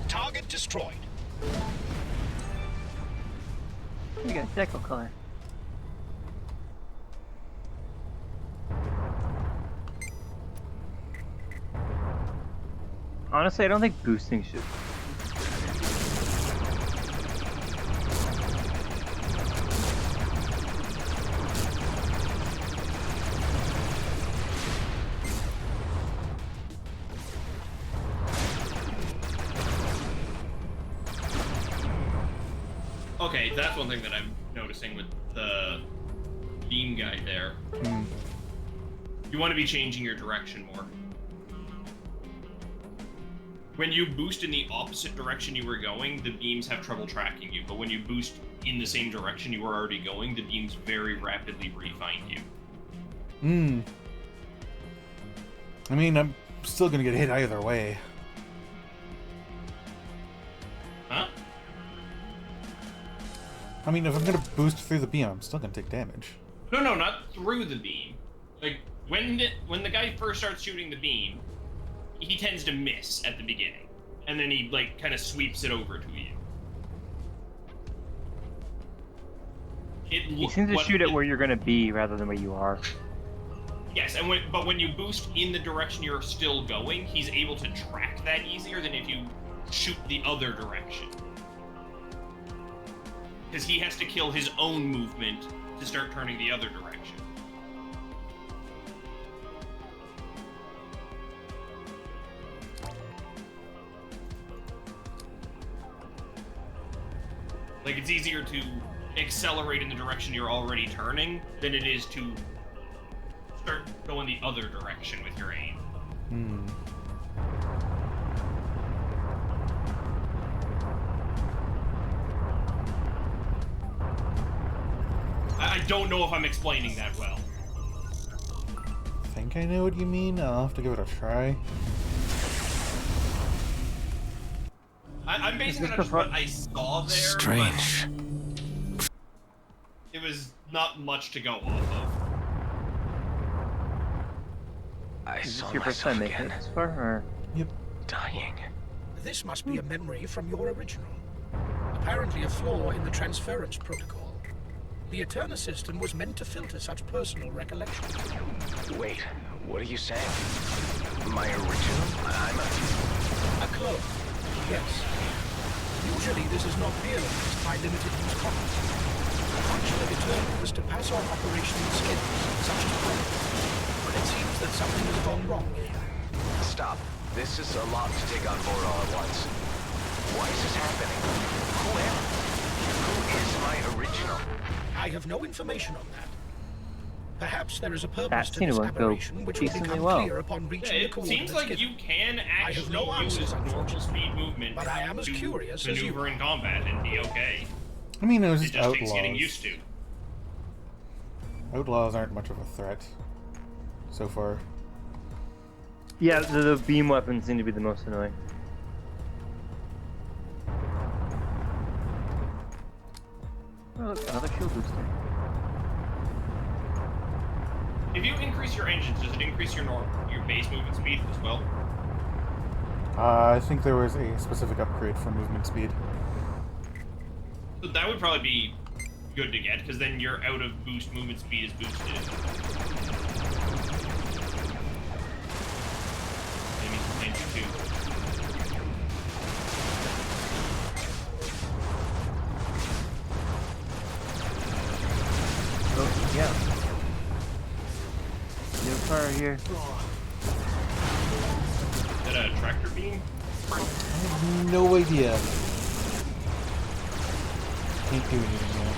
Target destroyed. You got deco color. Honestly, I don't think boosting should. Okay, that's one thing that I'm noticing with the beam guy there. You want to be changing your direction more. When you boost in the opposite direction you were going, the beams have trouble tracking you. But when you boost in the same direction you were already going, the beams very rapidly re-find you. I mean, I'm still gonna get hit either way. Huh? I mean, if I'm gonna boost through the beam, I'm still gonna take damage. No, not through the beam. Like, when the guy first starts shooting the beam, he tends to miss at the beginning. And then he, like, kind of sweeps it over to you. You seem to shoot it where you're going to be rather than where you are. Yes, and but when you boost in the direction you're still going, he's able to track that easier than if you shoot the other direction. Because he has to kill his own movement to start turning the other direction. Like, it's easier to accelerate in the direction you're already turning than it is to start going the other direction with your aim. I don't know if I'm explaining that well. I think I know what you mean. I'll have to give it a try. I'm basing it on just what I saw there. Strange. It was not much to go off of. I Is saw this your first myself time making it again, this far, or? Yep. dying. This must be a memory from your original. Apparently a flaw in the transference protocol. The Eterna system was meant to filter such personal recollections. Wait, what are you saying? My original? I'm A clone, yes. Usually this is not realized by limited use copies. The function of Eterna was to pass on operational skills, such as progress. But it seems that something has gone wrong here. Stop. This is a lot to take on board all at once. Why is this happening? Who am I? Who is my original? I have no information on that. Perhaps there is a purpose That to scene this won't go aberration which will decently become well. clear upon reaching the It coordinates seems like given. you can I have no actually use answers, normal unfortunately. speed movement But I am as to curious as you maneuver in are. combat and be okay. I mean, it was It just just takes getting outlaws. used to. Outlaws aren't much of a threat so far. Yeah, the beam weapons seem to be the most annoying. Oh, look, another shield booster. If you increase your engines, does it increase your base movement speed as well? I think there was a specific upgrade for movement speed. So that would probably be good to get, because then your out of boost movement speed is boosted. Maybe some engine too. Oh, yeah. No fire here. Is that a tractor beam? I have no idea. Can't do anything yet.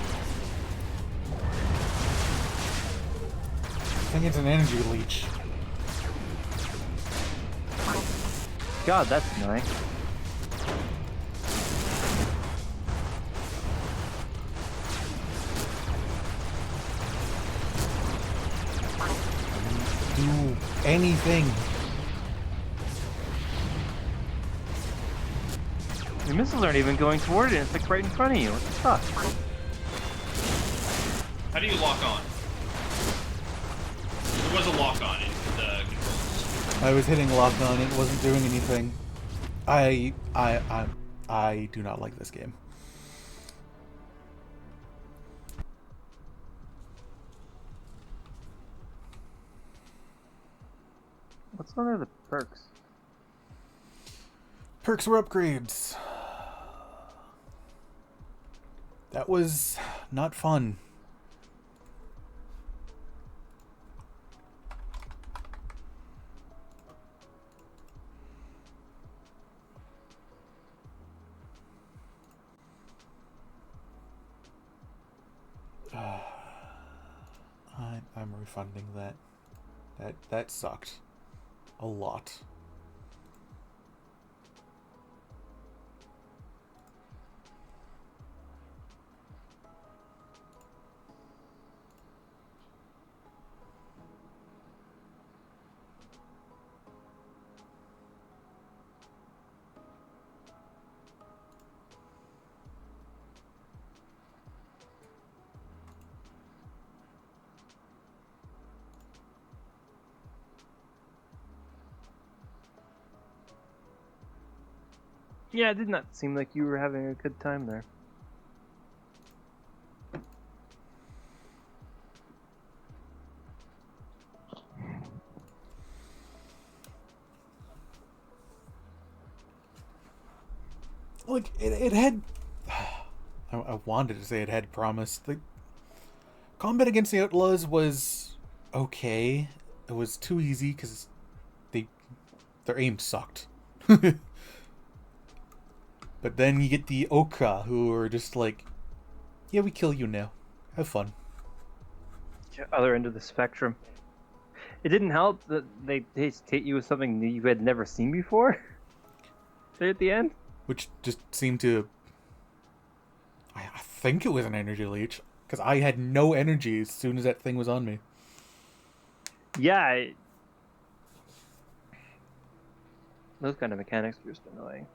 I think it's an energy leech. God, that's annoying. Do anything. Your missiles aren't even going toward it. It's like right in front of you. What the fuck? How do you lock on? There was a lock on in the controls. I was hitting lock on. It wasn't doing anything. I do not like this game. What's under the perks? Perks or upgrades. That was not fun. I'm refunding that. That sucked. A lot. Yeah, it did not seem like you were having a good time there. Like, it had... I wanted to say it had promise. The combat against the Outlaws was okay. It was too easy because their aim sucked. But then you get the Oka, who are just like, yeah, we kill you now. Have fun. Other end of the spectrum. It didn't help that they hit you with something you had never seen before. There at the end. Which just seemed to... I think it was an energy leech. Because I had no energy as soon as that thing was on me. Yeah. Those kind of mechanics are just annoying.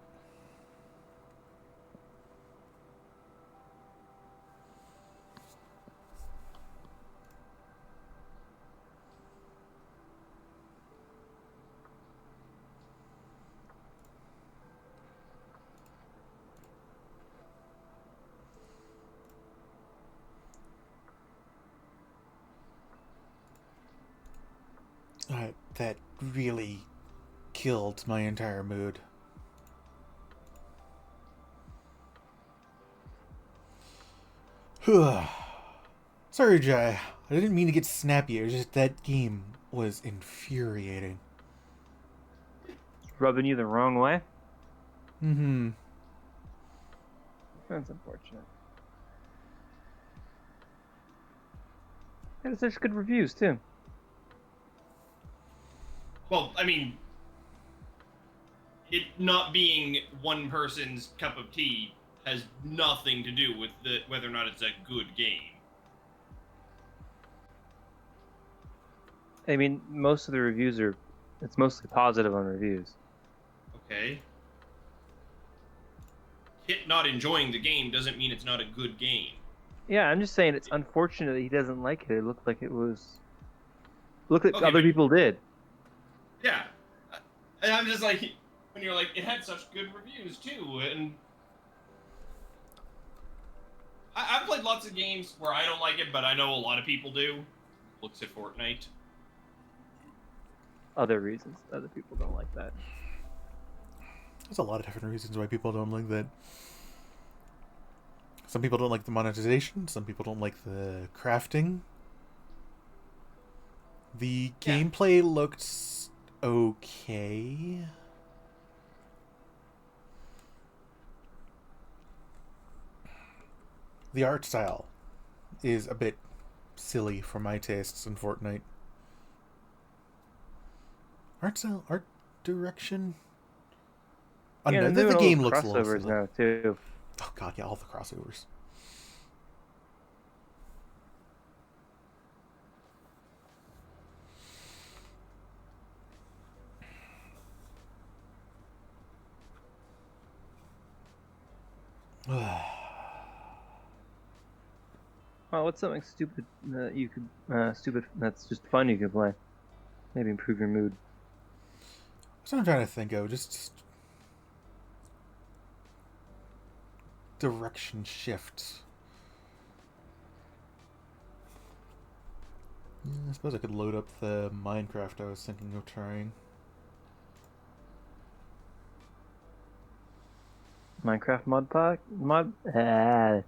That really killed my entire mood. Sorry, Jai. I didn't mean to get snappy. It was just that game was infuriating. Rubbing you the wrong way? Mm-hmm. That's unfortunate. And it's such good reviews, too. Well, I mean, it not being one person's cup of tea has nothing to do with whether or not it's a good game. I mean, most of the reviews it's mostly positive on reviews. Okay. Hit not enjoying the game doesn't mean it's not a good game. Yeah, I'm just saying it's unfortunate that he doesn't like it. It looked like it was... Look at Okay, other but- people did. Yeah. And I'm just like, when you're like, it had such good reviews too, and I've played lots of games where I don't like it, but I know a lot of people do. Looks at Fortnite. Other reasons other people don't like that. There's a lot of different reasons why people don't like that. Some people don't like the monetization. Some people don't like the crafting. The gameplay looked okay. The art style is a bit silly for my tastes in Fortnite. Art style? Art direction? I don't know. The game looks a little crossovers silly. now too. Oh god, yeah, all the crossovers. Oh, what's something stupid that you could stupid that's just fun you could play? Maybe improve your mood. That's what I'm trying to think of. Just direction shift. Yeah, I suppose I could load up the Minecraft I was thinking of trying. Minecraft mod pack?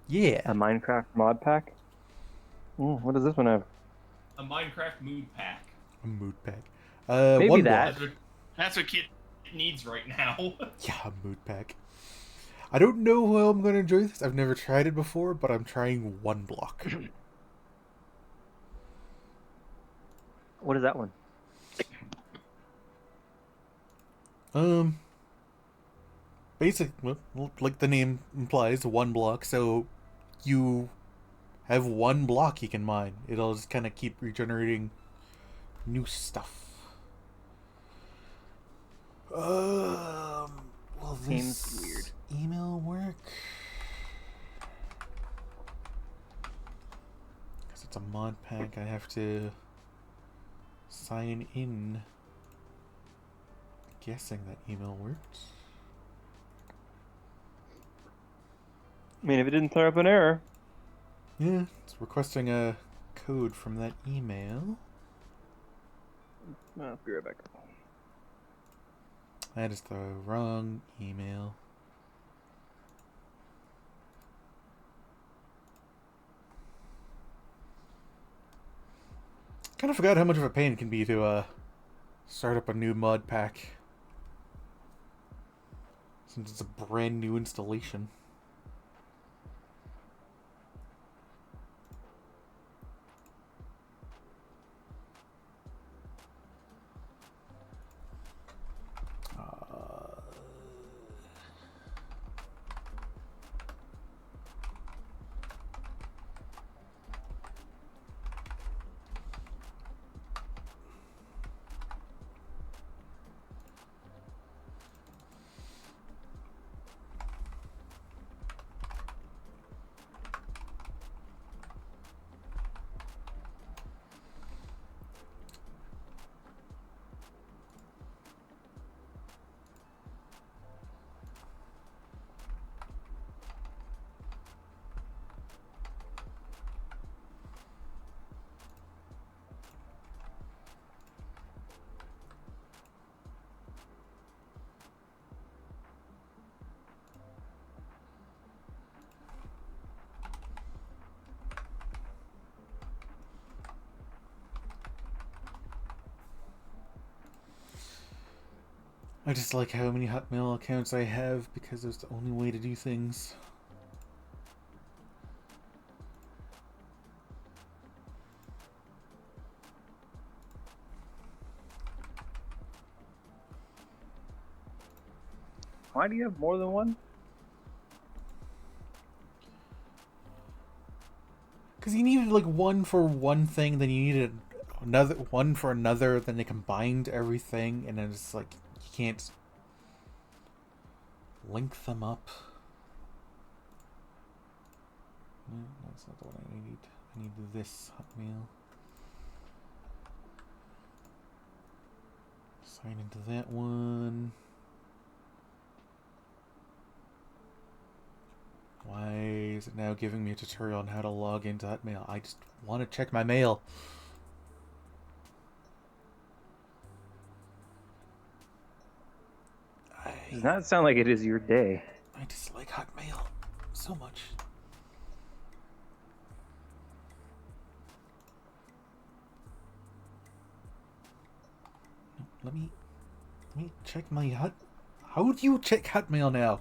Yeah. A Minecraft mod pack? What does this one have? A Minecraft mood pack. A mood pack. Maybe one that. block. That's what kid needs right now. Yeah, a mood pack. I don't know how I'm going to enjoy this. I've never tried it before, but I'm trying one block. What is that one? Basic, well, like the name implies, one block. So you have one block you can mine. It'll just kind of keep regenerating new stuff. Will Seems this weird. email work? Because it's a mod pack, I have to sign in. Guessing that email worked. I mean, if it didn't throw up an error. Yeah, it's requesting a code from that email. I'll be right back. That is the wrong email. Kind of forgot how much of a pain it can be to start up a new mod pack, since it's a brand new installation. I just like how many Hotmail accounts I have because it's the only way to do things. Why do you have more than one? Because you needed like one for one thing, then you needed another one for another, then they combined everything, and then it's like you can't link them up. No, that's not the one I need. I need this Hotmail. Sign into that one. Why is it now giving me a tutorial on how to log into Hotmail? I just want to check my mail. Does not sound like it is your day. I dislike Hotmail so much. Let me check my Hot. How do you check Hotmail now?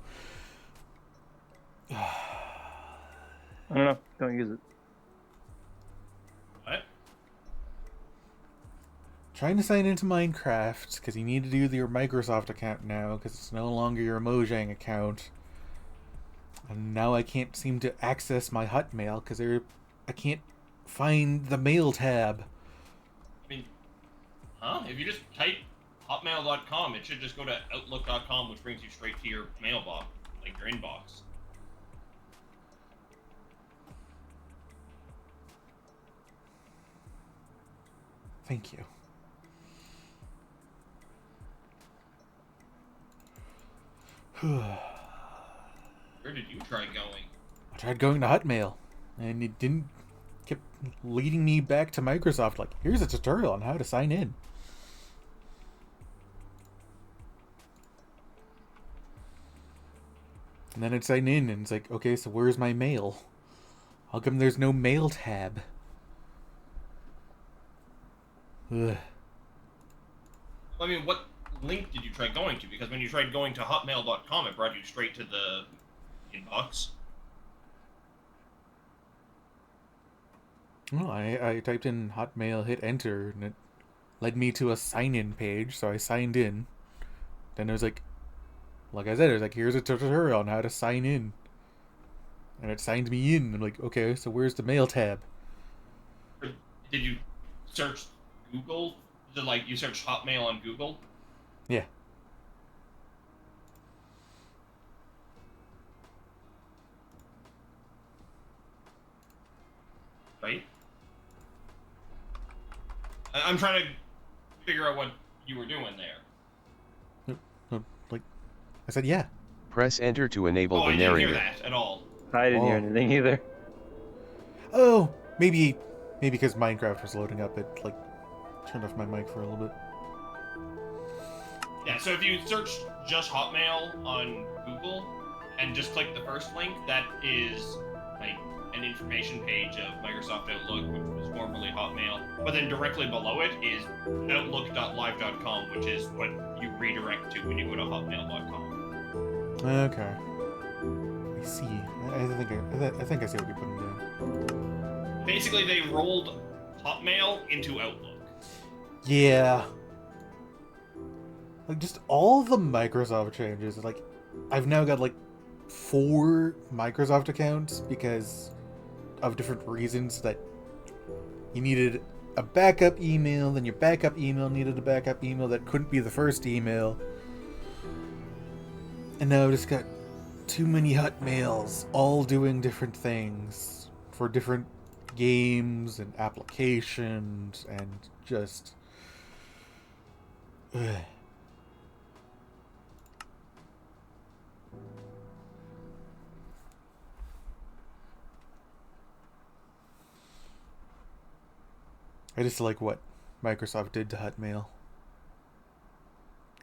I don't know. Don't use it. What? Trying to sign into Minecraft because you need to do your Microsoft account now because it's no longer your Mojang account. And now I can't seem to access my Hotmail because I can't find the mail tab. I mean, huh? If you just type hotmail.com, it should just go to outlook.com, which brings you straight to your mailbox, like your inbox. Thank you. Where did you try going? I tried going to Hotmail, and it didn't. Kept leading me back to Microsoft. Like, here's a tutorial on how to sign in. And then I'd sign in, and it's like, okay, so where's my mail? How come there's no mail tab? Ugh. I mean, what link did you try going to? Because when you tried going to hotmail.com, it brought you straight to the inbox. Well, I typed in Hotmail, hit enter, and it led me to a sign-in page, so I signed in. Then it was like I said, it was like, here's a tutorial on how to sign in. And it signed me in. I'm like, okay, so where's the mail tab? Did you search Google? Did, like, you search Hotmail on Google? Yeah. Right? I'm trying to figure out what you were doing there. Like, I said, yeah. Press enter to enable the I didn't hear narrator. that at all. I didn't hear anything either. Oh, maybe because Minecraft was loading up, it like turned off my mic for a little bit. Yeah, so if you search just Hotmail on Google and just click the first link, that is like an information page of Microsoft Outlook, which was formerly Hotmail. But then directly below it is outlook.live.com, which is what you redirect to when you go to hotmail.com. Okay. I see. I think I see what you're putting down. Basically, they rolled Hotmail into Outlook. Yeah. Like, just all the Microsoft changes. Like, I've now got, like, 4 Microsoft accounts because of different reasons that you needed a backup email, then your backup email needed a backup email that couldn't be the first email. And now I've just got too many Hotmails, all doing different things for different games and applications, and just... Ugh. I just like what Microsoft did to Hotmail.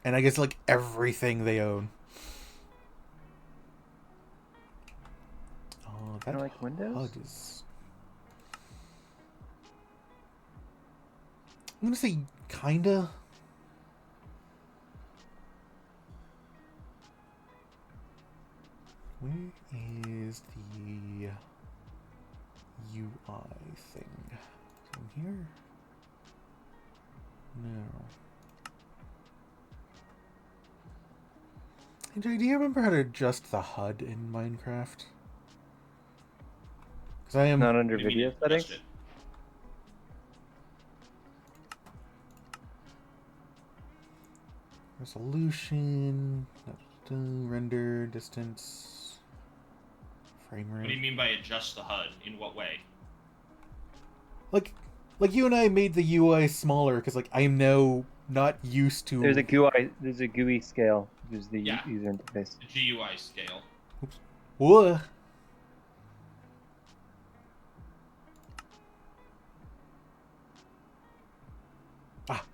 And I guess like everything they own. Oh, that like Windows? HUD is... I'm gonna say kinda. Where is the UI thing? Is it in here? No. Hey Jay, do you remember how to adjust the HUD in Minecraft? Because I am not under video settings. Resolution, render, distance, frame rate. What do you mean by adjust the HUD? In what way? Like you and I made the UI smaller because like I am now not used to. There's a GUI scale, which is the Yeah. user interface. The GUI scale. Oops. Whoa. Ah.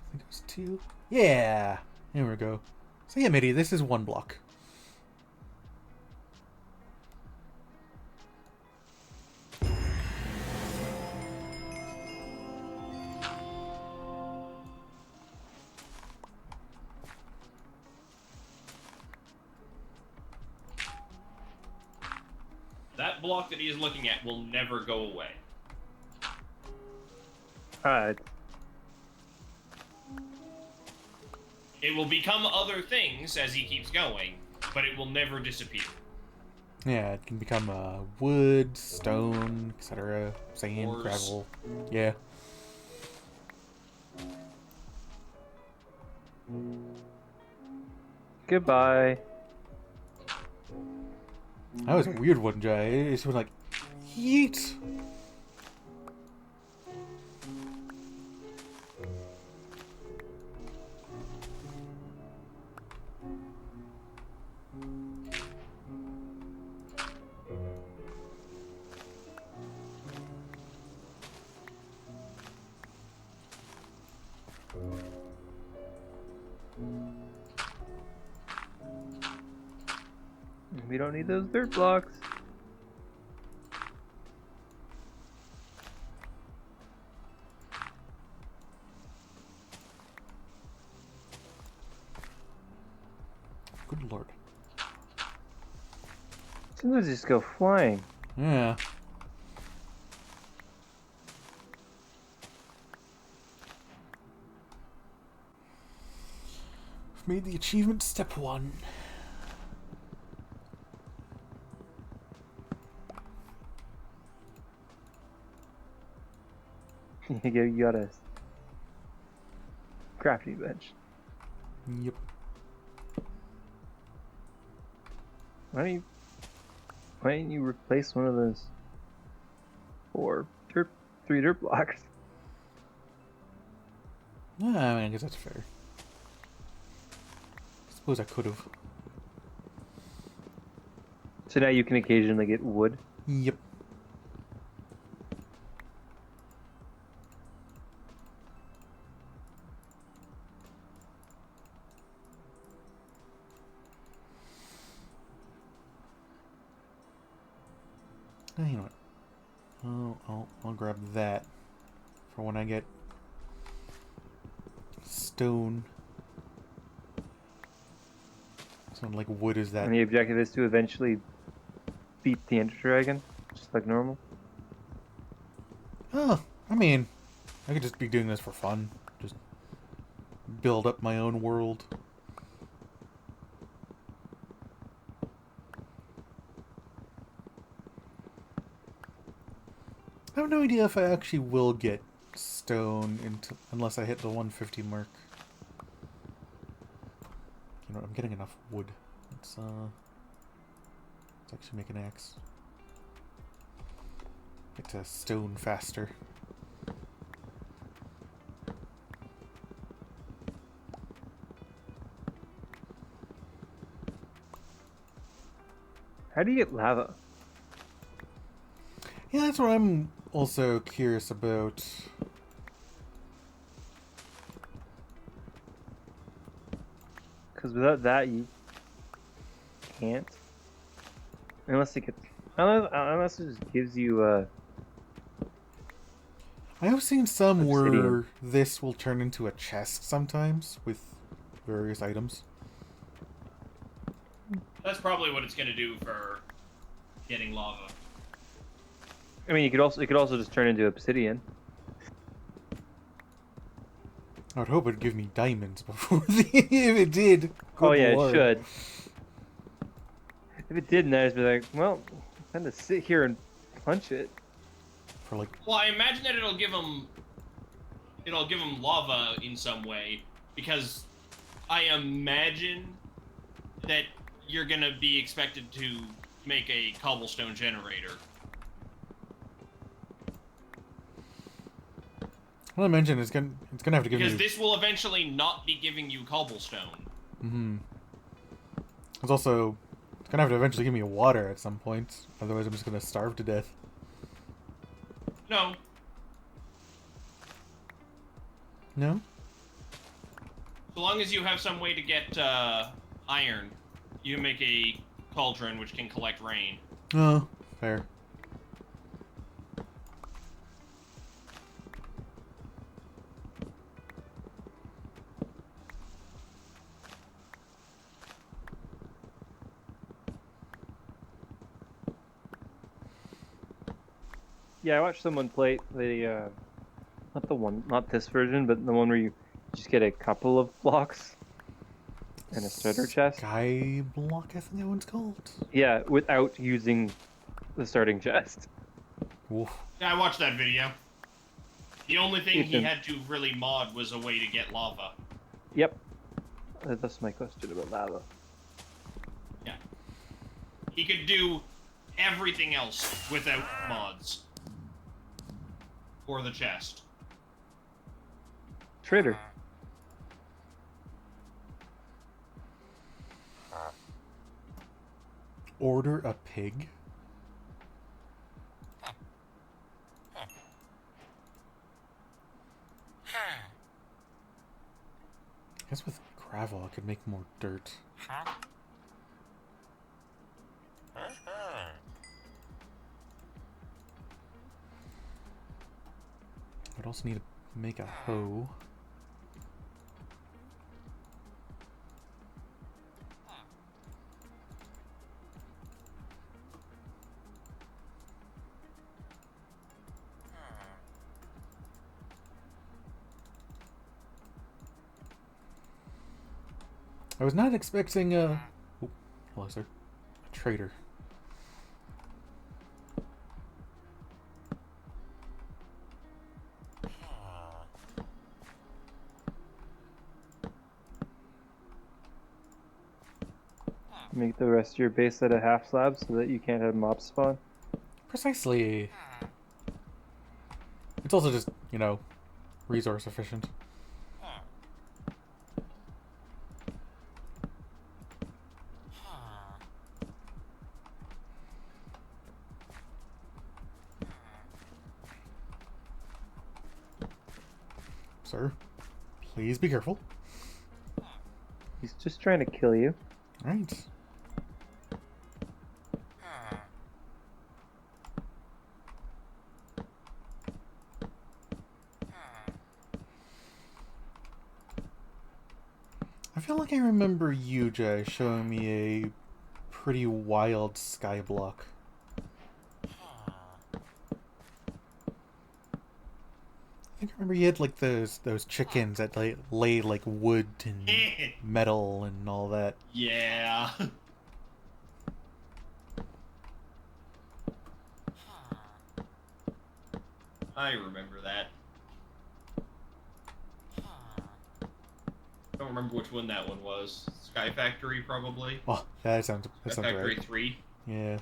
I think it was 2. Yeah. Here we go. So yeah, Mitty, this is 1 block. That block that he is looking at will never go away. Alright. It will become other things as he keeps going, but it will never disappear. Yeah, it can become wood, stone, etc., sand, Ores. gravel. Yeah. Goodbye. That was a weird one, Jay. It just went like, yeet. We don't need those dirt blocks. Good lord. Sometimes just go flying. Yeah. Made the achievement step 1. You got a crafting bench. Yep. Why don't you replace one of those 3 dirt blocks? I mean, I guess that's fair. I suppose I could have. So now you can occasionally get wood. Yep. You know what? I'll grab that for when I get stone. Something like wood is that. And the objective is to eventually beat the Ender Dragon, just like normal. Oh, I mean, I could just be doing this for fun. Just build up my own world. I have no idea if I actually will get stone unless I hit the 150 mark. You know, I'm getting enough wood. Let's actually make an axe. Get to stone faster. How do you get lava? Yeah, that's what I'm also curious about. Because without that, you can't. Unless it just gives you I have seen some obsidian. where this will turn into a chest sometimes with various items. That's probably what it's going to do for getting lava. I mean, it could also just turn into obsidian. I would hope it'd give me diamonds before if it did. Oh yeah, Lord. it should. If it didn't, I'd just be like, well, I'm gonna sit here and punch it. For like. Well, I imagine that it'll give him lava in some way, because I imagine that you're gonna be expected to make a cobblestone generator. Well, I mentioned it's gonna have to give Because me. this will eventually not be giving you cobblestone. Mm-hmm. It's also gonna have to eventually give me water at some point. Otherwise, I'm just gonna starve to death. No. No? So long as you have some way to get iron, you can make a cauldron which can collect rain. Oh, fair. Yeah, I watched someone play the not this version, but the one where you just get a couple of blocks and a starter chest. Sky block, I think that one's called. Yeah, without using the starting chest. Oof. Yeah, I watched that video. The only thing he Ethan. had to really mod was a way to get lava. Yep. That's my question about lava. Yeah. He could do everything else without mods. Or the chest. Trader. Order a pig? I guess with gravel I could make more dirt. I'd also need to make a hoe. I was not expecting a... Oh, hello, sir. A traitor. Make the rest of your base at a half slab so that you can't have mobs spawn. Precisely. It's also just, you know, resource efficient. Sir, please be careful. He's just trying to kill you. Right. I feel like I remember you, Jay, showing me a pretty wild sky block. I think I remember you had like those chickens that lay like wood and metal and all that. Yeah. I remember that. I don't remember which one that one was. Sky Factory, probably. Oh, that sounds Sky Factory right. 3. Yeah.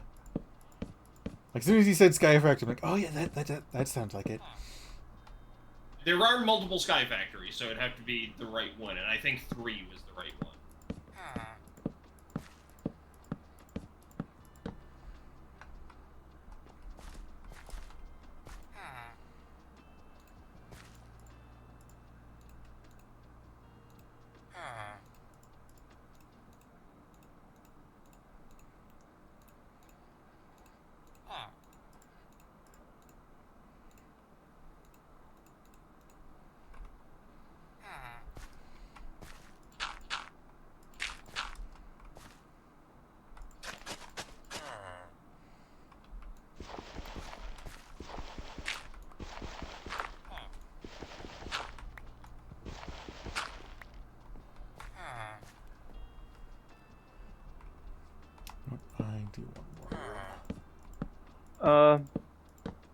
Like as soon as he said Sky Factory, I'm like, oh yeah, that sounds like it. There are multiple Sky Factories, so it'd have to be the right one, and I think 3 was the right one. I do one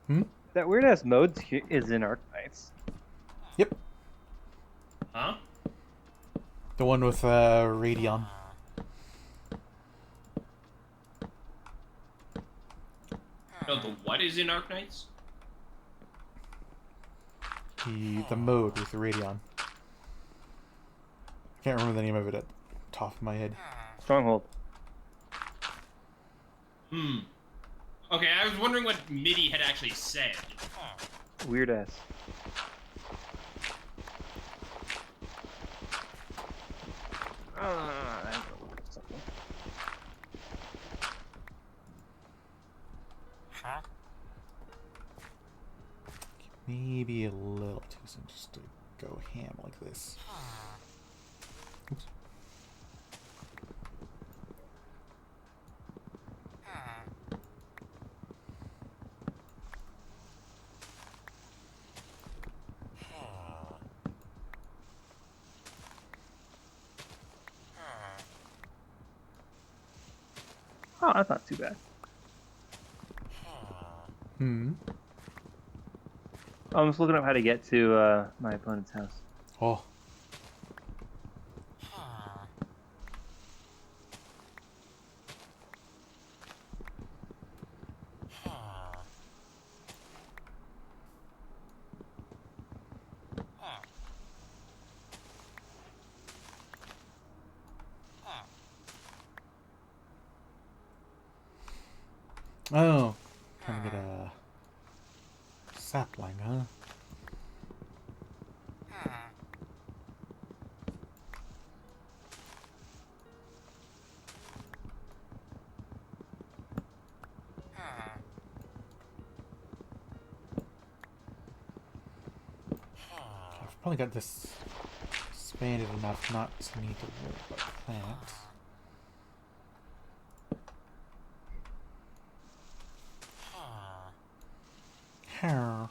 more. That weird ass mode is in Arknights. Yep. Huh? The one with Radion. No, the what is in Arknights? The mode with the Radion. Can't remember the name of it at the top of my head. Stronghold. Okay, I was wondering what MIDI had actually said. Weird ass. Maybe a little too soon just to go ham like this. Oops. Oh, that's not too bad. I'm just looking up how to get to my opponent's house. Oh. Oh, trying to get a sapling, huh? I've probably got this expanded enough not to need to worry about plants. How?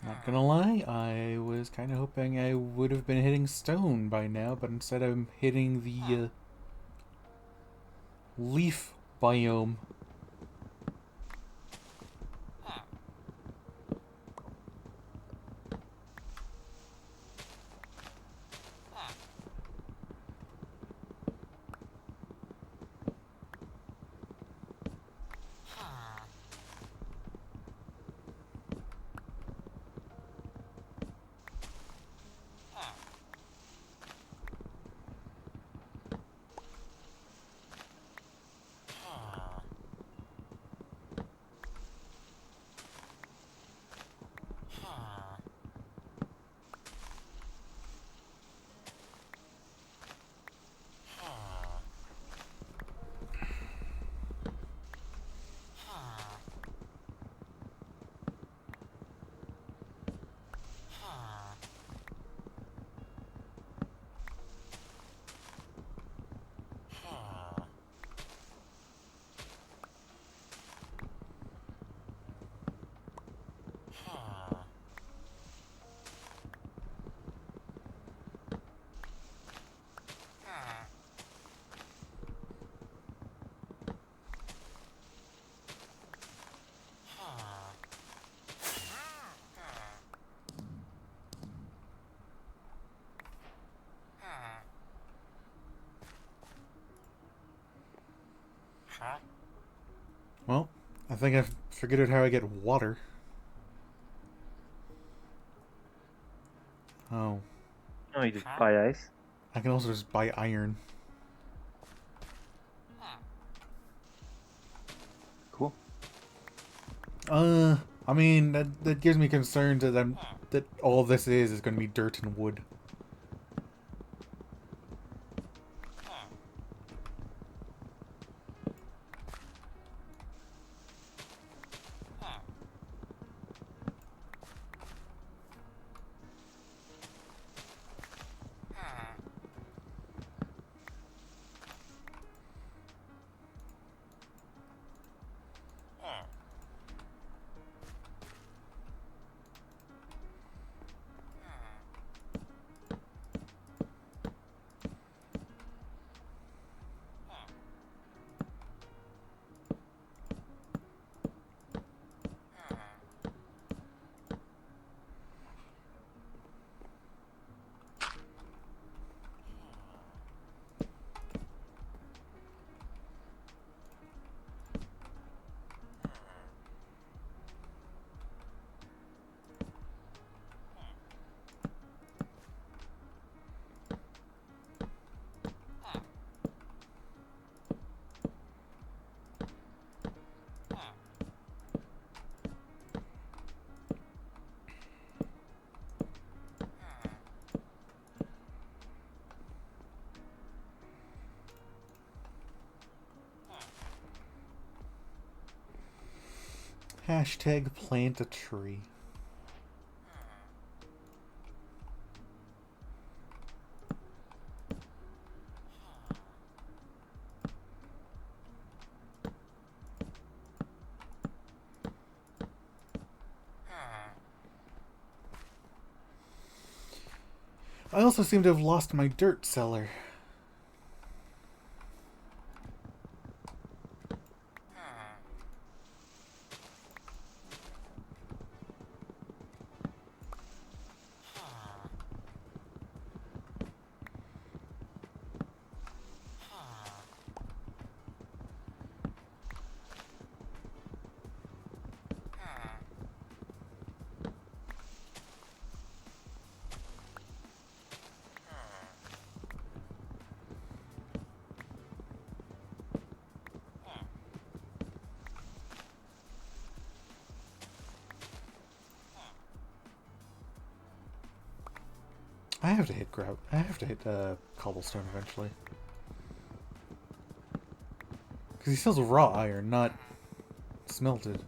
Not gonna lie, I was kind of hoping I would have been hitting stone by now, but instead I'm hitting the leaf biome. Well, I think I've figured out how I get water. Oh. Oh, you just buy ice? I can also just buy iron. Cool. I mean, that gives me concerns that all this is going to be dirt and wood. Hashtag plant a tree. I also seem to have lost my dirt cellar. I have to hit grout. I have to hit cobblestone eventually. Because he sells raw iron, not smelted.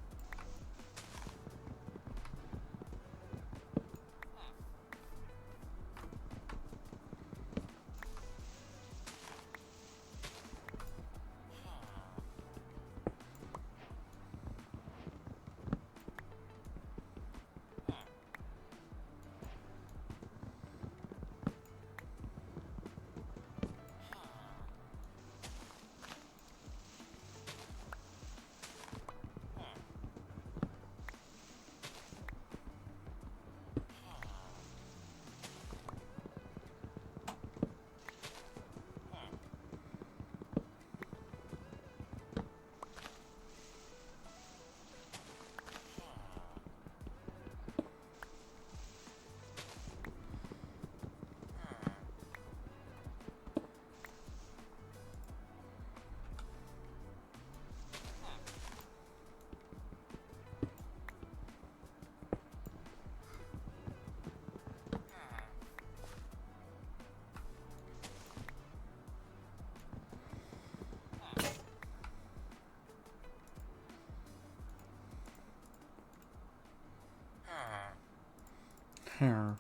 Huh.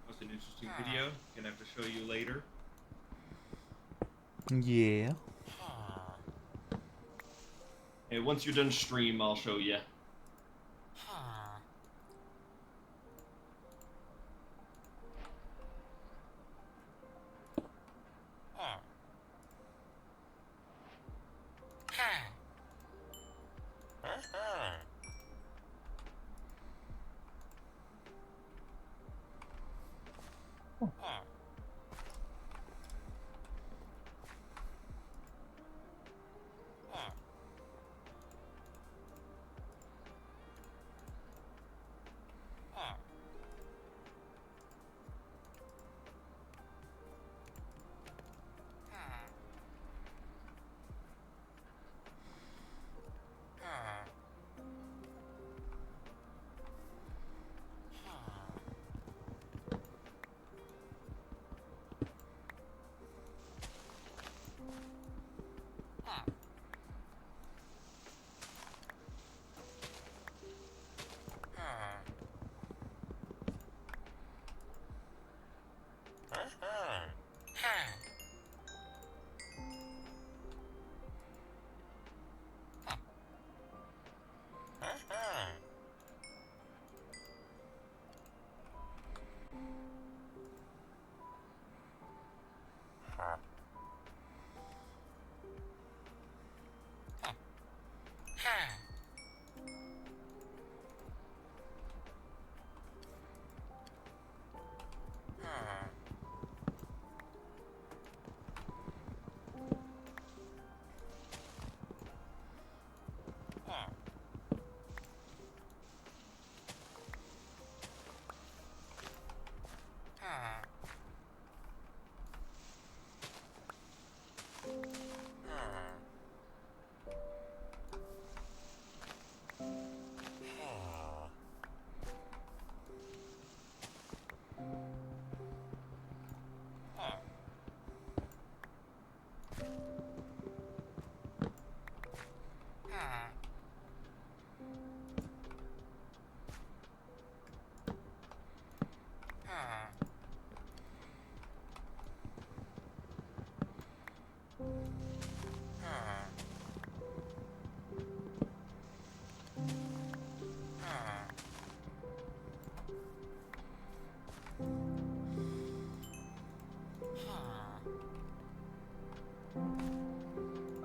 That's an interesting video. Gonna have to show you later. Yeah. Hey, once you're done stream, I'll show you.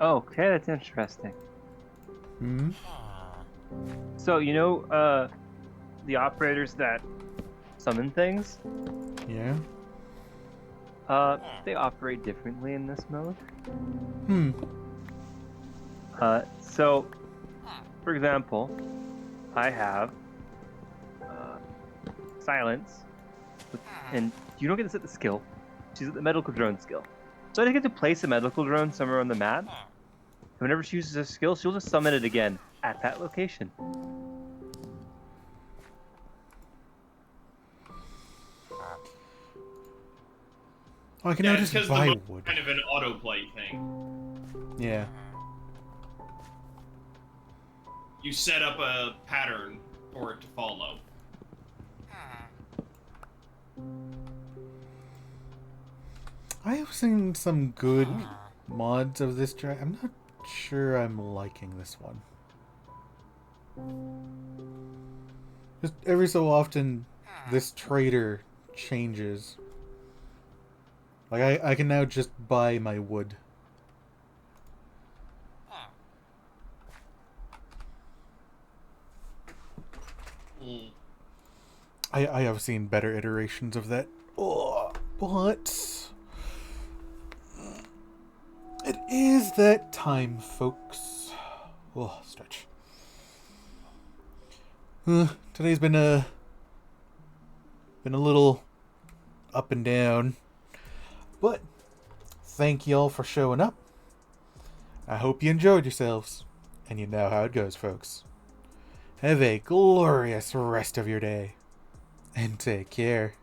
Okay, that's interesting. Hmm. So, the operators that summon things, Yeah. they operate differently in this mode. Hmm. So, for example, I have silence, and you don't get to set the skill. She's at the medical drone skill. So I get to place a medical drone somewhere on the map. And whenever she uses a skill, she'll just summon it again at that location. Oh, I can now it's just because the buy mode's wood. kind of an autoplay thing. Yeah. You set up a pattern for it to follow. I have seen some good mods of this track. I'm not sure I'm liking this one. Just every so often, this trader changes. Like, I can now just buy my wood. I have seen better iterations of that. Oh, but it is that time, folks. Oh, stretch. Today's been a little up and down, but thank y'all for showing up. I hope you enjoyed yourselves, and you know how it goes, folks. Have a glorious rest of your day, and take care.